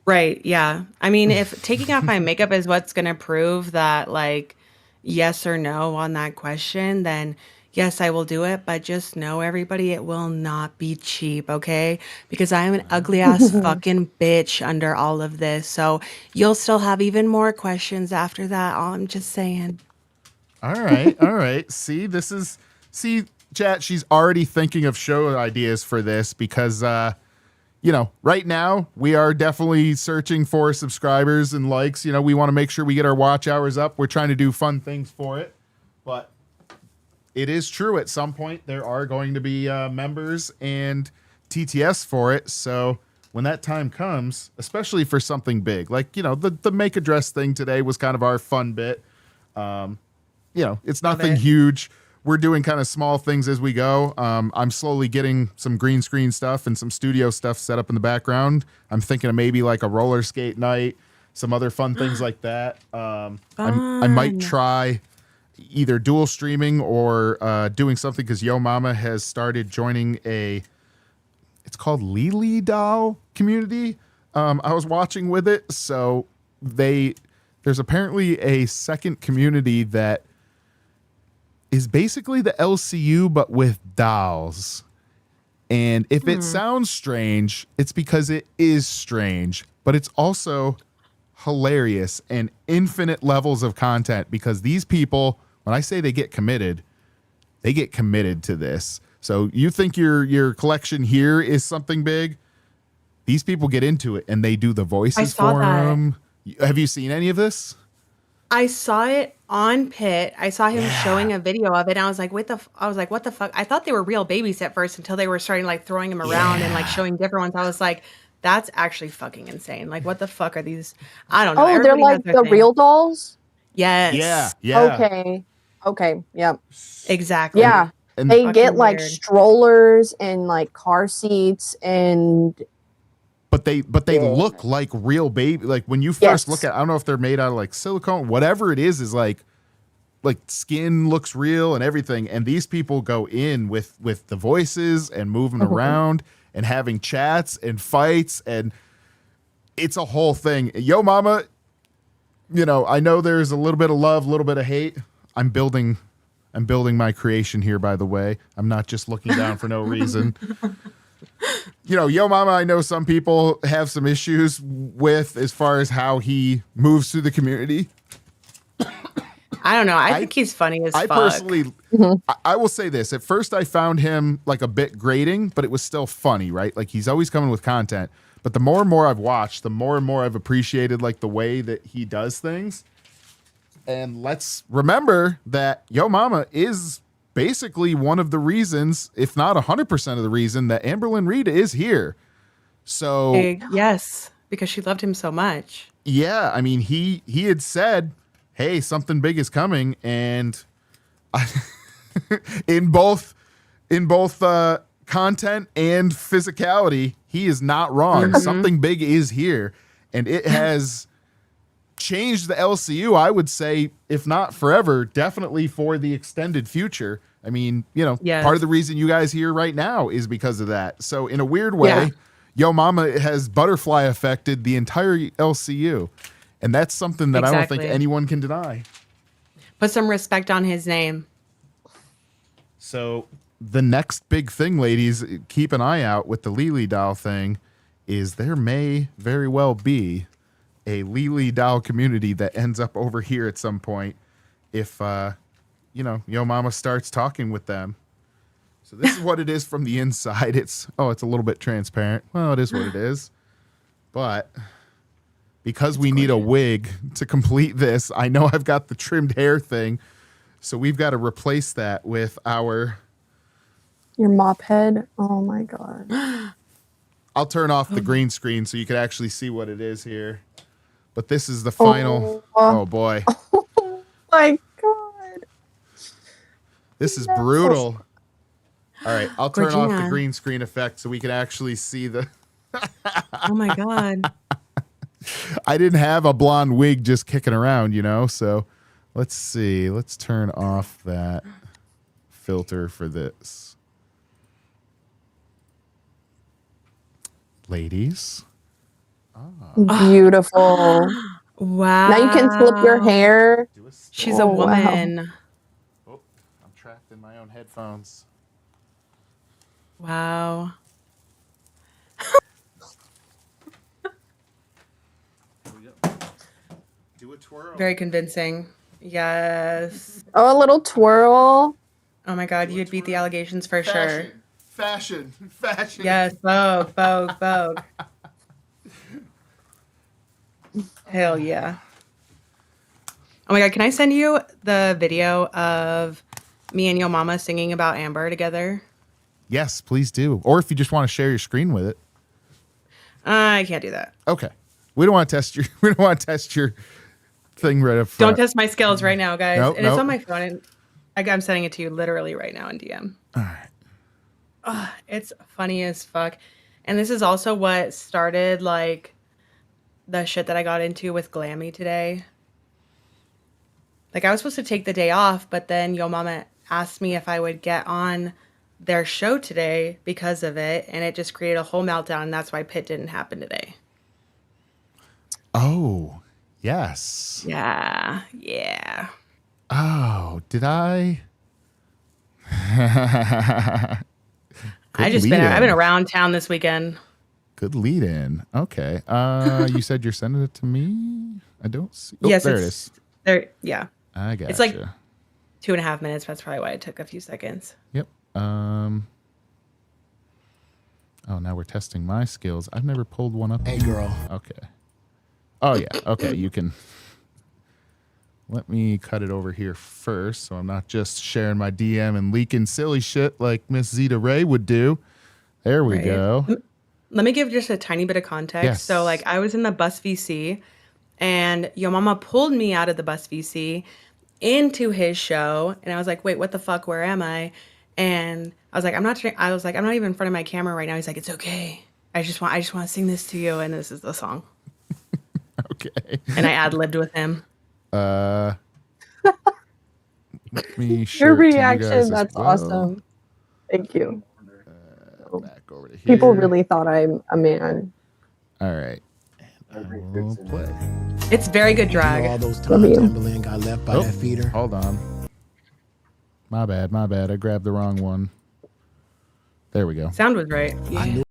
Right. Yeah. I mean, if taking off my makeup is what's gonna prove that, like, yes or no on that question, then yes, I will do it. But just know, everybody, it will not be cheap, okay? Because I am an ugly ass fucking bitch under all of this. So you'll still have even more questions after that. I'm just saying. All right. All right. See, chat, she's already thinking of show ideas for this because, right now we are definitely searching for subscribers and likes. We want to make sure we get our watch hours up. We're trying to do fun things for it. But it is true, at some point there are going to be members and TTS for it. So when that time comes, especially for something big, like, the make a dress thing today was kind of our fun bit. It's nothing huge. We're doing kind of small things as we go. I'm slowly getting some green screen stuff and some studio stuff set up in the background. I'm thinking of maybe like a roller skate night, some other fun things like that. I might try either dual streaming or doing something, because Yo Mama has started joining it's called Lily Doll community. I was watching with it. So there's apparently a second community that is basically the LCU, but with dolls. And if it sounds strange, it's because it is strange, but it's also hilarious and infinite levels of content, because these people, when I say they get committed to this. So you think your collection here is something big? These people get into it and they do the voices for them. Have you seen any of this? I saw it on Pit. I saw him showing a video of it, and I was like, what the fuck? I thought they were real babies at first until they were starting like throwing them around and like showing different ones. I was like, that's actually fucking insane. Like, what the fuck are these? I don't know. Oh, they're like the real dolls? Yes. Yeah. Okay. Yep. Exactly. Yeah. And they get like weird. strollers and like car seats and But they look like real baby. Like when you first look at, I don't know if they're made out of like silicone, whatever it is like skin looks real and everything. And these people go in with the voices and moving around and having chats and fights, and it's a whole thing. Yo Mama, I know there's a little bit of love, a little bit of hate. I'm building my creation here, by the way. I'm not just looking down for no reason. Yo Mama, I know some people have some issues with as far as how he moves through the community. I don't know. I think he's funny as fuck. Personally, I will say this. At first, I found him like a bit grating, but it was still funny, right? Like he's always coming with content. But the more and more I've watched, the more and more I've appreciated like the way that he does things. And let's remember that Yo Mama is basically one of the reasons, if not 100% of the reason, that Amberlynn Reed is here. So yes, because she loved him so much. Yeah, I mean, he had said, "Hey, something big is coming," and in both content and physicality, he is not wrong. Something big is here, and it has changed the LCU, I would say, if not forever, definitely for the extended future. I mean, part of the reason you guys here right now is because of that. So in a weird way, Yo Mama has butterfly affected the entire LCU. And that's something that I don't think anyone can deny. Put some respect on his name. So the next big thing, ladies, keep an eye out with the Lily doll thing, is there may very well be a Lily doll community that ends up over here at some point if, Yo Mama starts talking with them. So this is what it is from the inside. It's a little bit transparent. Well, it is what it is. But because we need a wig to complete this. I know I've got the trimmed hair thing, so we've got to replace that with our... Your mop head. Oh my god. I'll turn off the green screen so you can actually see what it is here. But this is the final... Oh boy. Oh my god. This is brutal. All right, I'll turn off the Georgina. green screen effect so we can actually see the... Oh my god. I didn't have a blonde wig just kicking around, you know? So let's see. Let's turn off that filter for this. Ladies. Beautiful. Wow. Now you can flip your hair. She's a Oh, wow. woman. Oh, I'm trapped in my own headphones. Wow. Do a twirl. Very convincing. Yes. Oh, a little twirl. Oh my god, you'd beat the allegations for sure. Fashion. Yes, Vogue. Hell yeah. Oh my god, can I send you the video of me and your mama singing about Amber together? Yes, please do. Or if you just want to share your screen with it. I can't do that. Okay. We don't want to test your thing right up front. Don't test my skills right now, guys. Nope, and it's nope. on my phone, and I'm sending it to you literally right now in DM. All right. It's funny as fuck. And this is also what started like the shit that I got into with Glammy today. Like I was supposed to take the day off, but then Yo Mama asked me if I would get on their show today because of it, and it just created a whole meltdown, and that's why Pit didn't happen today. Oh, yes. Yeah. Oh, did I? I've been around town this weekend. Good lead in. Okay. You said you're sending it to me? I don't see. Oh, Yes, there it is. There, yeah. I got It's like 2.5 minutes. That's probably why it took a few seconds. Yep. Oh, now we're testing my skills. I've never pulled one up. Hey, girl. Okay. Oh, yeah. Okay, you can... Let me cut it over here first so I'm not just sharing my DM and leaking silly shit like Miss Zeta Ray would do. There we go. Let me give just a tiny bit of context. Yes. So, like, I was in the bus VC, and Yo Mama pulled me out of the bus VC into his show, and I was like, "Wait, what the fuck? Where am I?" And I was like, "I'm not even in front of my camera right now." He's like, "It's okay. I just want to sing this to you, and this is the song." Okay. And I ad-libbed with him. Let me share Your it to you reaction, guys as that's well. awesome. Thank you. Back over to here. People really thought I'm a man. All right. I will play. It's very good drag. All those Love times you. Timberland got left by that feeder. Hold on. My bad. I grabbed the wrong one. There we go. Sound was right. I knew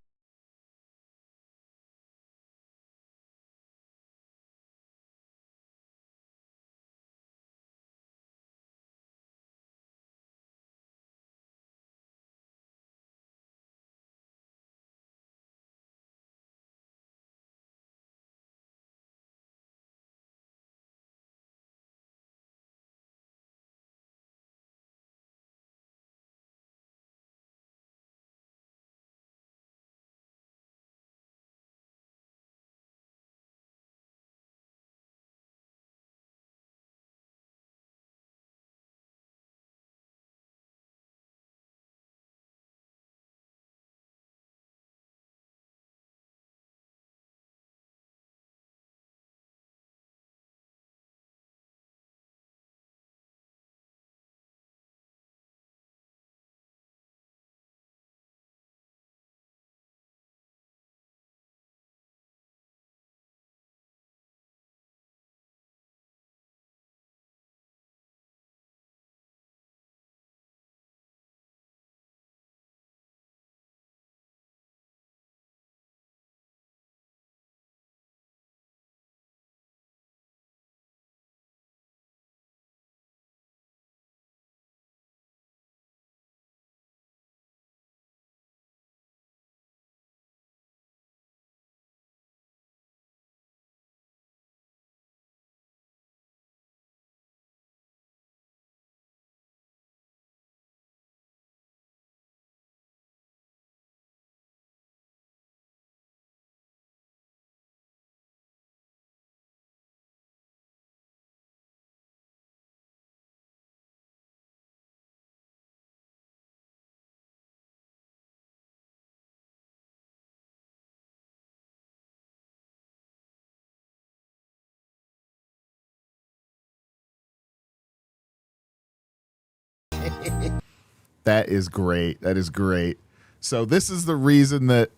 That is great. That is great. So this is the reason that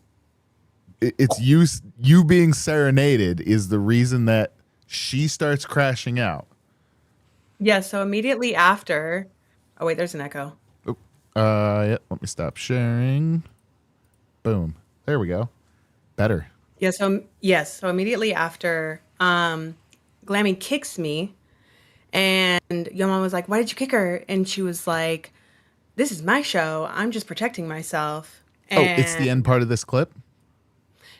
it's you being serenaded is the reason that she starts crashing out. Yeah, so immediately after. Oh wait, there's an echo. Yeah, let me stop sharing. Boom. There we go. Better. Yeah, so immediately after Glammy kicks me, and Yo Mama was like, "Why did you kick her?" And she was like, "This is my show. I'm just protecting myself." And it's the end part of this clip?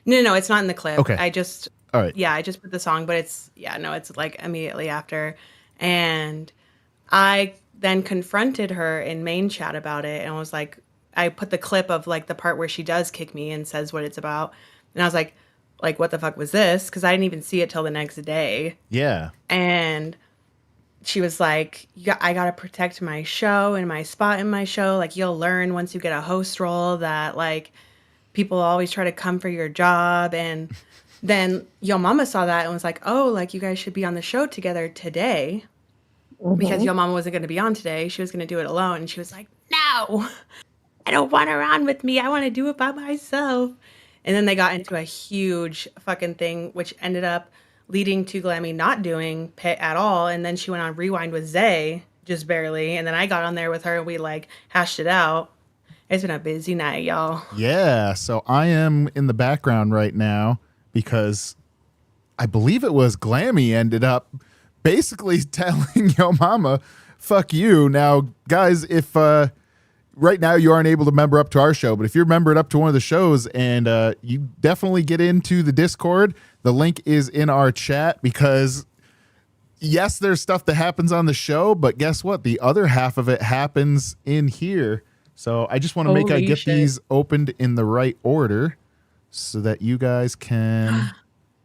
No, it's not in the clip. Okay. All right. Yeah, I just put the song, but it's like immediately after. And I then confronted her in main chat about it and was like, I put the clip of like the part where she does kick me and says what it's about. And I was like, what the fuck was this? Because I didn't even see it till the next day. Yeah. And she was like, I got to protect my show and my spot in my show. Like, you'll learn once you get a host role that like people always try to come for your job. And then Yo Mama saw that and was like, oh, like you guys should be on the show together today. Because Yo Mama wasn't going to be on today. She was going to do it alone. And she was like, no, I don't want her on with me. I want to do it by myself. And then they got into a huge fucking thing, which ended up leading to Glammy not doing Pit at all. And then she went on Rewind with Zay, just barely. And then I got on there with her and we like hashed it out. It's been a busy night, y'all. Yeah. So I am in the background right now because I believe it was Glammy ended up basically telling Yo Mama, fuck you. Now, guys, if right now you aren't able to member up to our show, but if you're membered up to one of the shows and you definitely get into the Discord, the link is in our chat because yes, there's stuff that happens on the show, but guess what? The other half of it happens in here. So I just want to make I get these opened in the right order so that you guys can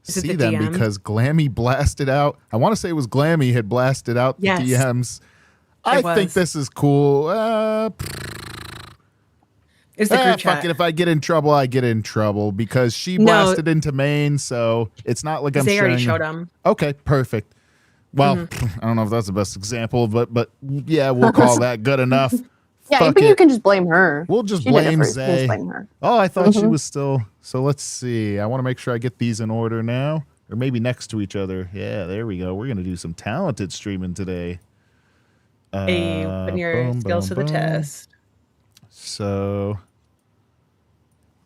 see them DM? Because Glammy blasted out. I want to say it was Glammy had blasted out the DMs. I think this is cool. It's the group chat. Fuck it. If I get in trouble, I get in trouble because she blasted into main. So it's not like I'm They sharing. already showed them. Okay, perfect. Well, I don't know if that's the best example, but yeah, we'll call that good enough. Yeah, but you can just blame her. We'll just She did it blame first. Zay. Just blame her. Oh, I thought she was still. So let's see. I want to make sure I get these in order now, or maybe next to each other. Yeah, there we go. We're gonna do some talented streaming today. Hey, putting your skills to the test. So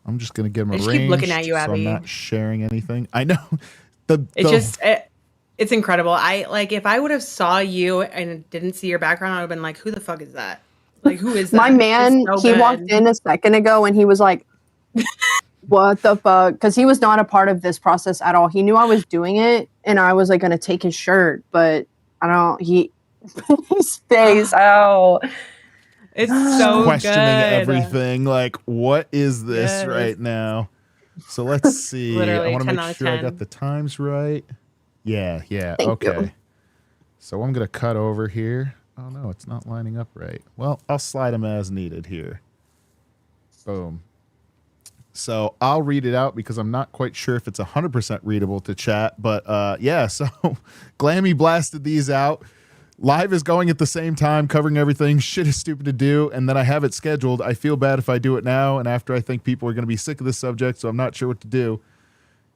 I'm just gonna give them I a just range. keep looking at you, so Abby. I'm not sharing anything. I know. It's incredible. I like if I would have saw you and didn't see your background, I would have been like, who the fuck is that? Like, who is that? My man, It's so he good. walked in a second ago and he was like, what the fuck? Because he was not a part of this process at all. He knew I was doing it and I was like going to take his shirt, but his face, ow. It's so questioning good. everything. Like, what is this right now? So let's see. Literally, I want to 10 make out of sure I 10. got the times right. Yeah. Thank Okay. you. So I'm gonna cut over here. Oh no, it's not lining up right. Well, I'll slide them as needed here. Boom. So I'll read it out because I'm not quite sure if it's 100% readable to chat, but yeah. So Glammy blasted these out. Live is going at the same time, covering everything. Shit is stupid to do, and then I have it scheduled. I feel bad if I do it now, and after I think people are going to be sick of this subject, so I'm not sure what to do.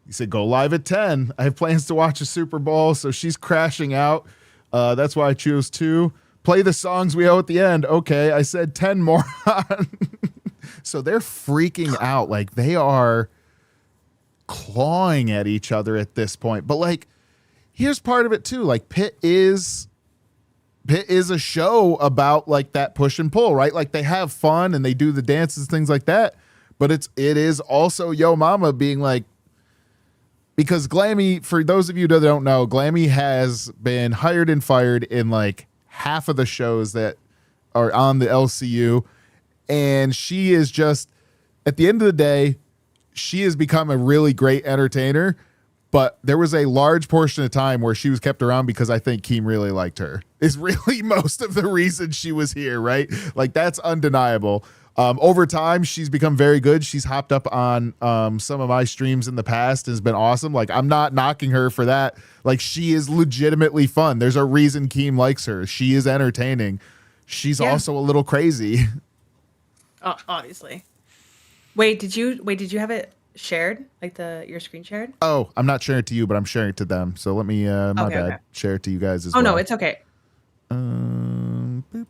He said, go live at 10. I have plans to watch a Super Bowl, so she's crashing out. That's why I chose 2. Play the songs we owe at the end. Okay, I said 10 more. So they're freaking out. Like, they are clawing at each other at this point. But, like, here's part of it, too. Like, Pit is a show about like that push and pull, right? Like they have fun and they do the dances, things like that. But it is also Yo Mama being like, because Glammy, for those of you that don't know, Glammy has been hired and fired in like half of the shows that are on the LCU. And she is just, at the end of the day, she has become a really great entertainer. But there was a large portion of time where she was kept around because I think Keem really liked her. Is really most of the reason she was here, right? Like, that's undeniable. Over time, she's become very good. She's hopped up on some of my streams in the past and has been awesome. Like, I'm not knocking her for that. Like, she is legitimately fun. There's a reason Keem likes her. She is entertaining. she's also a little crazy. Oh, obviously. Wait, did you have it shared? Like your screen shared? Oh, I'm not sharing it to you, but I'm sharing it to them. So let me, my bad, Okay. share it to you guys as well. Oh, no, it's okay. Boop.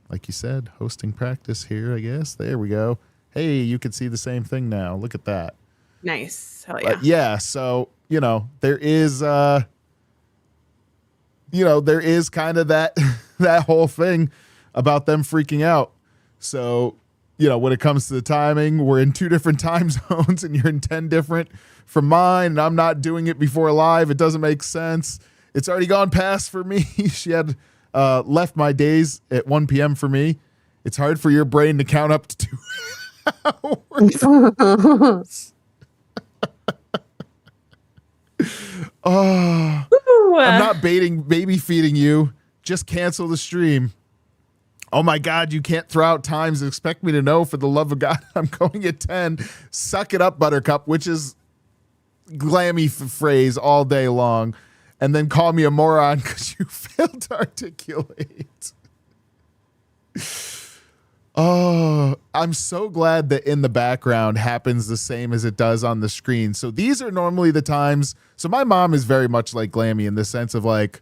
Like you said, hosting practice here, I guess. There we go. Hey, you can see the same thing now. Look at that. Nice. Hell But yeah. yeah, so, there is kind of that that whole thing about them freaking out. So, when it comes to the timing, we're in 2 different time zones and you're in 10 different from mine, and I'm not doing it before live. It doesn't make sense. It's already gone past for me. She had left my days at 1 p.m. for me. It's hard for your brain to count up to 2 hours. Oh, I'm not baby feeding you. Just cancel the stream. Oh my God, you can't throw out times and expect me to know. For the love of God, I'm going at 10. Suck it up, Buttercup, which is glammy phrase all day long. And then call me a moron because you failed to articulate. Oh, I'm so glad that in the background happens the same as it does on the screen. So these are normally the times. So my mom is very much like Glammy in the sense of like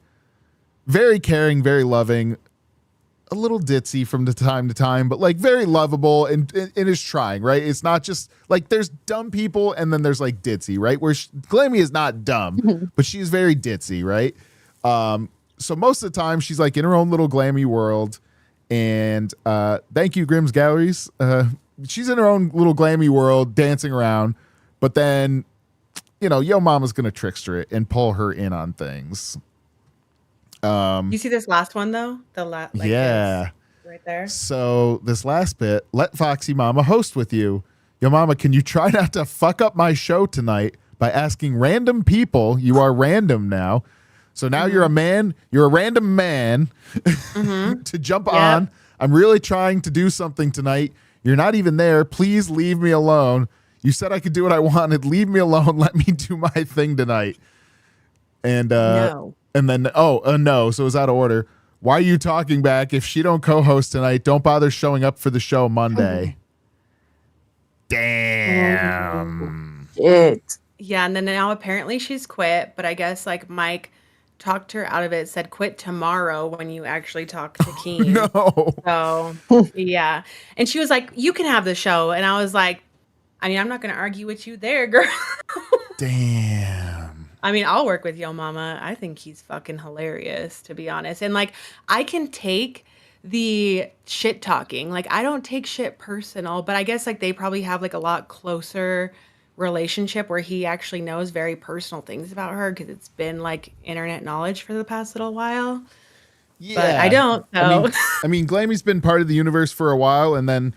very caring, very loving, a little ditzy from the time to time, but like very lovable and is trying, right? It's not just like there's dumb people and then there's like ditzy, right? Where Glammy is not dumb, but she's very ditzy, right? So most of the time she's like in her own little Glammy world. And thank you, Grimm's Galleries. She's in her own little Glammy world dancing around, but then, Yo Mama's going to trickster it and pull her in on things. You see this last one though? Yeah. Right there. So this last bit, let Foxy Mama host with you. Yo Mama, can you try not to fuck up my show tonight by asking random people? You are random now. So now you're a man, you're a random man to jump on. I'm really trying to do something tonight. You're not even there. Please leave me alone. You said I could do what I wanted. Leave me alone. Let me do my thing tonight. And No. And then, no. So it was out of order. Why are you talking back? If she don't co-host tonight, don't bother showing up for the show Monday. Damn. It. Yeah, and then now apparently she's quit, but I guess like Mike talked her out of it, said quit tomorrow when you actually talk to Keen. No. So, yeah. And she was like, you can have the show. And I was like, I mean, I'm not going to argue with you there, girl. Damn. I mean, I'll work with Yo Mama. I think he's fucking hilarious, to be honest. And like, I can take the shit talking. Like, I don't take shit personal, but I guess like they probably have like a lot closer relationship where he actually knows very personal things about her because it's been like internet knowledge for the past little while. Yeah, but I don't. So. I mean, Glammy's been part of the universe for a while, and then,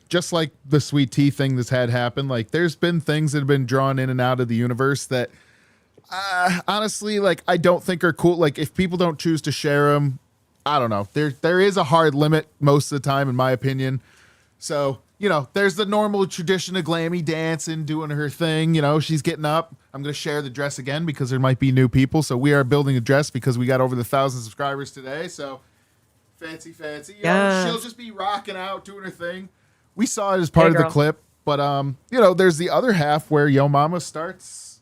just like the Sweet Tea thing that's had happen, like there's been things that have been drawn in and out of the universe that, honestly, like I don't think are cool. Like if people don't choose to share them, I don't know. There is a hard limit most of the time, in my opinion. So. There's the normal tradition of Glammy dancing, doing her thing. She's getting up. I'm going to share the dress again because there might be new people. So we are building a dress because we got over the 1,000 subscribers today. So fancy. She'll just be rocking out, doing her thing. We saw it as part of the clip. But, there's the other half where Yo Mama starts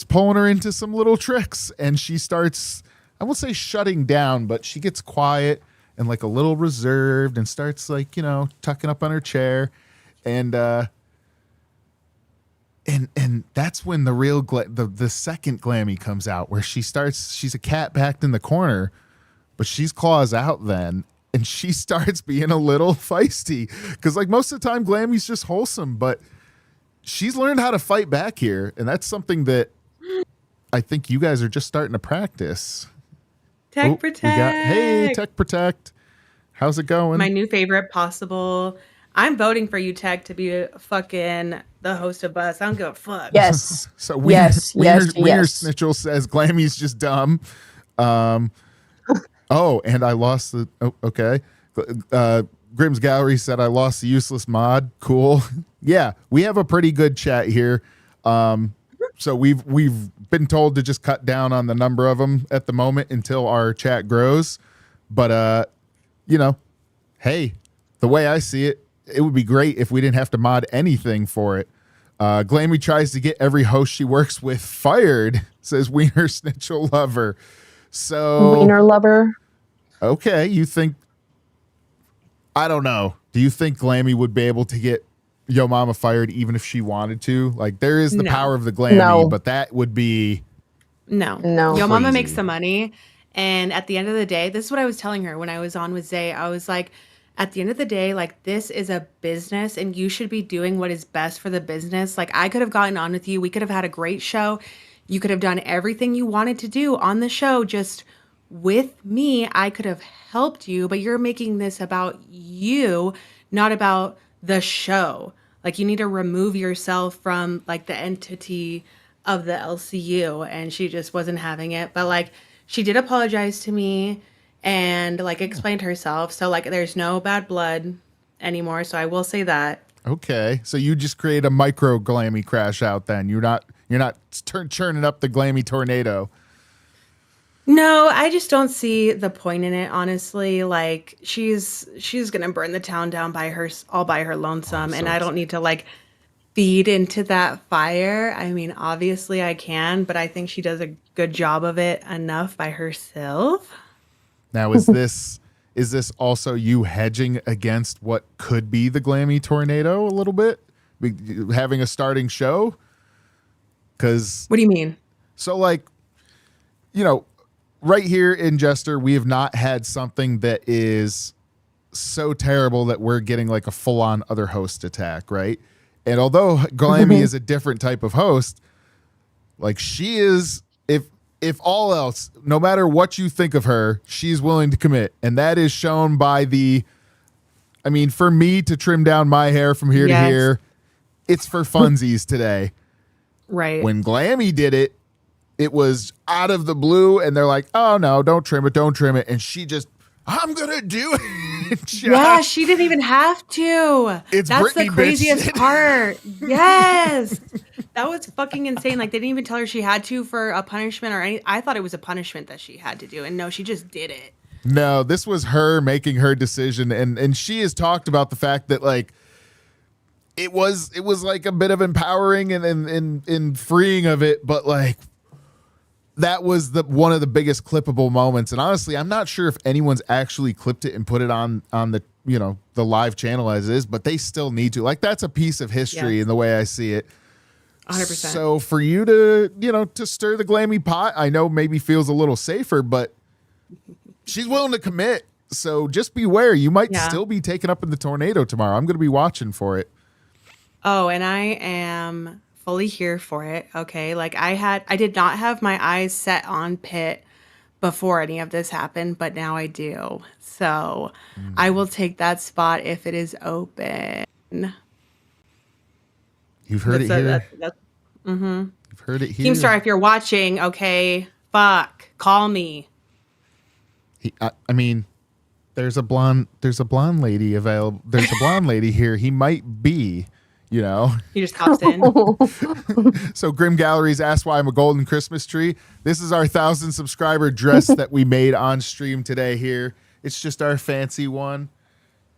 pulling her into some little tricks. And she starts, I won't say shutting down, but she gets quiet and like a little reserved and starts like, tucking up on her chair. And that's when the real, the second Glammy comes out where she's a cat backed in the corner, but she's claws out then. And she starts being a little feisty because like most of the time Glammy's just wholesome, but she's learned how to fight back here. And that's something that I think you guys are just starting to practice. Tech Protect. Hey, Tech Protect. How's it going? My new favorite possible. I'm voting for you, Tech, to be the host of Bus. I don't give a fuck. Yes. So Wiener Snitchel says Glammy's just dumb. And I lost the. Oh, okay. Grimm's Gallery said I lost the useless mod. Cool. Yeah, we have a pretty good chat here. So we've been told to just cut down on the number of them at the moment until our chat grows. But you know, hey, the way I see it, it would be great if we didn't have to mod anything for it. Glammy tries to get every host she works with fired, says Wiener Snitchel Lover. So Wiener lover. Okay, you think, I don't know. Do you think Glammy would be able to get Yo Mama fired even if she wanted to? Like, there is the No. power of the Glammy, No. but that would be No. No. Yo Mama makes Crazy. the money. And at the end of the day, this is what I was telling her when I was on with Zay. I was like, at the end of the day, like, this is a business and you should be doing what is best for the business. Like, I could have gotten on with you. We could have had a great show. You could have done everything you wanted to do on the show. Just with me, I could have helped you, but you're making this about you, not about the show. Like, you need to remove yourself from like the entity of the LCU. And she just wasn't having it. But like, she did apologize to me and like explained herself. So like, there's no bad blood anymore. So I will say that. okay. So you just create a micro Glammy crash out then. You're not churning up the Glammy tornado. No, I just don't see the point in it, honestly. Like, she's gonna burn the town down by her all by her lonesome, and I don't need to like feed into that fire. I mean, obviously I can, but I think she does a good job of it enough by herself. Now, is this also you hedging against what could be the Glammy tornado a little bit? Having a starting show? Because What do you mean? so like, you know, right here in Jester, we have not had something that is so terrible that we're getting like a full-on other host attack, right? And although Glammy is a different type of host, like she is, if all else, no matter what you think of her, she's willing to commit. And that is shown by I mean, for me to trim down my hair from here to Yes. here, it's for funsies today. Right. When Glammy did it, it was out of the blue, and they're like, "Oh no, don't trim it," and she just, "I'm gonna do it." Yeah, she didn't even have to. It's That's Britney, the bitch. craziest part. Yes. That was fucking insane. Like, they didn't even tell her she had to for a punishment or any. I thought it was a punishment that she had to do. And no, she just did it. No, this was her making her decision, and she has talked about the fact that like it was like a bit of empowering and freeing of it, but like that was one of the biggest clippable moments. And honestly, I'm not sure if anyone's actually clipped it and put it on the, you know, the live channel as is, but they still need to. Like, that's a piece of history in the way I see it. 100%. So for you to, you know, to stir the Glammy pot, I know maybe feels a little safer, but she's willing to commit. So just beware. You might still be taken up in the tornado tomorrow. I'm going to be watching for it. Oh, and I am fully here for it. Okay. Like, I did not have my eyes set on Pitt before any of this happened, but now I do. So I will take that spot if it is open. You've heard it here. Mm-hmm. You've heard it here. Keemstar, if you're watching, okay, fuck, call me. I mean, there's a blonde lady available. There's a blonde lady here. He might be, you know. He just pops in. So Grim Galleries asked why I'm a golden Christmas tree. This is our 1,000 subscriber dress that we made on stream today here. It's just our fancy one.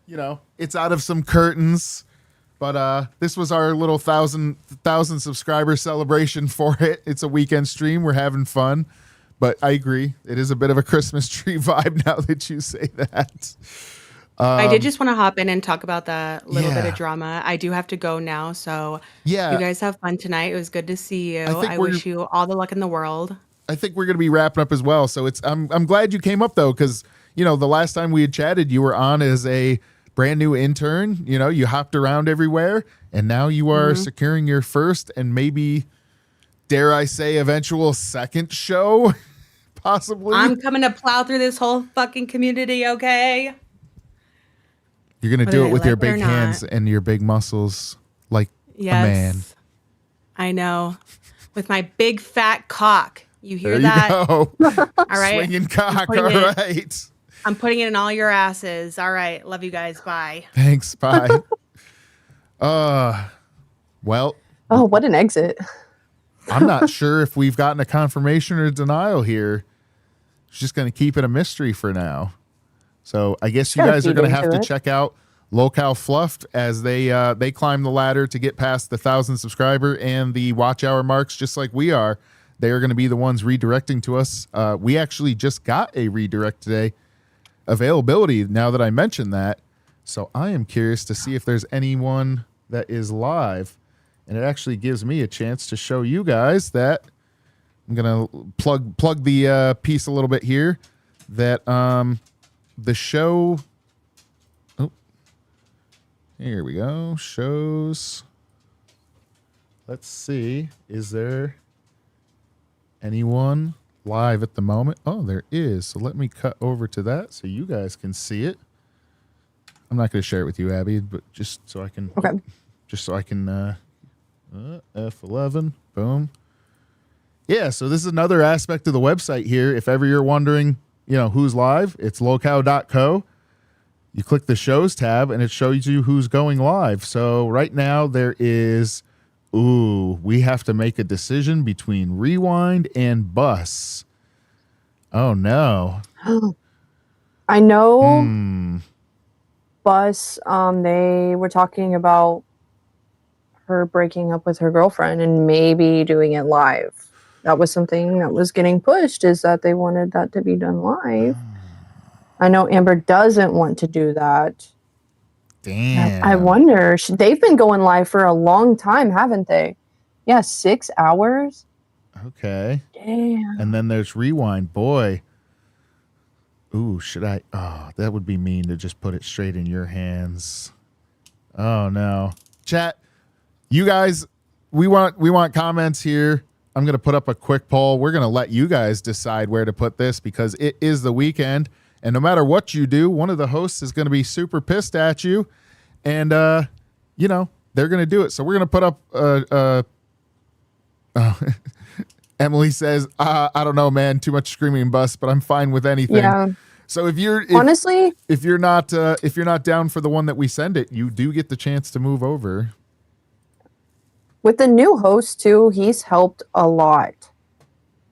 You know, it's out of some curtains. But this was our little 1,000 subscriber celebration for it. It's a weekend stream. We're having fun. But I agree. It is a bit of a Christmas tree vibe now that you say that. I did just want to hop in and talk about the little bit of drama. I do have to go now. So you guys have fun tonight. It was good to see you. I wish you all the luck in the world. I think we're going to be wrapping up as well. So I'm glad you came up, though, because, you know, the last time we had chatted, you were on as a brand new intern. You know, you hopped around everywhere, and now you are securing your first and maybe, dare I say, eventual second show, possibly. I'm coming to plow through this whole fucking community, okay? You're going to do it with your big hands and your big muscles like a man. I know. With my big fat cock. You hear there that? You go. All right. Swinging cock. All right. I'm putting it in all your asses. All right. Love you guys. Bye. Thanks. Bye. Well. Oh, what an exit. I'm not sure if we've gotten a confirmation or denial here. She's just going to keep it a mystery for now. So I guess you Gotta guys are feed going to have into to it. check out Locale Fluffed as they climb the ladder to get past the 1,000 subscriber and the watch hour marks, just like we are. They are going to be the ones redirecting to us. We actually just got a redirect today. Availability, now that I mentioned that. So I am curious to see if there's anyone that is live. And it actually gives me a chance to show you guys that I'm going to plug the piece a little bit here. That the show... Oh, here we go. Shows. Let's see. Is there anyone live at the moment? Oh, there is. So let me cut over to that so you guys can see it. I'm not going to share it with you, Abby, but just so I can. Okay. Just so I can. F11. Boom. Yeah. So this is another aspect of the website here. If ever you're wondering, who's live, it's locale.co. You click the shows tab and it shows you who's going live. So right now there is, we have to make a decision between Rewind and Bus. Oh no. I know Bus, they were talking about her breaking up with her girlfriend and maybe doing it live. That was something that was getting pushed, is that they wanted that to be done live. I know Amber doesn't want to do that. Damn. I wonder. They've been going live for a long time, haven't they? Yeah, 6 hours. Okay. Damn. And then there's Rewind. Boy. Ooh, should I? Oh, that would be mean to just put it straight in your hands. Oh, no. Chat, you guys, we want comments here. I'm going to put up a quick poll. We're going to let you guys decide where to put this because it is the weekend. And no matter what you do, one of the hosts is going to be super pissed at you. And, they're going to do it. So we're going to put up Emily says, I don't know, man, too much screaming Bus, but I'm fine with anything. Yeah. So if you're not down for the one that we send it, you do get the chance to move over. With the new host too, he's helped a lot.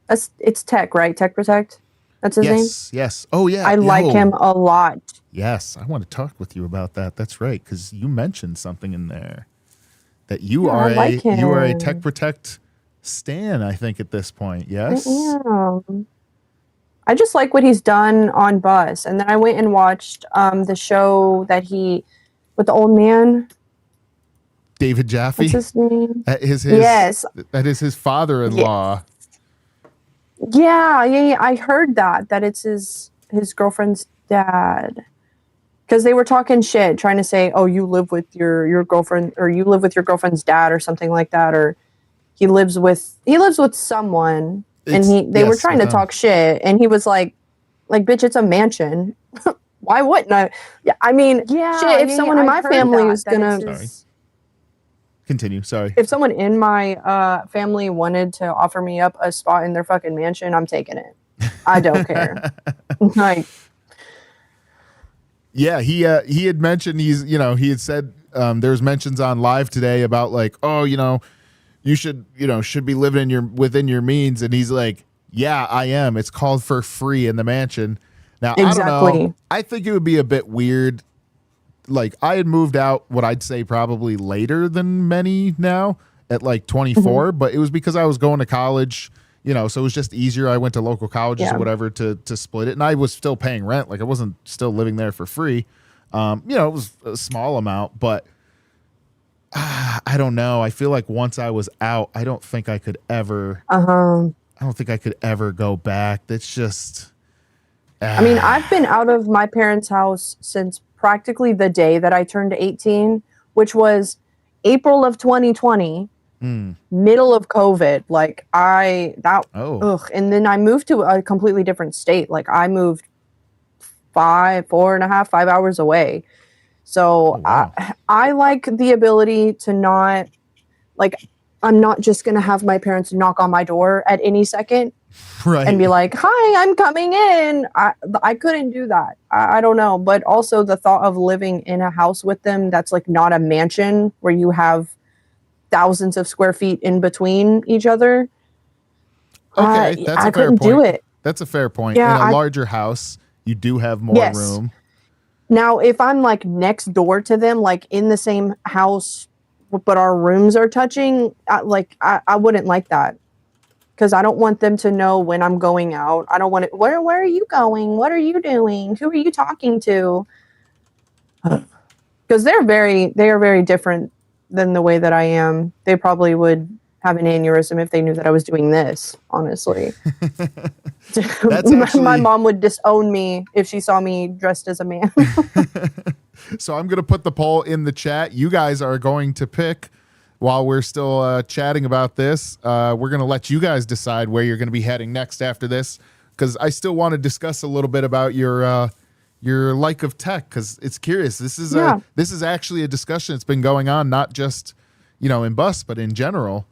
It's Tech, right? Tech Protect? That's his name? Yes. Oh yeah. I like him a lot. Yes. I want to talk with you about that. That's right. Because you mentioned something in there that you are a Tech Protect stan, I think, at this point. Yes. I just like what he's done on Bus. And then I went and watched the show that with the old man. David Jaffe. What's his name? That is his father-in-law. Yeah. I heard that it's his girlfriend's dad. Because they were talking shit, trying to say, "Oh, you live with your girlfriend, or you live with your girlfriend's dad, or something like that," or he lives with someone, they were trying to talk shit, and he was like, "Bitch, it's a mansion. Why wouldn't I?" Yeah, I mean, shit. If someone in my family is gonna continue, sorry. If someone in my family wanted to offer me up a spot in their fucking mansion, I'm taking it. I don't care. Like. Yeah, he had mentioned he had said there's mentions on live today about like, oh, you should be living within your means, and he's like, yeah, I am. It's called for free in the mansion. Now, I don't know. I think it would be a bit weird. Like, I had moved out what I'd say probably later than many now at like 24, but it was because I was going to college. So it was just easier. I went to local colleges or whatever to split it. And I was still paying rent. Like I wasn't still living there for free. It was a small amount, but I don't know. I feel like once I was out, I don't think I could ever, go back. That's just, I mean, I've been out of my parents' house since practically the day that I turned 18, which was April of 2020. Middle of COVID, and then I moved to a completely different state. Like I moved 5 hours away. So I like the ability to not, like, I'm not just going to have my parents knock on my door at any second and be like, hi, I'm coming in. I couldn't do that. I don't know. But also the thought of living in a house with them that's like not a mansion where you have thousands of square feet in between each other. Okay, that's I a fair couldn't point. do it. That's a fair point. Yeah, in a larger house, you do have more room. Now, if I'm like next door to them, like in the same house, but our rooms are touching, I wouldn't like that. Because I don't want them to know when I'm going out. I don't want it. Where are you going? What are you doing? Who are you talking to? Because they are very different than the way that I am. They probably would have an aneurysm if they knew that I was doing this, honestly. That's actually... My mom would disown me if she saw me dressed as a man. So I'm going to put the poll in the chat. You guys are going to pick while we're still chatting about this. We're going to let you guys decide where you're going to be heading next after this, because I still want to discuss a little bit about your like of tech, because it's curious. This is actually a discussion that's been going on, not just in bus, but in general.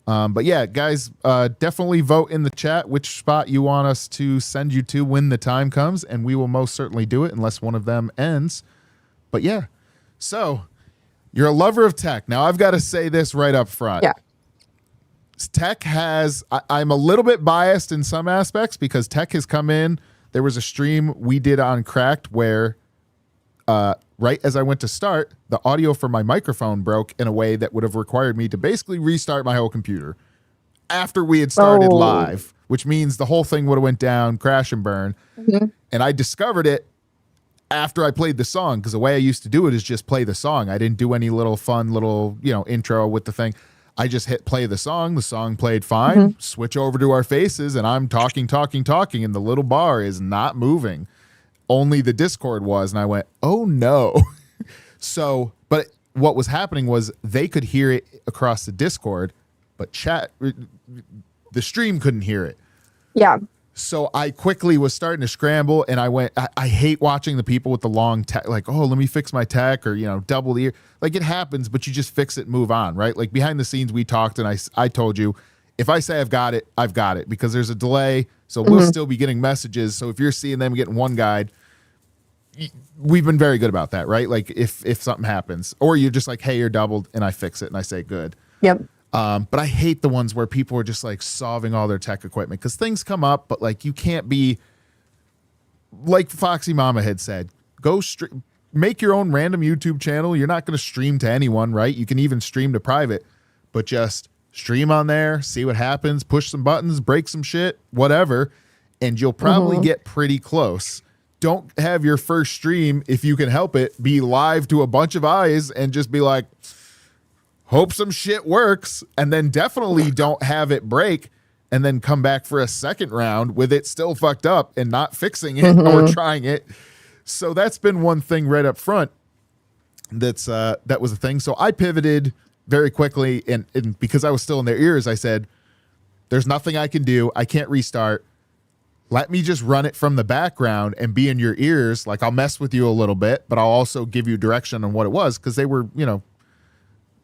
But yeah, guys, definitely vote in the chat which spot you want us to send you to when the time comes, and we will most certainly do it unless one of them ends. But yeah, so you're a lover of tech. Now I've got to say this right up front. Yeah. Tech has, I'm a little bit biased in some aspects because tech has come in. There was a stream we did on Cracked where right as I went to start, the audio from my microphone broke in a way that would have required me to basically restart my whole computer after we had started live, which means the whole thing would have went down, crash and burn. Mm-hmm. And I discovered it after I played the song, because the way I used to do it is just play the song. I didn't do any little fun intro with the thing. I just hit play the song played fine, switch over to our faces, and I'm talking, and the little bar is not moving. Only the Discord was, and I went, oh no. So, but what was happening was they could hear it across the Discord, but the stream couldn't hear it. Yeah. So I quickly was starting to scramble, and I went, I hate watching the people with the long tech, like, oh, let me fix my tech, or, double the ear. Like, it happens, but you just fix it and move on, right? Like, behind the scenes, we talked, and I told you, if I say I've got it, because there's a delay, so we'll still be getting messages. So if you're seeing them getting one guide, we've been very good about that, right? Like, if something happens, or you're just like, hey, you're doubled, and I fix it, and I say good. Yep. But I hate the ones where people are just like solving all their tech equipment, because things come up, but like you can't be like Foxy Mama had said, make your own random YouTube channel. You're not going to stream to anyone, right? You can even stream to private, but just stream on there, see what happens, push some buttons, break some shit, whatever, and you'll probably get pretty close. Don't have your first stream, if you can help it, be live to a bunch of eyes and just be like, hope some shit works, and then definitely don't have it break and then come back for a second round with it still fucked up and not fixing it or trying it. So that's been one thing right up front. That was a thing. So I pivoted very quickly, and because I was still in their ears, I said, there's nothing I can do. I can't restart. Let me just run it from the background and be in your ears. Like, I'll mess with you a little bit, but I'll also give you direction on what it was, because they were,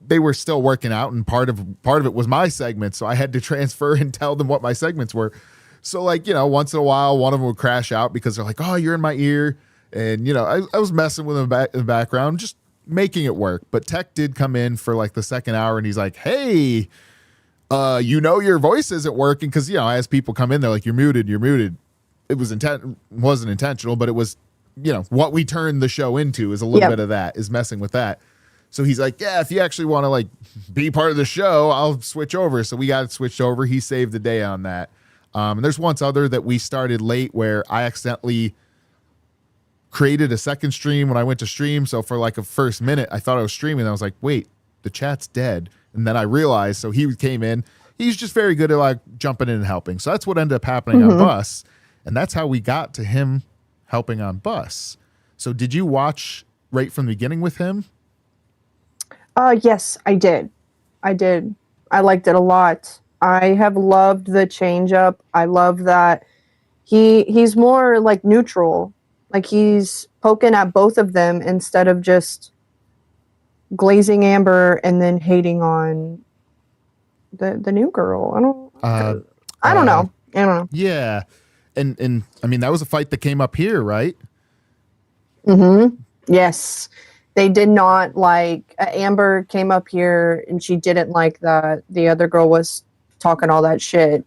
they were still working out, and part of it was my segment, so I had to transfer and tell them what my segments were. So, like, once in a while, one of them would crash out because they're like, oh, you're in my ear. And, I was messing with them in the background, just making it work. But Tech did come in for like the second hour, and he's like, hey, your voice isn't working, because, as people come in, they're like, you're muted. It wasn't intentional, but it was, what we turned the show into is a little bit of that, is messing with that. So he's like, yeah, if you actually want to like be part of the show, I'll switch over. So we got it switched over. He saved the day on that. And there's once other that we started late where I accidentally created a second stream when I went to stream. So for like a first minute, I thought I was streaming. I was like, wait, the chat's dead. And then I realized, so he came in. He's just very good at like jumping in and helping. So that's what ended up happening on Bus. And that's how we got to him helping on Bus. So did you watch right from the beginning with him? Yes, I did. I liked it a lot. I have loved the change up. I love that he's more like neutral. Like, he's poking at both of them instead of just glazing Amber and then hating on the new girl. I don't know. Yeah. And I mean, that was a fight that came up here, right? Yes. They did not like, Amber came up here and she didn't like that the other girl was talking all that shit.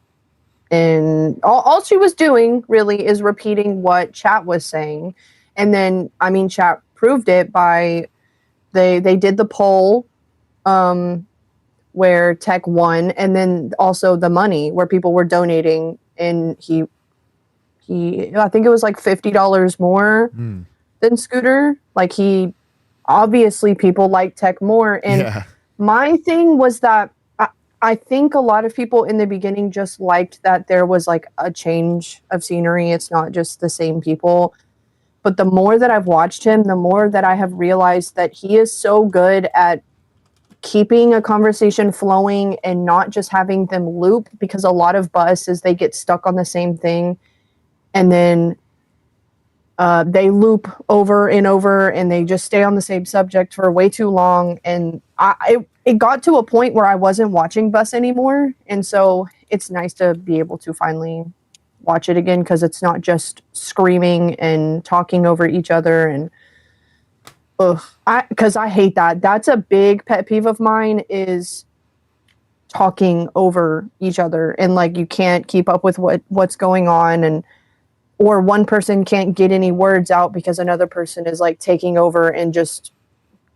And all she was doing really is repeating what chat was saying. And then, I mean, chat proved it by they did the poll where Tech won, and then also the money where people were donating, and he I think it was like $50 more than Scooter. Like, he obviously people like Tech more. And my thing was that I think a lot of people in the beginning just liked that there was like a change of scenery. It's not just the same people. But the more that I've watched him, the more that I have realized that he is so good at keeping a conversation flowing and not just having them loop, because a lot of buses, they get stuck on the same thing, and then they loop over and over, and they just stay on the same subject for way too long. And it got to a point where I wasn't watching bus anymore, and so it's nice to be able to finally watch it again, because it's not just screaming and talking over each other. And because I hate that. That's a big pet peeve of mine, is talking over each other, and like you can't keep up with what's going on, and or one person can't get any words out because another person is like taking over and just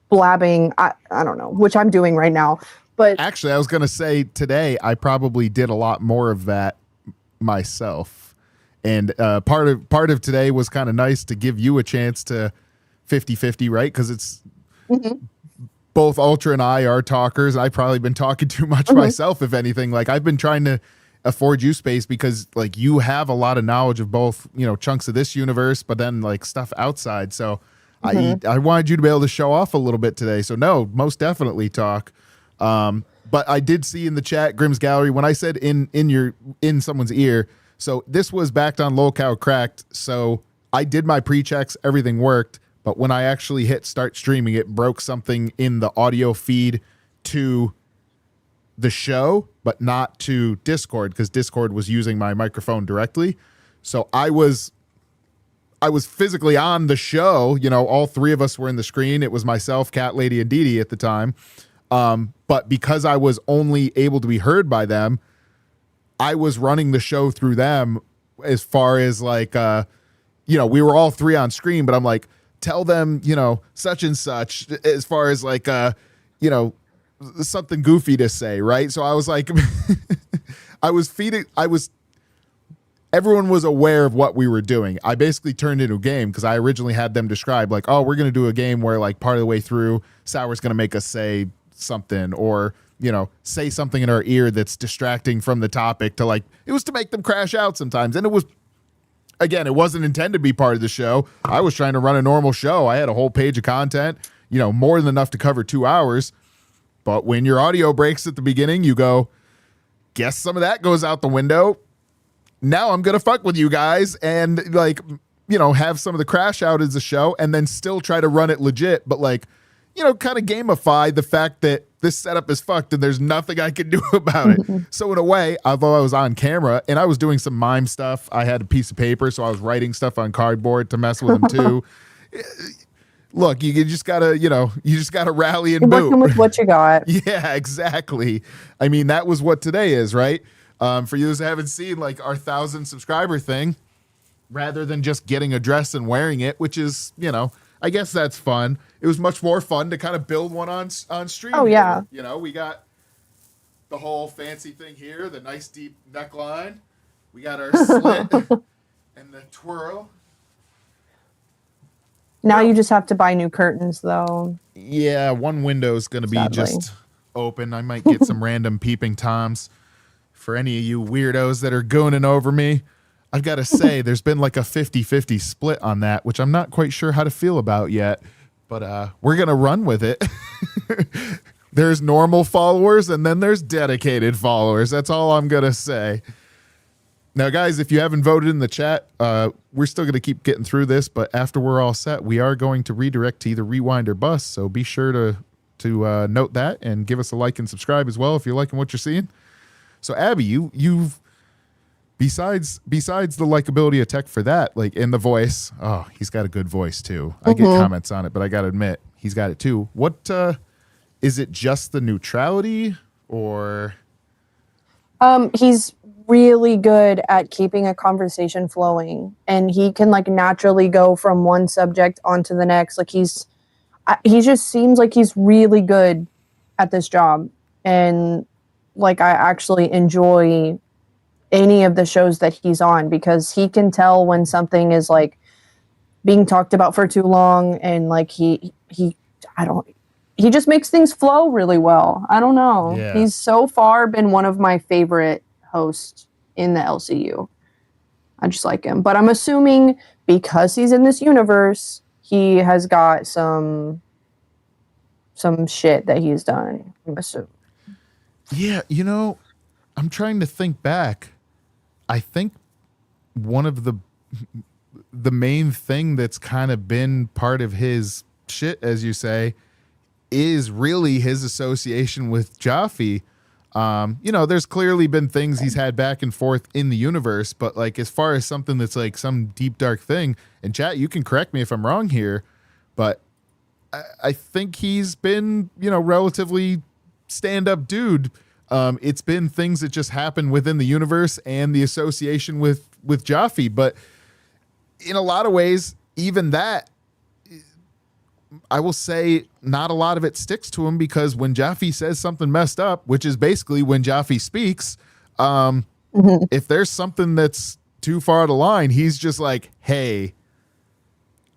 blabbing. I don't know, which I'm doing right now. But actually, I was going to say today I probably did a lot more of that myself, and part of today was kind of nice to give you a chance to 50-50, right? Because it's both Ultra and I are talkers. I've probably been talking too much myself, if anything. Like, I've been trying to afford you space because like you have a lot of knowledge of both, chunks of this universe, but then like stuff outside. So I wanted you to be able to show off a little bit today. So no, most definitely talk. But I did see in the chat, Grimm's Gallery, when I said in someone's ear. So this was backed on locale cracked. So I did my pre-checks, everything worked. But when I actually hit start streaming, it broke something in the audio feed to the show, but not to Discord, because Discord was using my microphone directly. So I was physically on the show. All three of us were in the screen. It was myself, Cat Lady, and Dee Dee at the time. But because I was only able to be heard by them, I was running the show through them as far as like, we were all three on screen, but I'm like, tell them, such and such, as far as like, something goofy to say, right? So I was like, everyone was aware of what we were doing. I basically turned into a game because I originally had them describe like, oh, we're going to do a game where like part of the way through, Sour's going to make us say something, or, say something in our ear that's distracting from the topic, to like, it was to make them crash out sometimes. And it was, again, it wasn't intended to be part of the show. I was trying to run a normal show. I had a whole page of content, more than enough to cover 2 hours. But when your audio breaks at the beginning, you go, guess some of that goes out the window. Now I'm going to fuck with you guys and like, have some of the crash out as a show, and then still try to run it legit. But like, kind of gamify the fact that this setup is fucked and there's nothing I can do about it. So in a way, although I was on camera and I was doing some mime stuff, I had a piece of paper, so I was writing stuff on cardboard to mess with them too. Look, you just gotta rally and boot. Working with what you got. Yeah, exactly. I mean, that was what today is, right? For you that haven't seen like our 1,000 subscriber thing, rather than just getting a dress and wearing it, which is, I guess that's fun. It was much more fun to kind of build one on stream. Oh, yeah. We got the whole fancy thing here, the nice deep neckline. We got our slit and the twirl. Now you just have to buy new curtains, though. Yeah, one window is going to be just open. I might get some random peeping Toms for any of you weirdos that are gooning over me. I've got to say, there's been like a 50-50 split on that, which I'm not quite sure how to feel about yet. But we're going to run with it. There's normal followers, and then there's dedicated followers. That's all I'm going to say. Now, guys, if you haven't voted in the chat, we're still going to keep getting through this. But after we're all set, we are going to redirect to either Rewind or Bus. So be sure to note that and give us a like and subscribe as well if you're liking what you're seeing. So, Abby, you've... Besides the likability of Tech for that, like in the voice, oh, he's got a good voice too. I get comments on it, but I got to admit, he's got it too. What is it just the neutrality or? He's really good at keeping a conversation flowing, and he can like naturally go from one subject onto the next. Like he just seems like he's really good at this job, and like I actually enjoy any of the shows that he's on because he can tell when something is like being talked about for too long, and like he just makes things flow really well. I don't know. Yeah. He's so far been one of my favorite hosts in the LCU. I just like him. But I'm assuming because he's in this universe, he has got some shit that he's done. I'm assuming. Yeah, you know, I'm trying to think back. I think one of the main thing that's kind of been part of his shit, as you say, is really his association with Jaffe. You know, there's clearly been things he's had back and forth in the universe, but like as far as something that's like some deep dark thing, and chat, you can correct me if I'm wrong here, but I think he's been, you know, relatively stand-up dude. It's been things that just happen within the universe and the association with Jaffe, but in a lot of ways, even that, I will say not a lot of it sticks to him, because when Jaffe says something messed up, which is basically when Jaffe speaks, if there's something that's too far the line, he's just like, hey,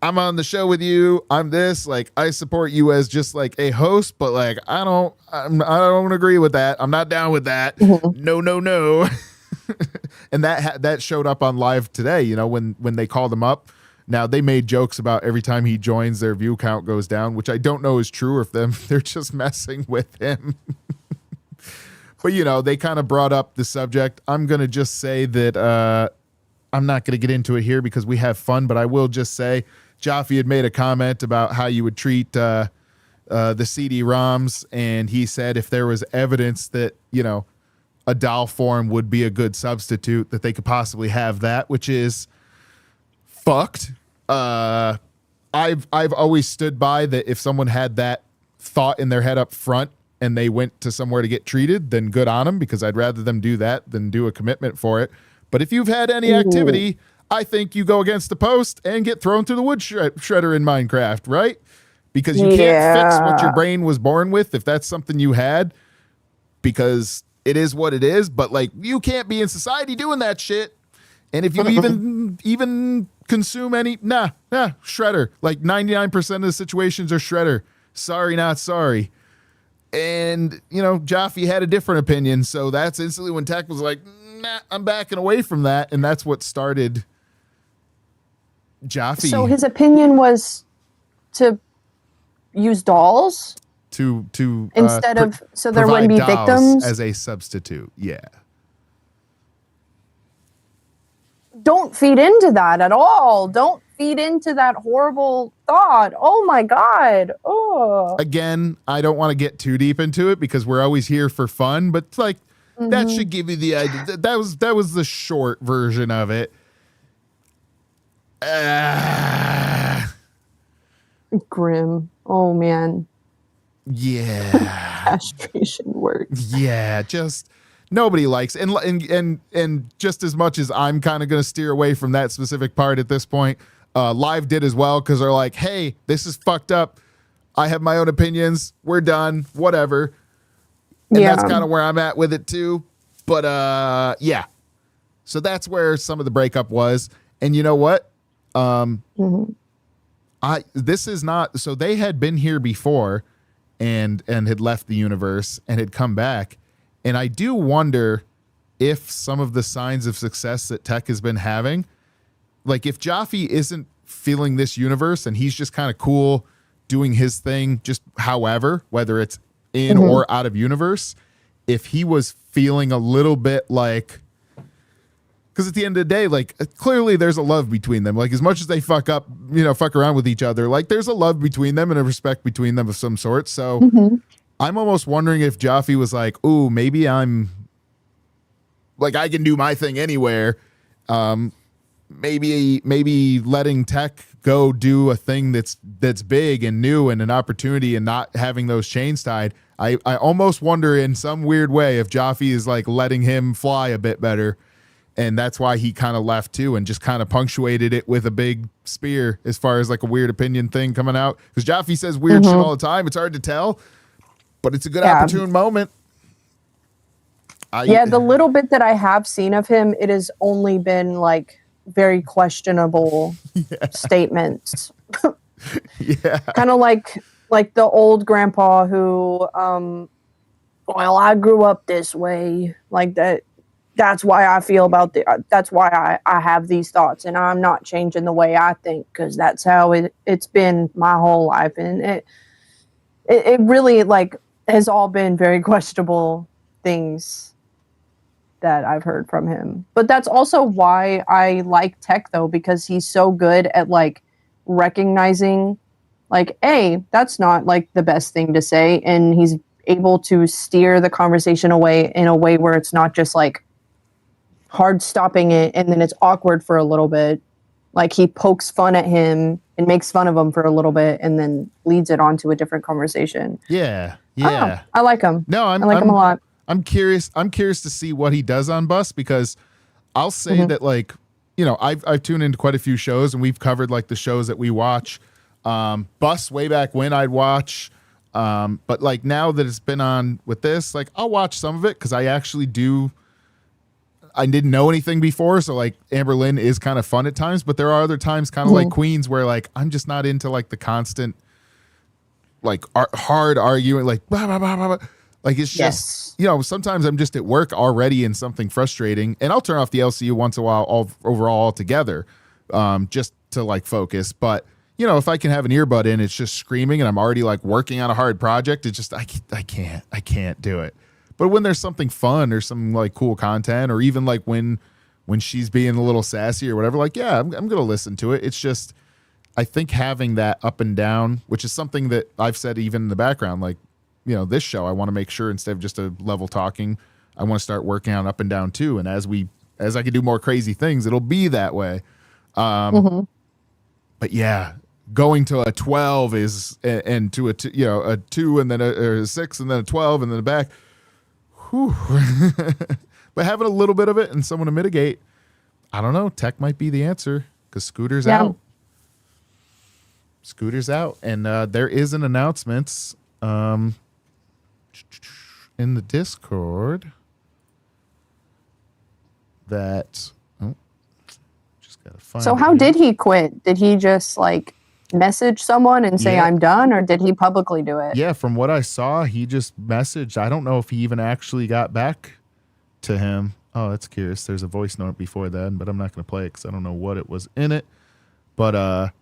I'm on the show with you. I'm this, like, I support you as just like a host, but like, I don't agree with that. I'm not down with that. No. And that showed up on Live Today, you know, when they called him up. Now, they made jokes about every time he joins, their view count goes down, which I don't know is true, or if they're just messing with him. But, you know, they kind of brought up the subject. I'm going to just say that I'm not going to get into it here because we have fun, but I will just say Jaffe had made a comment about how you would treat the CD-ROMs, and he said if there was evidence that, you know, a doll form would be a good substitute, that they could possibly have that, which is fucked. I've always stood by that if someone had that thought in their head up front and they went to somewhere to get treated, then good on them, because I'd rather them do that than do a commitment for it. But if you've had any activity, I think you go against the post and get thrown through the wood shredder in Minecraft, right? Because you can't fix what your brain was born with if that's something you had, because it is what it is. But like, you can't be in society doing that shit. And if you even consume any, shredder. Like 99% of the situations are shredder. Sorry, not sorry. And, you know, Jaffe had a different opinion. So that's instantly when Tech was like, nah, I'm backing away from that. And that's what started Jaffe. So his opinion was to use dolls? To instead of, so there wouldn't be victims? As a substitute, yeah. Don't feed into that at all. Don't feed into that horrible thought. Oh my God. Oh. Again, I don't want to get too deep into it because we're always here for fun, but like that should give you the idea. That was the short version of it. Grim. Oh man. Yeah. Castration works. Yeah, just nobody likes it. And just as much as I'm kind of going to steer away from that specific part at this point, Live did as well, because they're like, hey, this is fucked up. I have my own opinions. We're done. Whatever. And that's kind of where I'm at with it too. But yeah. So that's where some of the breakup was. And you know what? This is not, so they had been here before and had left the universe and had come back. And I do wonder if some of the signs of success that Tech has been having, like if Jaffe isn't feeling this universe and he's just kind of cool doing his thing, just however, whether it's in or out of universe, if he was feeling a little bit like, because at the end of the day, like clearly there's a love between them. Like as much as they fuck around with each other, like there's a love between them and a respect between them of some sort. So I'm almost wondering if Jaffe was like, ooh, maybe I'm like, I can do my thing anywhere. Maybe letting Tech go do a thing that's big and new and an opportunity and not having those chains tied. I almost wonder in some weird way if Joffy is like letting him fly a bit better. And that's why he kind of left too and just kind of punctuated it with a big spear as far as like a weird opinion thing coming out. Because Joffy says weird shit all the time. It's hard to tell, but it's a good opportune moment. The little bit that I have seen of him, it has only been like very questionable statements. Kind of like the old grandpa who, well, I grew up this way, like that. That's why I feel about that's why I have these thoughts, and I'm not changing the way I think because that's how it's been my whole life, and it really like has all been very questionable things that I've heard from him. But that's also why I like Tech though, because he's so good at like recognizing like, hey, that's not like the best thing to say, and he's able to steer the conversation away in a way where it's not just like hard stopping it and then it's awkward for a little bit. Like he pokes fun at him and makes fun of him for a little bit and then leads it on to a different conversation. Yeah. I like him. No, I like him a lot. I'm curious to see what he does on Bus, because I'll say that, like, you know, I've tuned into quite a few shows and we've covered like the shows that we watch. Bus way back when I'd watch, but like now that it's been on with this, like I'll watch some of it because I didn't know anything before, so like Amber Lynn is kind of fun at times, but there are other times kind of like Queens where like I'm just not into like the constant like hard arguing, like blah, blah, blah, blah, blah. Like it's just, you know, sometimes I'm just at work already in something frustrating and I'll turn off the LCU once in a while overall altogether, just to like focus. But you know, if I can have an earbud in, it's just screaming and I'm already like working on a hard project. It's just, I can't do it. But when there's something fun or some like cool content, or even like when she's being a little sassy or whatever, like, yeah, I'm going to listen to it. It's just, I think having that up and down, which is something that I've said even in the background, like, you know, this show, I want to make sure instead of just a level talking, I want to start working on up and down too. And as I can do more crazy things, it'll be that way. But yeah, going to a 12 is, and to a 2 and then a 6 and then a 12 and then a back. Whew. But having a little bit of it and someone to mitigate, I don't know. Tech might be the answer because Scooter's out. Scooter's out, and there is an announcement in the Discord that just gotta find. So how did he quit? Did he just like message someone and say I'm done, or did he publicly do it? Yeah, from what I saw, he just messaged. I don't know if he even actually got back to him. Oh, that's curious. There's a voice note before that, but I'm not going to play it because I don't know what it was in it. But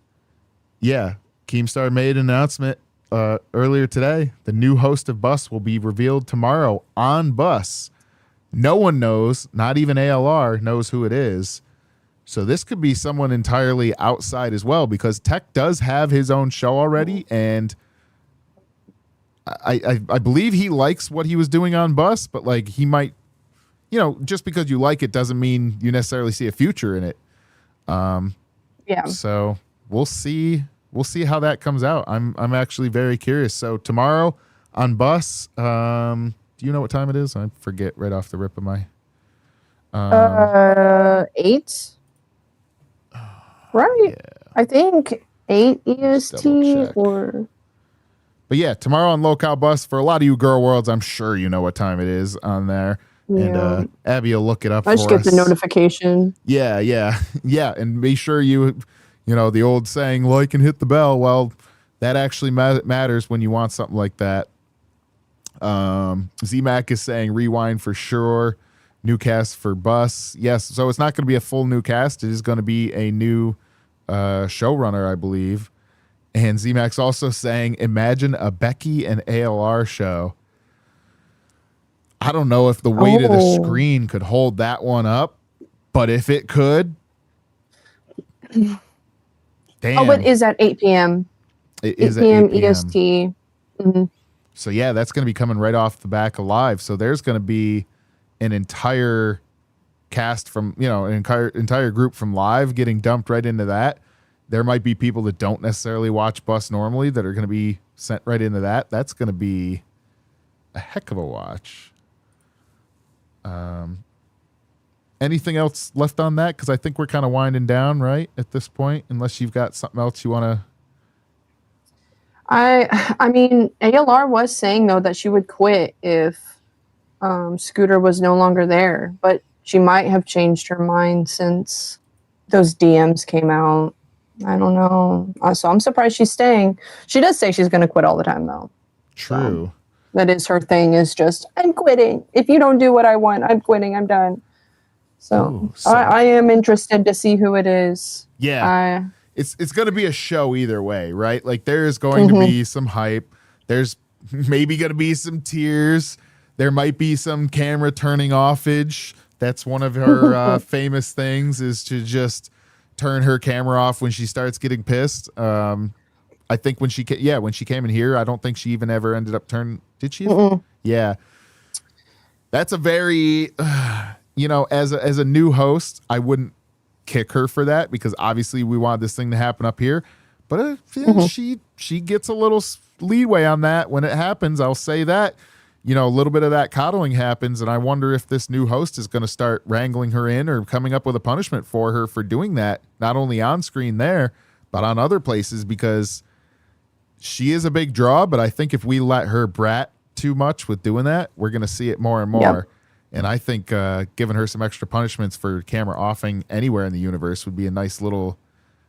yeah, Keemstar made an announcement earlier today. The new host of Bus will be revealed tomorrow on Bus. No one knows, not even ALR knows who it is. So this could be someone entirely outside as well, because Tech does have his own show already, and I believe he likes what he was doing on Bus, but like he might, you know, just because you like it doesn't mean you necessarily see a future in it. So we'll see how that comes out. I'm actually very curious. So tomorrow on Bus, do you know what time it is? I forget right off the rip of my 8. Right. Yeah. I think 8 EST or. But yeah, tomorrow on Local Bus, for a lot of you Girl Worlds, I'm sure you know what time it is on there. Yeah. And Abby will look it up for us. I just get the notification. Yeah. And be sure you know, the old saying, like and hit the bell. Well, that actually matters when you want something like that. ZMAC is saying rewind for sure. New cast for Bus. Yes. So it's not going to be a full new cast. It is going to be a new showrunner, I believe. And ZMAX also saying, imagine a Becky and ALR show. I don't know if the weight of the screen could hold that one up, but if it could, damn. Oh, it is at 8 p.m. It is 8 p.m. at 8 p.m. EST. Mm-hmm. So yeah, that's going to be coming right off the back of Live. So there's going to be an entire cast from, you know, an entire group from Live getting dumped right into that. There might be people that don't necessarily watch Bus normally that are going to be sent right into that. That's going to be a heck of a watch. Anything else left on that? Because I think we're kind of winding down, right, at this point, unless you've got something else you want to. I mean, ALR was saying though that she would quit if Scooter was no longer there, but she might have changed her mind since those DMs came out. I don't know. So I'm surprised she's staying. She does say she's going to quit all the time though. True. So that is her thing, is just, I'm quitting. If you don't do what I want, I'm quitting. I'm done. So, I am interested to see who it is. Yeah. It's going to be a show either way, right? Like there's going to be some hype. There's maybe going to be some tears. There might be some camera turning offage. That's one of her famous things, is to just turn her camera off when she starts getting pissed. I think when she came in here, I don't think she even ever ended up turning. Did she? Yeah. That's a very, as a new host, I wouldn't kick her for that, because obviously we want this thing to happen up here. But she gets a little leeway on that when it happens. I'll say that. A little bit of that coddling happens, and I wonder if this new host is going to start wrangling her in or coming up with a punishment for her for doing that, not only on screen there, but on other places, because she is a big draw. But I think if we let her brat too much with doing that, we're going to see it more and more. Yep. And I think giving her some extra punishments for camera offing anywhere in the universe would be a nice little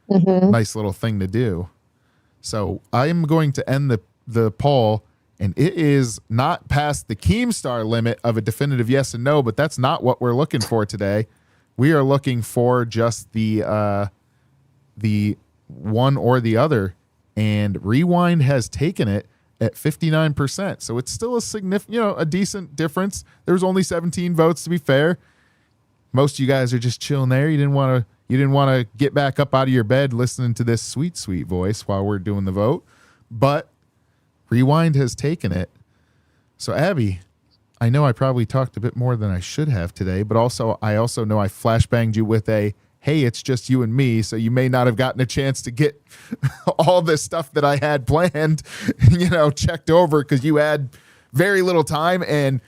thing to do. So I am going to end the poll. And it is not past the Keemstar limit of a definitive yes and no, but that's not what we're looking for today. We are looking for just the one or the other. And Rewind has taken it at 59%. So it's still a significant, a decent difference. There was only 17 votes, to be fair. Most of you guys are just chilling there. You didn't want to get back up out of your bed listening to this sweet, sweet voice while we're doing the vote. But Rewind has taken it. So Abby, I know I probably talked a bit more than I should have today, but I also know I flashbanged you with a, hey, it's just you and me, so you may not have gotten a chance to get all this stuff that I had planned, checked over, because you had very little time. And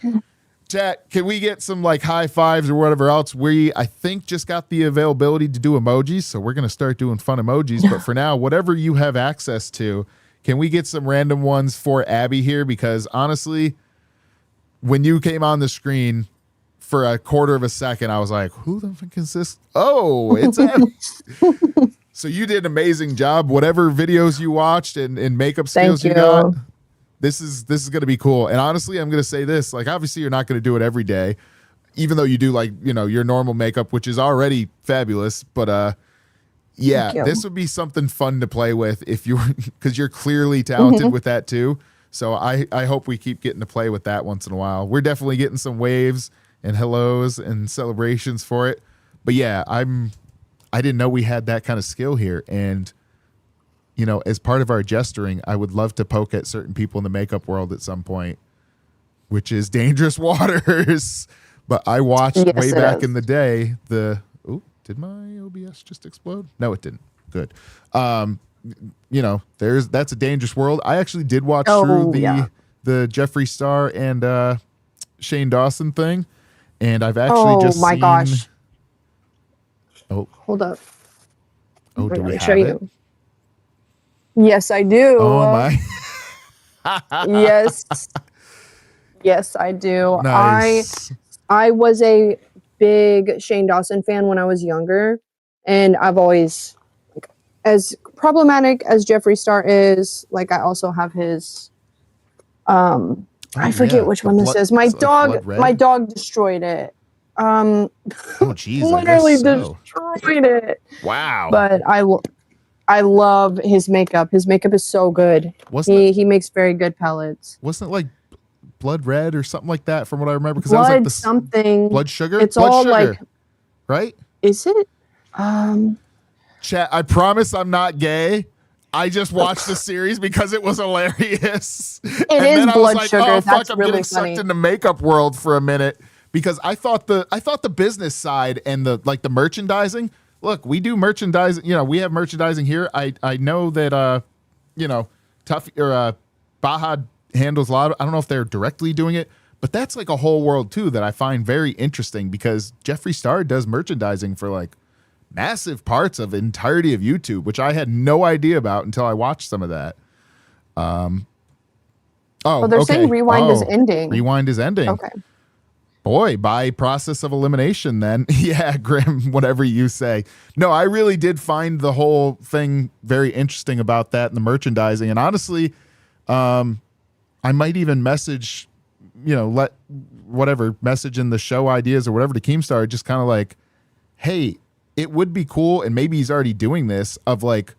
chat, can we get some like high fives or whatever else? I think just got the availability to do emojis, so we're going to start doing fun emojis. But for now, whatever you have access to, can we get some random ones for Abby here? Because honestly, when you came on the screen for a quarter of a second, I was like, who the fuck is this? Oh, it's Abby. So you did an amazing job. Whatever videos you watched and makeup skills you got, this is going to be cool. And honestly, I'm going to say this, like, obviously you're not going to do it every day, even though you do like, your normal makeup, which is already fabulous. But this would be something fun to play with because you're clearly talented with that too. So I hope we keep getting to play with that once in a while. We're definitely getting some waves and hellos and celebrations for it. But yeah, I didn't know we had that kind of skill here. And, as part of our jestering, I would love to poke at certain people in the makeup world at some point, which is dangerous waters. But I watched way back in the day did my OBS just explode? No, it didn't. Good. That's a dangerous world. I actually did watch through the Jeffree Star and Shane Dawson thing, and I've actually just seen. Gosh. Oh, hold up. Oh, do we have it? Yes, I do. Oh my. Yes, I do. Nice. I was a big Shane Dawson fan when I was younger, and I've always, as problematic as Jeffree Star is, like, I also have his I forget which one this is. My dog destroyed it. Oh geez, literally destroyed it. Wow. But I love his makeup. His makeup is so good. He makes very good palettes. Wasn't it like blood red or something like that from what I remember? Because blood that was like something. Blood sugar? It's blood all sugar, like, right? Is it? Chat, I promise I'm not gay. I just watched the series because it was hilarious. It is blood sugar. Oh, fuck, That's I'm really getting funny. sucked into makeup world for a minute because I thought the business side and the merchandising. Look, we do merchandising. We have merchandising here. I know that Baja handles a lot of, I don't know if they're directly doing it, but that's like a whole world too that I find very interesting because Jeffree Star does merchandising for like massive parts of the entirety of YouTube, which I had no idea about until I watched some of that. They're saying Rewind is ending. Rewind is ending. Okay. Boy, by process of elimination then. Yeah, Grim, whatever you say. No, I really did find the whole thing very interesting about that and the merchandising. And honestly, I might even message, message in the show ideas or whatever to Keemstar, just kind of like, hey, it would be cool, and maybe he's already doing this, of like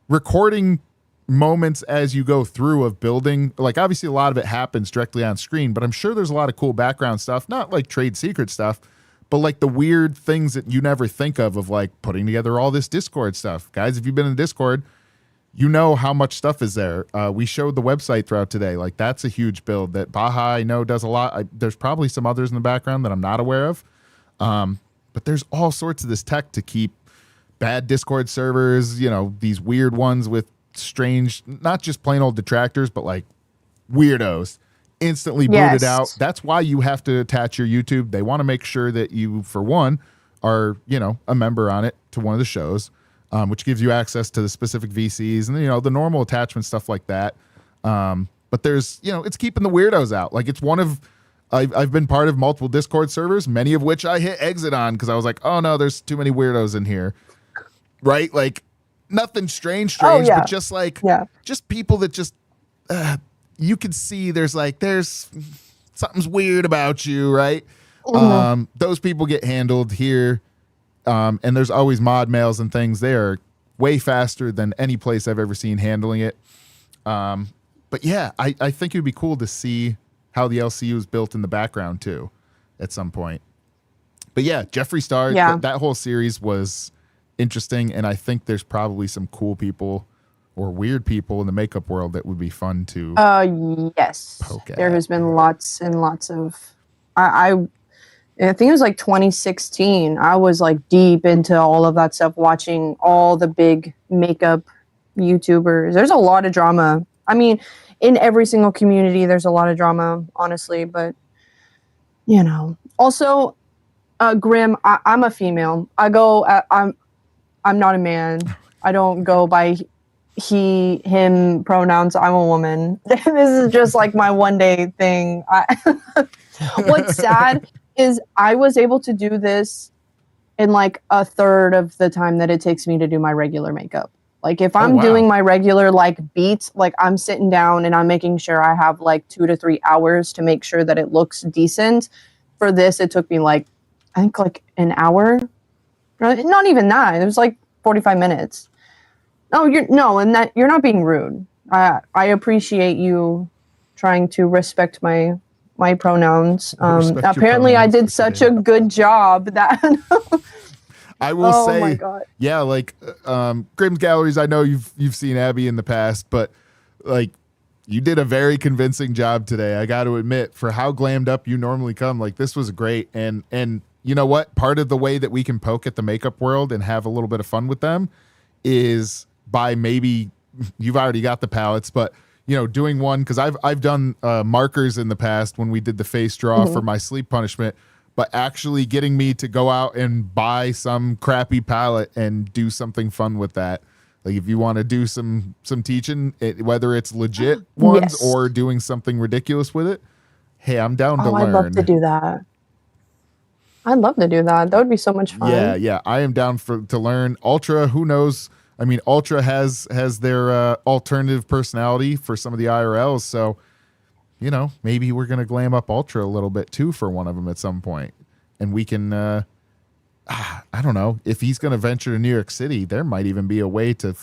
recording moments as you go through of building. Like obviously a lot of it happens directly on screen, but I'm sure there's a lot of cool background stuff, not like trade secret stuff, but like the weird things that you never think of like putting together all this Discord stuff. Guys, if you've been in Discord, you know how much stuff is there. We showed the website throughout today. Like that's a huge build that Baja, I know, does a lot. There's probably some others in the background that I'm not aware of. But there's all sorts of this tech to keep bad Discord servers, these weird ones with strange, not just plain old detractors, but like weirdos instantly booted out. That's why you have to attach your YouTube. They want to make sure that you, for one, are, a member on it to one of the shows, which gives you access to the specific VCs and, the normal attachment stuff like that. But there's, it's keeping the weirdos out. Like it's one of, I've been part of multiple Discord servers, many of which I hit exit on because I was like, oh no, there's too many weirdos in here. Right? Like nothing strange, but just like, just people that just, you can see there's something's weird about you, right? Mm-hmm. Those people get handled here. And there's always mod mails and things. They are way faster than any place I've ever seen handling it. But yeah, I think it'd be cool to see how the LCU is built in the background too at some point. But yeah, Jeffree Star, that whole series was interesting. And I think there's probably some cool people or weird people in the makeup world that would be fun to yes. poke at. There has been lots and lots of, I think it was like 2016. I was like deep into all of that stuff, watching all the big makeup YouTubers. There's a lot of drama. I mean, in every single community, there's a lot of drama, honestly. But, also, Grim, I'm a female. I'm not a man. I don't go by he, him pronouns. I'm a woman. This is just like my one day thing. What's sad is I was able to do this in like a third of the time that it takes me to do my regular makeup. Like if I'm doing my regular like beats, like I'm sitting down and I'm making sure I have like 2 to 3 hours to make sure that it looks decent. For this, it took me like, I think like an hour. Not even that. It was like 45 minutes. You're not being rude. I appreciate you trying to respect my pronouns. Apparently I did such a good job that I will say, my God. Yeah, like Grim's Galleries, I know you've seen Abby in the past, but like you did a very convincing job today. I got to admit, for how glammed up you normally come, like this was great. And you know what? Part of the way that we can poke at the makeup world and have a little bit of fun with them is by maybe you've already got the palettes, but doing one, because I've done markers in the past when we did the face draw for my sleep punishment. But actually getting me to go out and buy some crappy palette and do something fun with that. Like if you want to do some teaching, whether it's legit ones or doing something ridiculous with it, hey, I'm down to learn. I'd love to do that. I'd love to do that. That would be so much fun. Yeah. I am down to learn. Ultra, who knows? I mean, Ultra has their alternative personality for some of the IRLs, so maybe we're going to glam up Ultra a little bit too for one of them at some point. And we can, I don't know, if he's going to venture to New York City, there might even be a way to,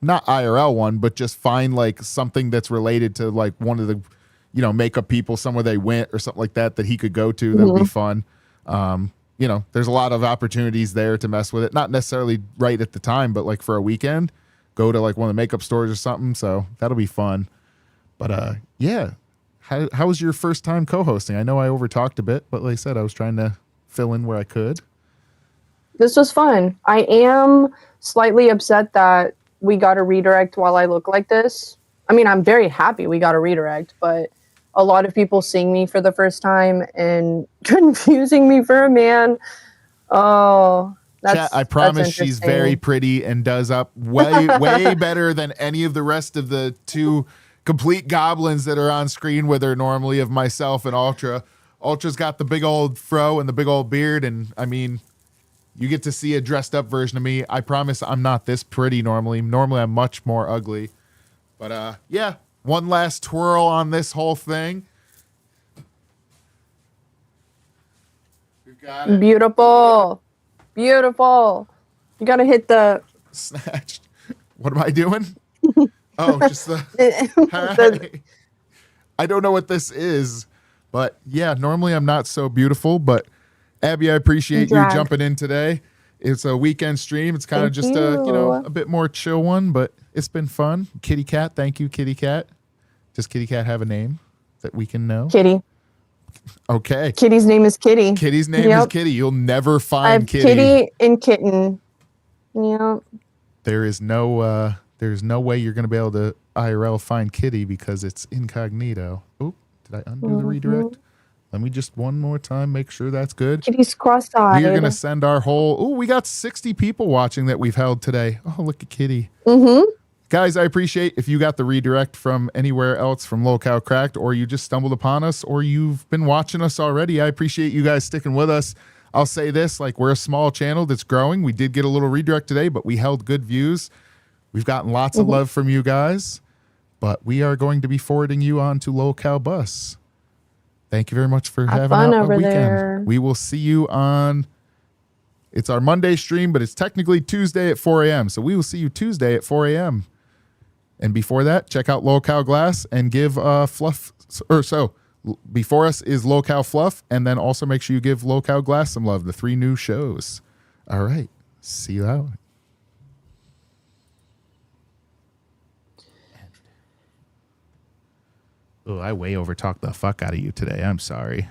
not IRL one, but just find like something that's related to like one of the, makeup people, somewhere they went or something like that he could go to. That would be fun. There's a lot of opportunities there to mess with it. Not necessarily right at the time, but like for a weekend, go to like one of the makeup stores or something. So that'll be fun. But yeah, how was your first time co-hosting? I know I overtalked a bit, but like I said, I was trying to fill in where I could. This was fun. I am slightly upset that we got a redirect while I look like this. I mean, I'm very happy we got a redirect, but a lot of people seeing me for the first time and confusing me for a man. Oh, Chat, I promise she's very pretty and does up way better than any of the rest of the two complete goblins that are on screen with her normally, of myself and Ultra. Ultra's got the big old fro and the big old beard, and I mean, you get to see a dressed up version of me. I promise I'm not this pretty normally. Normally I'm much more ugly. But yeah, one last twirl on this whole thing. You got it. Beautiful. Beautiful. You gotta hit the snatched. What am I doing? Oh, just the I don't know what this is, but yeah, normally I'm not so beautiful, but Abby, I appreciate you jumping in today. It's a weekend stream. It's kind of just a bit more chill one, but it's been fun. Kitty Cat, thank you, Kitty Cat. Does Kitty Cat have a name that we can know? Kitty. Okay. Kitty's name is Kitty. Kitty's name is Kitty. You'll never find I have Kitty. Kitty and Kitten. Yep. There's no way you're going to be able to IRL find Kitty because it's incognito. Oh, did I undo the redirect? Let me just one more time make sure that's good. Kitty's cross-eyed. We are going to send our whole... Oh, we got 60 people watching that we've held today. Oh, look at Kitty. Guys, I appreciate if you got the redirect from anywhere else from Locale Cracked, or you just stumbled upon us, or you've been watching us already. I appreciate you guys sticking with us. I'll say this, like, we're a small channel that's growing. We did get a little redirect today, but we held good views. We've gotten lots of love from you guys, but we are going to be forwarding you on to Locale Bus. Thank you very much for having out a weekend. There. We will see you on... It's our Monday stream, but it's technically Tuesday at 4 a.m., so we will see you Tuesday at 4 a.m., and before that, check out Locale Glass and give Fluff, or so, before us is Locale Fluff, and then also make sure you give Locale Glass some love, the 3 new shows. All right, see you out. Oh, I way over talked the fuck out of you today. I'm sorry.